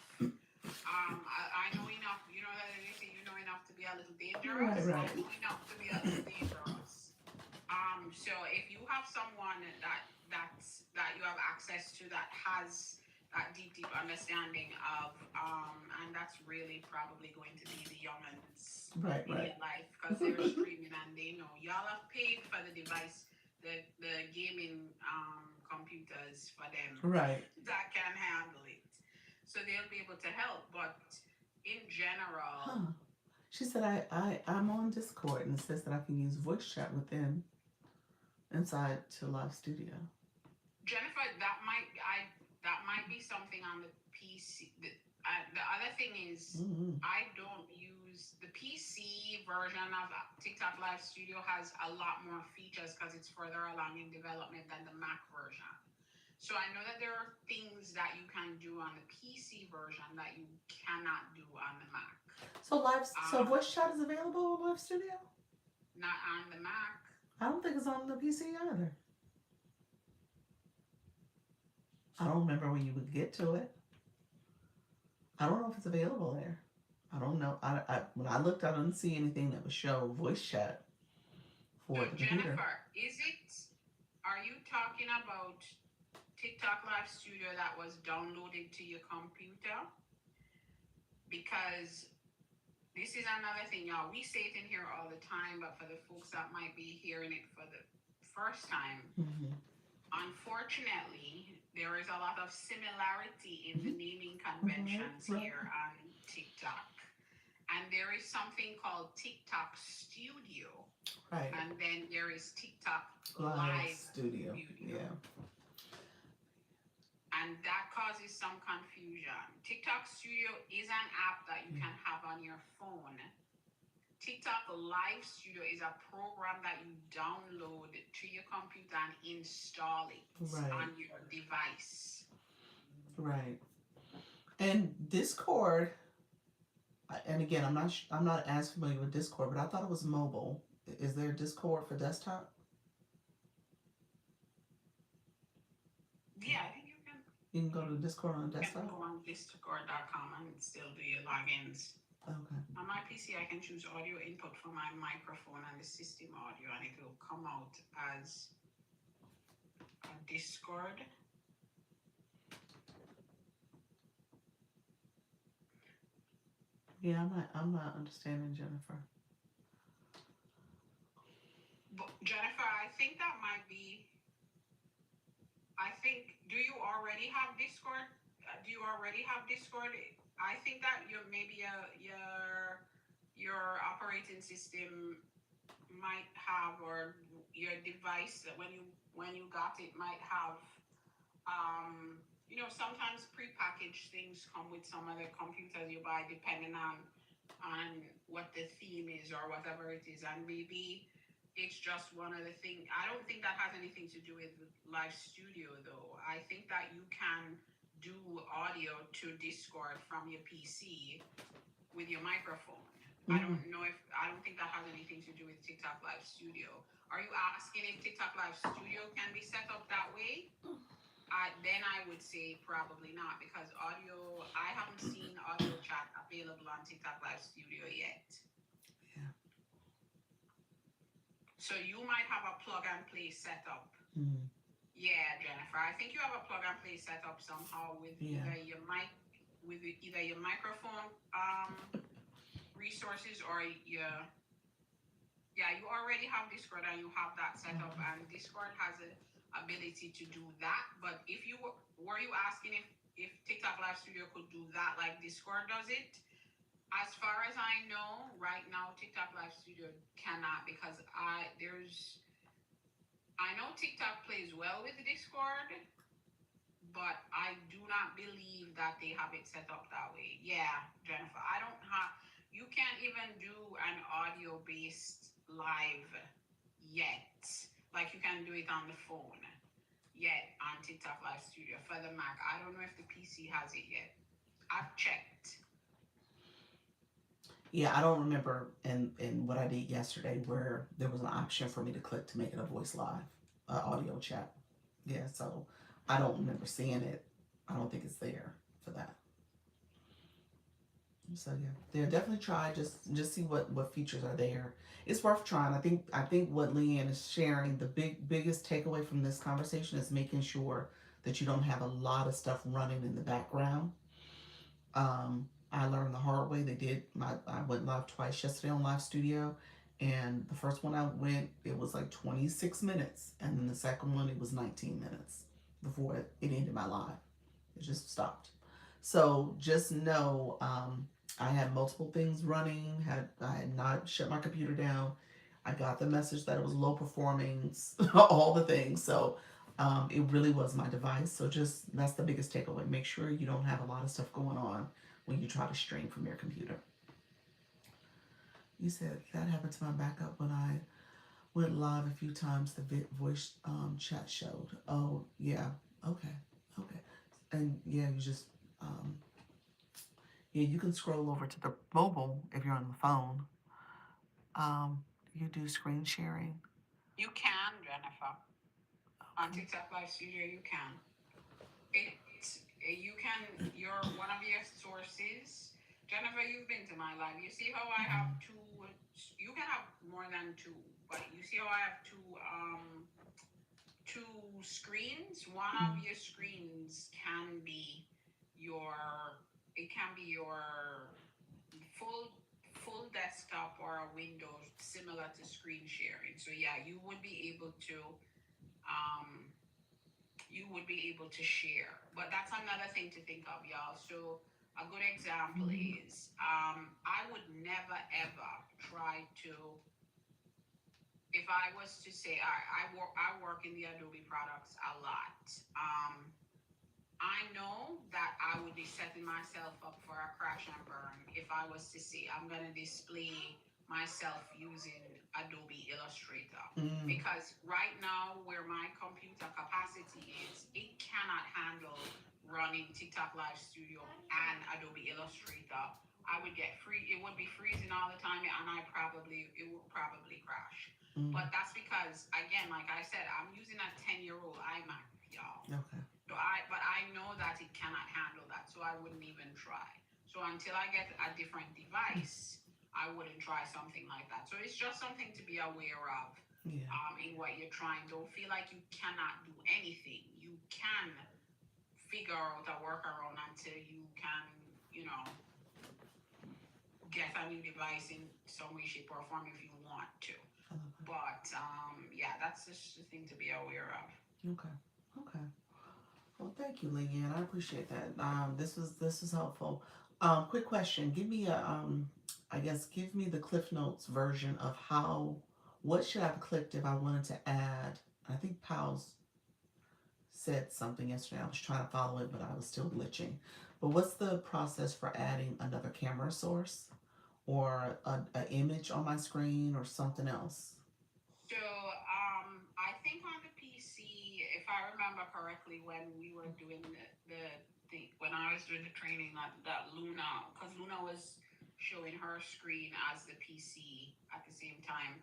I know enough, that they say you know enough to be a little dangerous. Right. I know enough to be a little dangerous. So if you have someone that you have access to that has that deep understanding of, and that's really probably going to be the youngins in your life, because they're streaming and they know y'all have paid for the device, the gaming computers for them, that can handle it, so they'll be able to help. But in general, she said I'm on Discord, and it says that I can use voice chat within inside to Live Studio. Jennifer, that might be something on the PC. The other thing is, I don't use the PC version of TikTok Live Studio has a lot more features because it's further along in development than the Mac version. So I know that there are things that you can do on the PC version that you cannot do on the Mac. So voice chat is available on Live Studio? Not on the Mac. I don't think it's on the PC either. I don't remember when you would get to it. I don't know if it's available there. I don't know. When I looked, I didn't see anything that would show voice chat So for the computer. Jennifer, are you talking about TikTok Live Studio that was downloaded to your computer? Because this is another thing, y'all. We say it in here all the time, but for the folks that might be hearing it for the first time, unfortunately, there is a lot of similarity in the naming conventions here on TikTok. And there is something called TikTok Studio. Right. And then there is TikTok Live Studio. Yeah. And that causes some confusion. TikTok Studio is an app that you can have on your phone. TikTok Live Studio is a program that you download to your computer and install it on your device. Right. And Discord, and again, I'm not as familiar with Discord, but I thought it was mobile. Is there Discord for desktop? Yeah, I think you can. You can go to Discord on desktop? You can go on discord.com and still do your logins. Okay. On my PC, I can choose audio input from my microphone and the system audio, and it will come out as a Discord. Yeah, I'm not understanding, Jennifer. But Jennifer, I think that might be. Do you already have Discord? I think that your operating system might have, or your device when you got it might have. Sometimes prepackaged things come with some other computers you buy, depending on what the theme is or whatever it is, and maybe it's just one of the things. I don't think that has anything to do with Live Studio, though. I think that you can do audio to Discord from your PC with your microphone. I don't think that has anything to do with TikTok Live Studio. Are you asking if TikTok Live Studio can be set up that way? Then I would say probably not, because I haven't seen audio chat available on TikTok Live Studio yet. Yeah. So you might have a plug and play setup. Yeah, Jennifer, I think you have a plug and play setup somehow with either your microphone resources or you already have Discord and you have that set up, and Discord has an ability to do that. But if you were you asking if TikTok Live Studio could do that like Discord does it? As far as I know, right now TikTok Live Studio cannot, because I know TikTok plays well with Discord, but I do not believe that they have it set up that way. Yeah, Jennifer, you can't even do an audio-based live yet. Like you can do it on the phone yet on TikTok Live Studio for the Mac. I don't know if the PC has it yet. I've checked. Yeah, I don't remember in what I did yesterday where there was an option for me to click to make it a voice live audio chat. Yeah, so I don't remember seeing it. I don't think it's there for that. So yeah, definitely try just see what features are there. It's worth trying. I think what Leanne is sharing, the biggest takeaway from this conversation is making sure that you don't have a lot of stuff running in the background. I learned the hard way. I went live twice yesterday on Live Studio, and the first one I went, it was like 26 minutes, and then the second one, it was 19 minutes before it ended my live. It just stopped. So just know, I had multiple things running. I had not shut my computer down. I got the message that it was low performing, all the things. So it really was my device. So that's the biggest takeaway. Make sure you don't have a lot of stuff going on when you try to stream from your computer. You said that happened to my backup when I went live a few times. The voice chat showed. Oh yeah, Okay. Okay. And yeah, you just yeah, you can scroll over to the mobile if you're on the phone. You do screen sharing. You can, Jennifer. On Okay. TikTok Live Studio, you can. You can, one of your sources. Jennifer, you've been to my live. You see how I have Mhm. two, you can have more than two, but you see how I have two screens. One of Mhm. your screens can be your, it can be your full desktop or a window similar to screen sharing. So yeah, um you would be able to share. But that's another thing to think of, y'all. So a good example Mhm. is I would never ever try to, if I was to say I work in the Adobe products a lot. I know that I would be setting myself up for a crash and burn if I was to say I'm going to display myself using Adobe Illustrator. Mhm. Because right now, where my computer capacity is, it cannot handle running TikTok Live Studio and Adobe Illustrator. I would get free, it would be freezing all the time, and it would probably crash. Mhm. But that's because, again, like I said, I'm using a 10-year-old iMac, y'all. Okay. But I know that it cannot handle that, so I wouldn't even try. So until I get a different device, I wouldn't try something like that. So it's just something to be aware of Yeah. in what you're trying. Don't feel like you cannot do anything. You can figure out a workaround until you can, you know, get a new device in some way, shape, or form if you want to. I love But yeah, that's just the thing to be aware of. that. Okay. Okay. Well, thank you, Leanne. I appreciate that. This was helpful. Quick question. Give me a I guess give me the Cliff Notes version of how what should I have clicked if I wanted to add. I think Pals said something yesterday. I was trying to follow it, but I was still glitching. But what's the process for adding another camera source or a image on my screen or something else? So, I think on the PC, if I remember correctly, when we were doing when I was doing the training, that Luna, because Luna was showing her screen as the PC at the same time.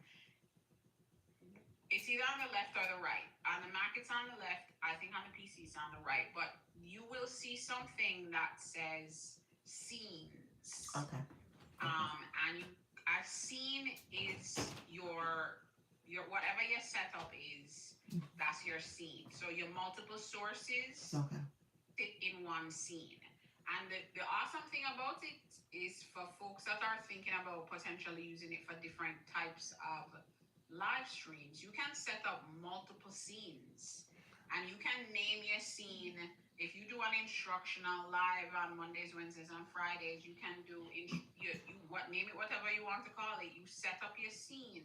It's either on the left or the right. On the Mac, it's on the left. I think on the PC, it's on the right. But you will see something that says scenes. Okay. Okay. And a scene is your whatever your setup is, that's your scene. So your multiple sources Okay. fit in one scene. And the awesome thing about it is for folks that are thinking about potentially using it for different types of live streams, you can set up multiple scenes and you can name your scene. If you do an instructional live on Mondays, Wednesdays, and Fridays, you can do name it whatever you want to call it. You set up your scene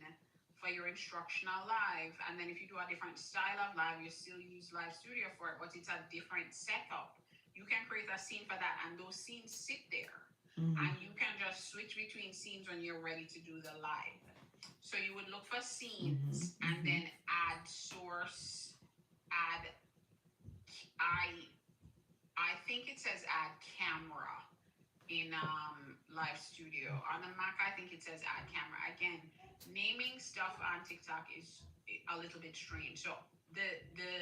for your instructional live, and then if you do a different style of live, you still use Live Studio for it, but it's a different setup. You can create a scene for that, and those scenes sit there, Mm-hmm. and you can just switch between scenes when you're ready to do the live. So you would look for Mm-hmm. scenes and Mm-hmm. then add source, add I think it says add camera in Live Studio. On the Mac, I think it says add camera. Again, naming stuff on TikTok is a little bit strange. So the the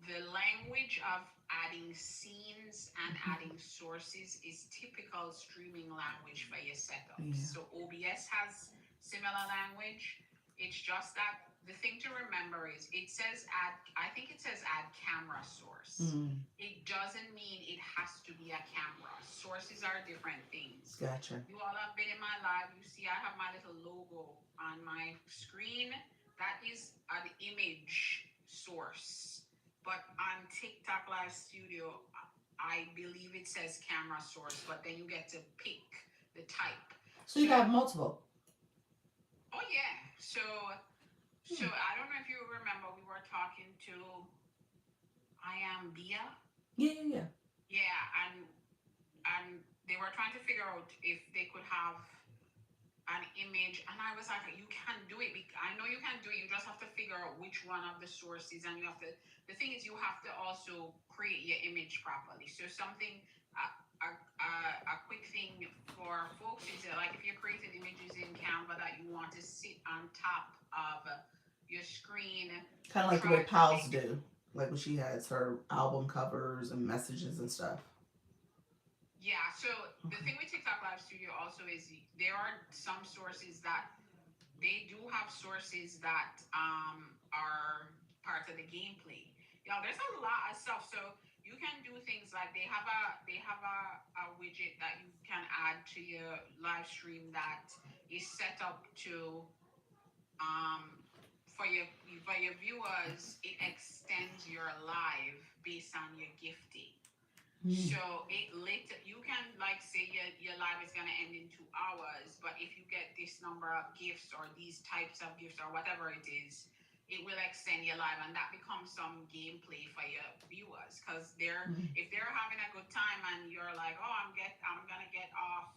the language of adding scenes and adding sources is typical streaming language for your setups. Yeah. So OBS has similar language. It's just that the thing to remember is it says add, I think it says add camera source. Mm. It doesn't mean it has to be a camera. Sources are different things. Gotcha. You all have been in my live. You see, I have my little logo on my screen. That is an image source. But on TikTok Live Studio, I believe it says camera source, but then you get to pick the type. So you got multiple. Oh yeah. So I don't know if you remember we were talking to I am Bia. Yeah, yeah, yeah. Yeah, and they were trying to figure out if they could have an image, and I was like, you can do it. I know you can do it. You just have to figure out which one of the sources, and you have to. The thing is, you have to also create your image properly. So something, a quick thing for folks is that, like, if you're creating images in Canva that you want to sit on top of your screen, Kind of like the way try to Pals make. do, like when she has her album covers and messages and stuff. Yeah, so the Okay. thing with TikTok Live Studio also is there are some sources that they do have sources that are part of the gameplay. Yeah, there's a lot of stuff. So you can do things like they have a widget that you can add to your live stream that is set up to um for your viewers. It extends your live based on your gifting. Mm. So you can, like, say your live is gonna end in 2 hours, but if you get this number of gifts or these types of gifts or whatever it is, it will extend your live, and that becomes some gameplay for your viewers. Because Mm. if they're having a good time and you're like, oh, I'm gonna get off,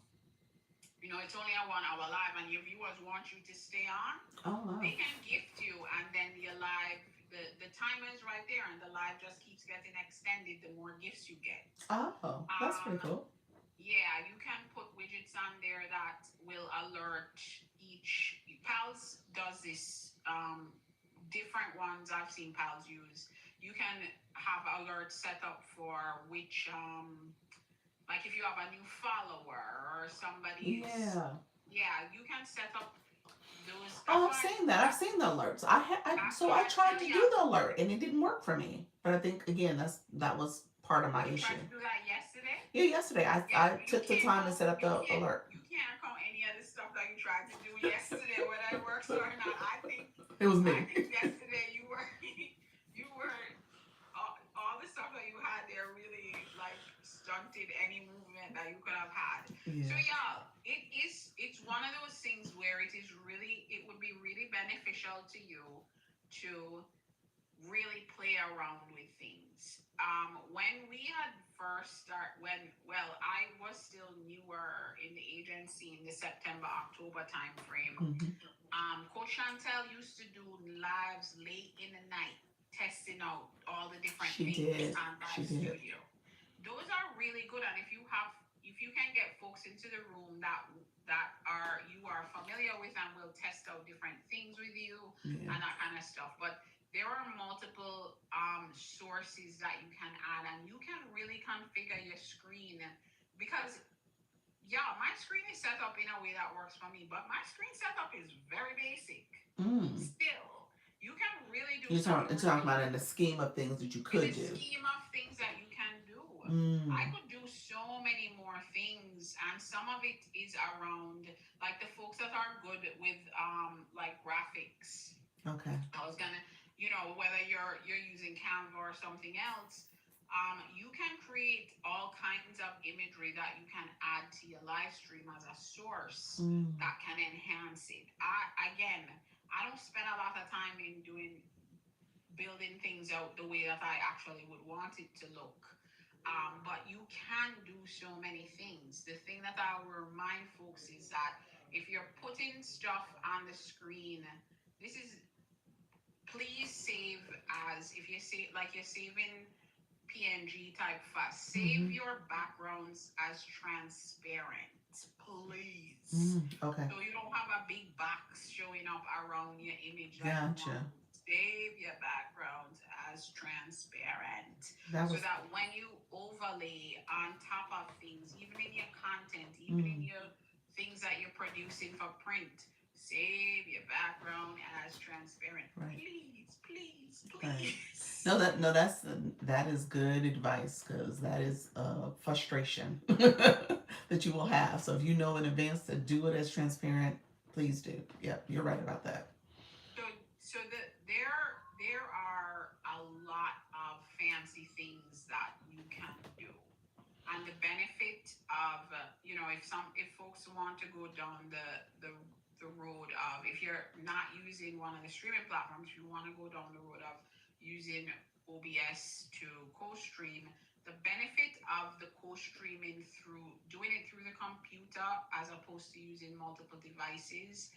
it's only a 1 hour live, and your viewers want you to stay on, Oh wow. they can gift you, and then your live, the timer is right there, and the live just keeps getting extended the more gifts you get. Oh, that's pretty um cool. yeah, you can put widgets on there that will alert each. Pals does this. Different ones I've seen Pals use. You can have alerts set up for which, like, if you have a new follower or somebody's. Yeah. Yeah, you can set up those. Oh, I've seen that. I've seen the alerts. That's So what I I tried tell to you. do the alert and it didn't work for me. But I think again that was part of my You issue. tried to do that yesterday. Yeah, yesterday Yeah, I you took the can't time to count. set up the alert. You can't count any of the stuff that you tried to do yesterday, whether it works or not. It was I me. think yesterday you were all the stuff that you had there really, like, stunted any movement that you could have had. So Yeah. yeah, it's one of those things where it would be really beneficial to you to really play around with things. When we had first start, I was still newer in the agency in the September October time frame. Hmm. Coach Chantel used to do lives late in the night, testing out all the different She things did. on She Live did. Studio. Those are really good, and if you can get folks into the room that you are familiar with and will test out different things with you Yeah. and that kind of stuff. But there are multiple sources that you can add, and you can really configure your screen. Because yeah, my screen is set up in a way that works for me, but my screen setup is very basic. Mm. Still, you can really do some You're talking really, about in the scheme of things that you in the could do. scheme of things that you can do. I Mm. could do so many more things, and some of it is around, like, the folks that are good with like graphics. Okay. I was gonna, whether you're using Canva or something else, you can create all kinds of imagery that you can add to your live stream as a source Mm. that can enhance it. I don't spend a lot of time in building things out the way that I actually would want it to look. But you can do so many things. The thing that I will remind folks is that if you're putting stuff on the screen, this is please save as if you say, like, you're saving PNG type fast. Save Mm-hmm. your backgrounds as transparent, please. Okay. So you don't have a big box showing up around your image that you want. Gotcha. Save your backgrounds as transparent. That So was. that when you overlay on top of things, even in your content, even in Mm. your things that you're producing for print, save your background as transparent. Right. Please, please, Right. please. No, that is good advice because that is frustration that you will have. So if you know in advance to do it as transparent, please do. Yep, you're right about that. So, there are a lot of fancy things that you can do, and the benefit of if folks want to go down the road of, if you're not using one of the streaming platforms, you want to go down the road of using OBS to co-stream. The benefit of the co-streaming through doing it through the computer data as opposed to using multiple devices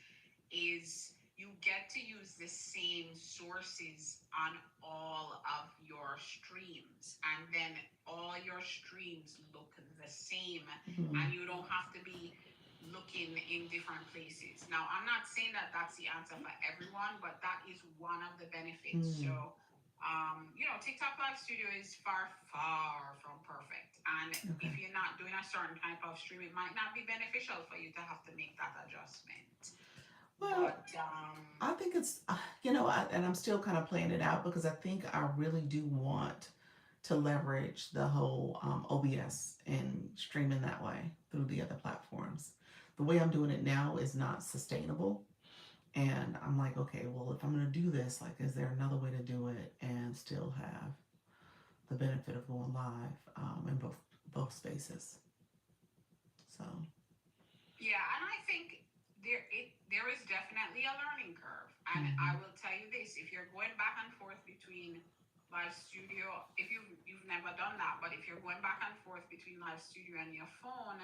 is you get to use the same sources on all of your streams, and then all your streams look the same, and you don't have to be looking in different places. Now, I'm not saying that that's the answer for everyone, but that is one of the benefits. So, TikTok Live Studio is far, far from perfect. And if you're not doing a certain type of stream, it might not be beneficial for you to have to make that adjustment. Well, But I think it's, and I'm still kind of playing it out because I think I really do want to leverage the whole OBS and streaming that way through the other platforms. The way I'm doing it now is not sustainable. And I'm like, okay, well, if I'm going to do this, like, is there another way to do it and still have the benefit of going live in both spaces? So. yeah, and I think there is definitely a learning curve. And I will tell you this: if you're going back and forth between Live Studio, if you've never done that, but if you're going back and forth between Live Studio and your phone,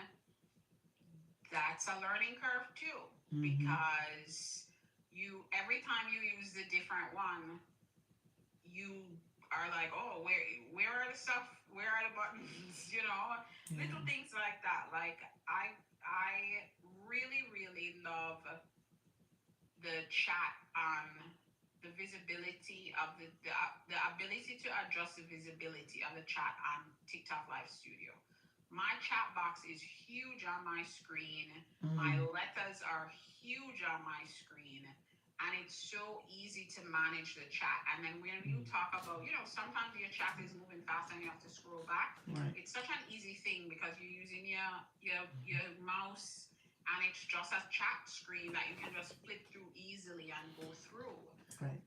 that's a learning curve too, because every time you use the different one, you are like, oh, where are the stuff? Where are the buttons? Little things like that. Like I really, really love the chat on the visibility of the ability to adjust the visibility of the chat on TikTok Live Studio. My chat box is huge on my screen. My letters are huge on my screen. And it's so easy to manage the chat. And then when you talk about, sometimes your chat is moving fast and you have to scroll back. Right. It's such an easy thing because you're using your mouse, and it's just a chat screen that you can just flip through easily and go through. Right.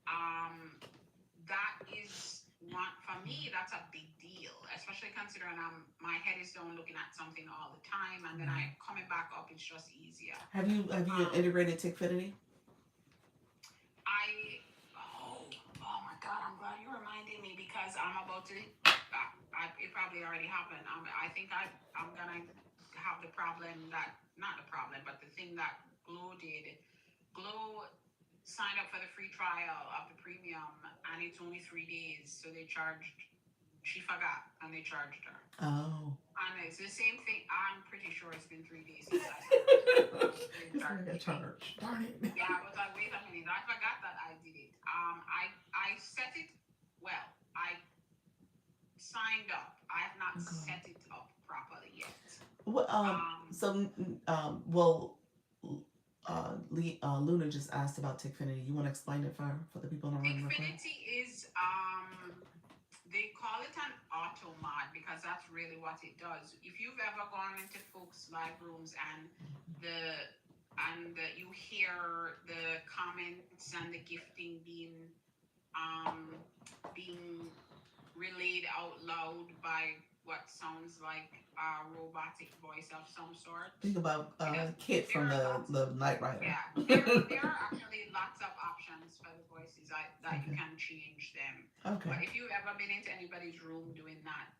That is one for me. That's a big deal, especially considering my head is down looking at something all the time, and then I coming back up. It's just easier. Have you integrated Tickfinity? Oh my God! I'm glad you reminded me because I'm about to. It probably already happened. I think I'm gonna have the problem that not the problem, but the thing that Glow did. Glow signed up for the free trial of the premium, and it's only 3 days, so they charged. She forgot, and they charged her. Oh. And it's the same thing. I'm pretty sure it's been 3 days since I signed up. Charged. Darn it. Yeah, I was like, wait a minute, I forgot that I did it. I set it. Well, I signed up. I have not set it up properly yet. Well, Luna just asked about Tickfinity. You want to explain it for the people in the room? Tickfinity is they call it an automat because that's really what it does. If you've ever gone into folks' live rooms and you hear the comments and the gifting being relayed out loud by what sounds like a robotic voice of some sort. Think about Kit from the Knight Rider. Yeah, there are actually lots of options for the voices that you can change them. Okay. But if you've ever been into anybody's room doing that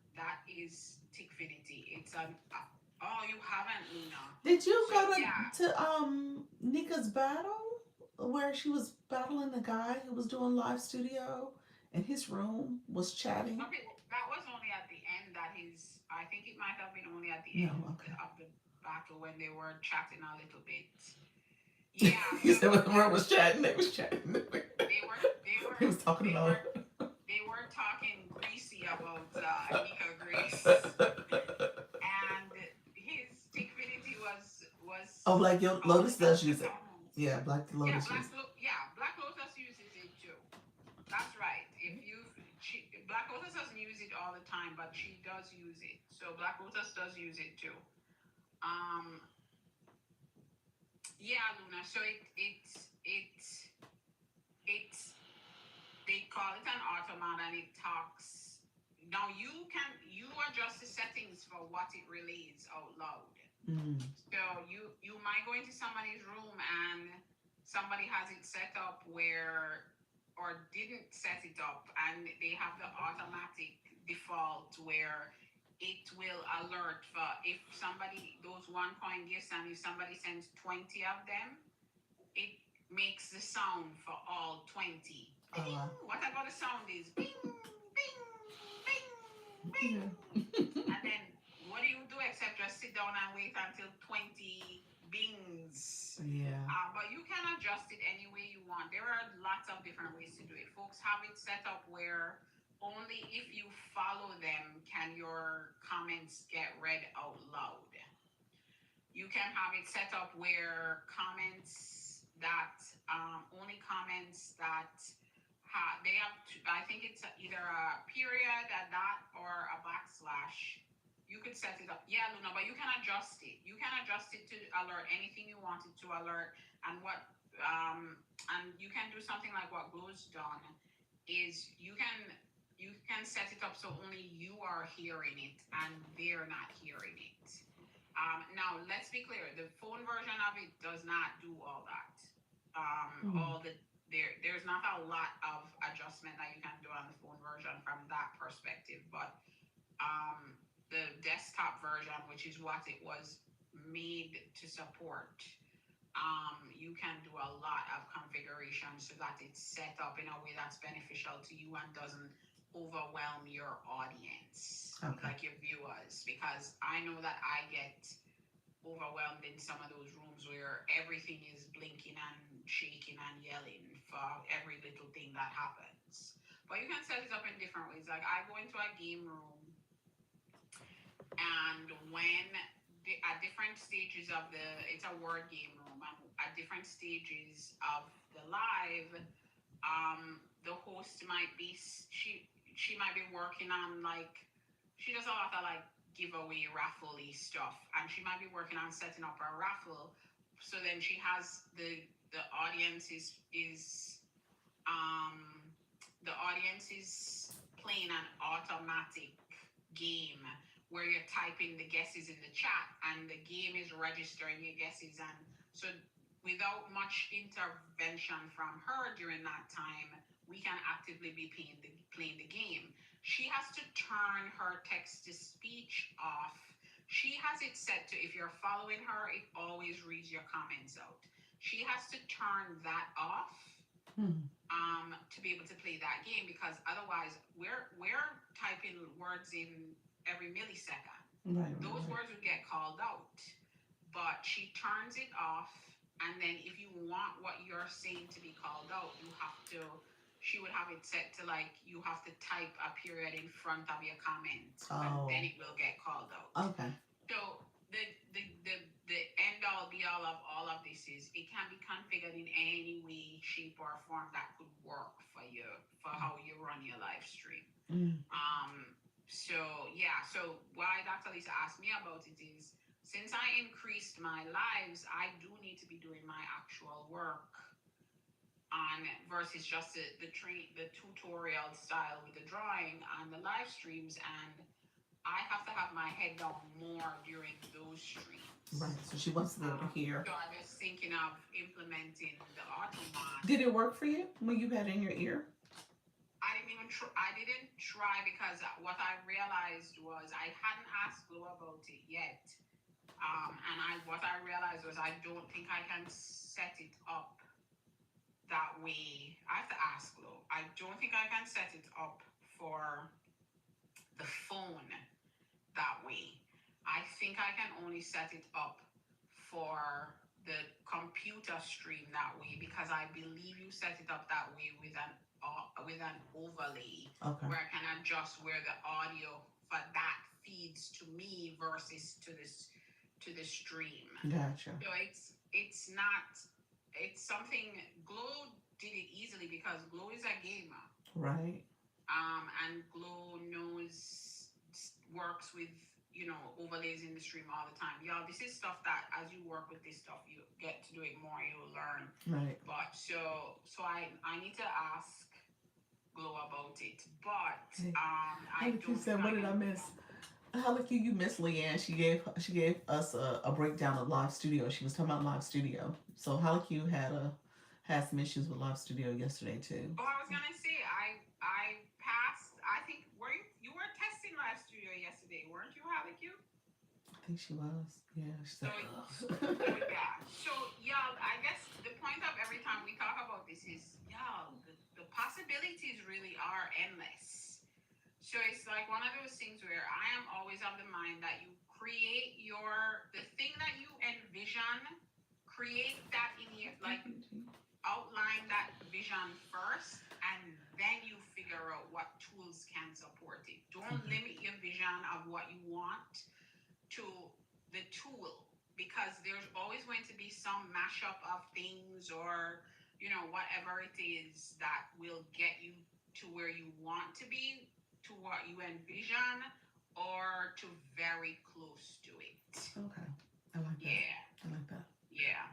is Tickfinity. It's oh, you haven't, Luna. Did you go to Nika's battle where she was battling the guy who was doing live studio and his room was chatting? Okay, that was only at the end I think it might have been only at the end of the battle when they were chatting a little bit. Yeah. You said when the world was chatting, they was chatting. He was talking about they were talking greasy about Nika Grace. And his Tickfinity was oh, Black Lotus does use it. Yeah, Black Lotus uses it. Black Lotus uses it too. That's right. Black Lotus doesn't use it all the time, but she does use it. So Black Lotus does use it too. Yeah, Luna. So they call it an automat and it talks. Now you adjust the settings for what it relays out loud. So you might go into somebody's room and somebody has it set up or didn't set it up, and they have the automatic default where it will alert for if somebody, those one coin gifts, and if somebody sends 20 of them, it makes the sound for all 20. Bing, whatever the sound is. Bing, bing, bing, bing. Yeah. And then what do you do except just sit down and wait until 20 bings? Yeah. But you can adjust it any way you want. There are lots of different ways to do it. Folks have it set up where only if you follow them can your comments get read out loud. You can have it set up where comments that only comments that they have I think it's either a period, a dot, or a backslash. You could set it up, yeah, Luna, but you can adjust it. You can adjust it to alert anything you want it to alert. And what and you can do something like what Glow's done is you can set it up so only you are hearing it and they're not hearing it. Now, let's be clear: the phone version of it does not do all that. All the there's not a lot of adjustment that you can do on the phone version from that perspective, but the desktop version, which is what it was made to support, you can do a lot of configuration so that it's set up in a way that's beneficial to you and doesn't overwhelm your audience, like your viewers. Because I know that I get overwhelmed in some of those rooms where everything is blinking and shaking and yelling for every little thing that happens. But you can set it up in different ways. Like I go into a game room, and when at different stages of it's a word game room, and at different stages of the live, the host might be she might be working on, like, she does a lot of like giveaway raffle-y stuff, and she might be working on setting up a raffle. So then she has the audience is the audience is playing an automatic game where you're typing the guesses in the chat and the game is registering your guesses. And so without much intervention from her during that time, we can actively be playing the game. She has to turn her text to speech off. She has it set to, if you're following her, it always reads your comments out. She has to turn that off to be able to play that game, because otherwise we're typing words in every millisecond. Those words would get called out. But she turns it off, and then if you want what you're saying to be called out, she would have it set to, like, you have to type a period in front of your comment, and then it will get called out. Okay. So the end all be all of this is it can be configured in any way, shape, or form that could work for you, for how you run your live stream. So why Dr. Lisa asked me about it is, since I increased my lives, I do need to be doing my actual work on versus just the tutorial style with the drawing on the live streams, and I have to have my head down more during those streams. Right. So she wants to be able to hear. So I was thinking of implementing the automat. Did it work for you when you had it in your ear? I didn't try because what I realized was I hadn't asked Glow about it yet. What I realized was I don't think I can set it up that way. I have to ask Glow. I don't think I can set it up for the phone that way. I think I can only set it up for the computer stream that way, because I believe you set it up that way with an overlay, where I can adjust where the audio for that feeds to me versus to the stream. Gotcha. So it's something Glow did it easily because Glow is a gamer. Right. And Glow works with, overlays in the stream all the time. Y'all, this is stuff that as you work with this stuff, you get to do it more, you'll learn. Right. But so I need to ask Glow about it. But I don't. You said, what did I miss? How lucky you missed Leanne. She gave us a breakdown of Live Studio. She was talking about Live Studio. So how lucky you had some issues with Live Studio yesterday too. Oh, I was gonna say I passed. I think you were testing Live Studio yesterday. today, weren't you, Halley? I think she was. Yeah, she So, said, yeah. So, y'all, I guess the point of every time we talk about this is, y'all, the possibilities really are endless. So it's like one of those things where I am always of the mind that you create the thing that you envision, create that in your, like, outline that vision first, and then you figure out what tools can support it. Don't limit your vision of what you want to the tool, because there's always going to be some mashup of things, or whatever it is that will get you to where you want to be, to what you envision, or to very close to it. okay. I like that. Yeah. I like that. Yeah.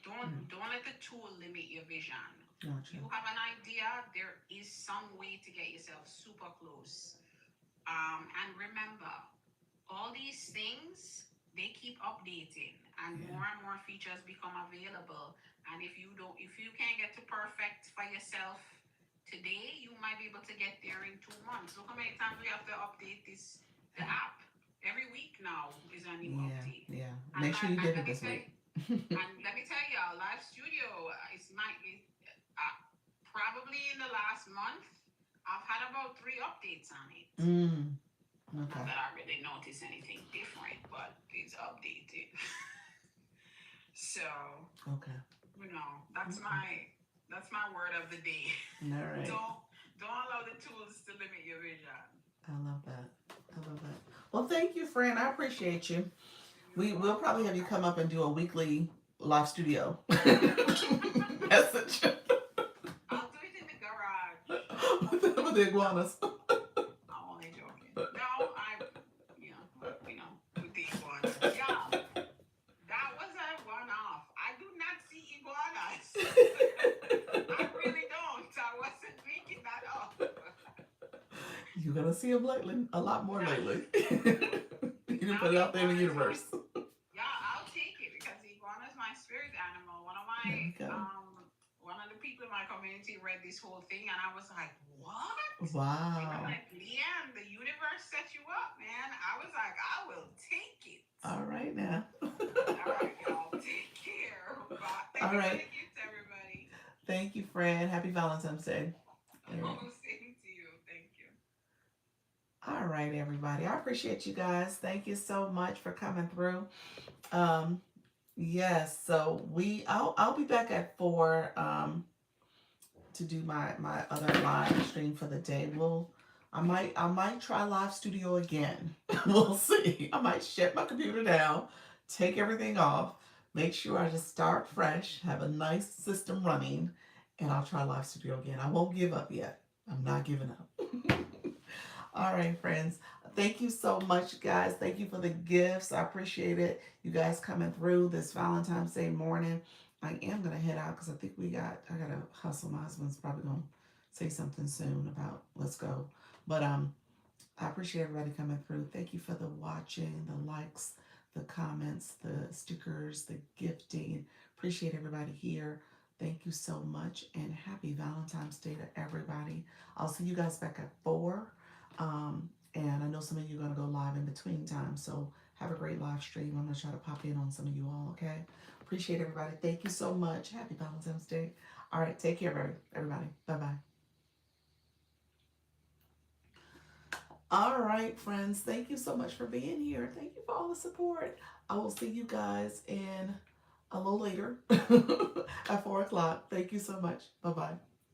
Don't let the tool limit your vision. Gotcha. You have an idea, there is some way to get yourself super close. And remember, all these things, they keep updating, and more and more features become available. And if you can't get to perfect for yourself today, you might be able to get there in 2 months. Look how many times we have to update the app. Every week now is a new update. Yeah. And Make sure you did let it me this tell week. and let me tell y'all, Live Studio probably in the last month, I've had about 3 updates on it. Not Okay. that I really notice anything different, but it's updated. So, Okay. that's my word of the day. All right. Don't allow the tools to limit your vision. I love that. I love that. Well, thank you, friend. I appreciate you. We'll probably have you come up and do a weekly live studio message I'll do it in the garage. with the iguanas. I'm only joking. No, with the iguanas. Yeah, that was a one-off. I do not see iguanas. I really don't. I wasn't making that up. You're gonna see them lately, a lot more lately. You can put it out there in the universe. Yeah, I'll take it, because the iguana is my spirit animal. One of the people in my community read this whole thing, and I was like, what? Wow. They were like, Leanne, the universe set you up, man. I was like, I will take it. All right now. All right, y'all. Take care. Bye. Thank you for the gift, everybody. Thank you, friend. Happy Valentine's Day. Same to you. Thank you. All right, everybody. I appreciate you guys. Thank you so much for coming through. Yes, so I'll be back at 4 to do my other live stream for the day. I might try live studio again. We'll see. I might shut my computer down, take everything off, make sure I just start fresh, have a nice system running, and I'll try live studio again. I won't give up yet. I'm not giving up. All right, friends. Thank you so much, guys. Thank you for the gifts. I appreciate it. You guys coming through this Valentine's Day morning. I am going to head out because I think I got to hustle. My husband's probably going to say something soon about let's go. But I appreciate everybody coming through. Thank you for the watching, the likes, the comments, the stickers, the gifting. Appreciate everybody here. Thank you so much, and happy Valentine's Day to everybody. I'll see you guys back at 4. And I know some of you are going to go live in between time, so have a great live stream. I'm going to try to pop in on some of you all, okay? Appreciate everybody. Thank you so much. Happy Valentine's Day. All right, take care, everybody. Bye-bye. All right, friends. Thank you so much for being here. Thank you for all the support. I will see you guys in a little later at 4 o'clock. Thank you so much. Bye-bye.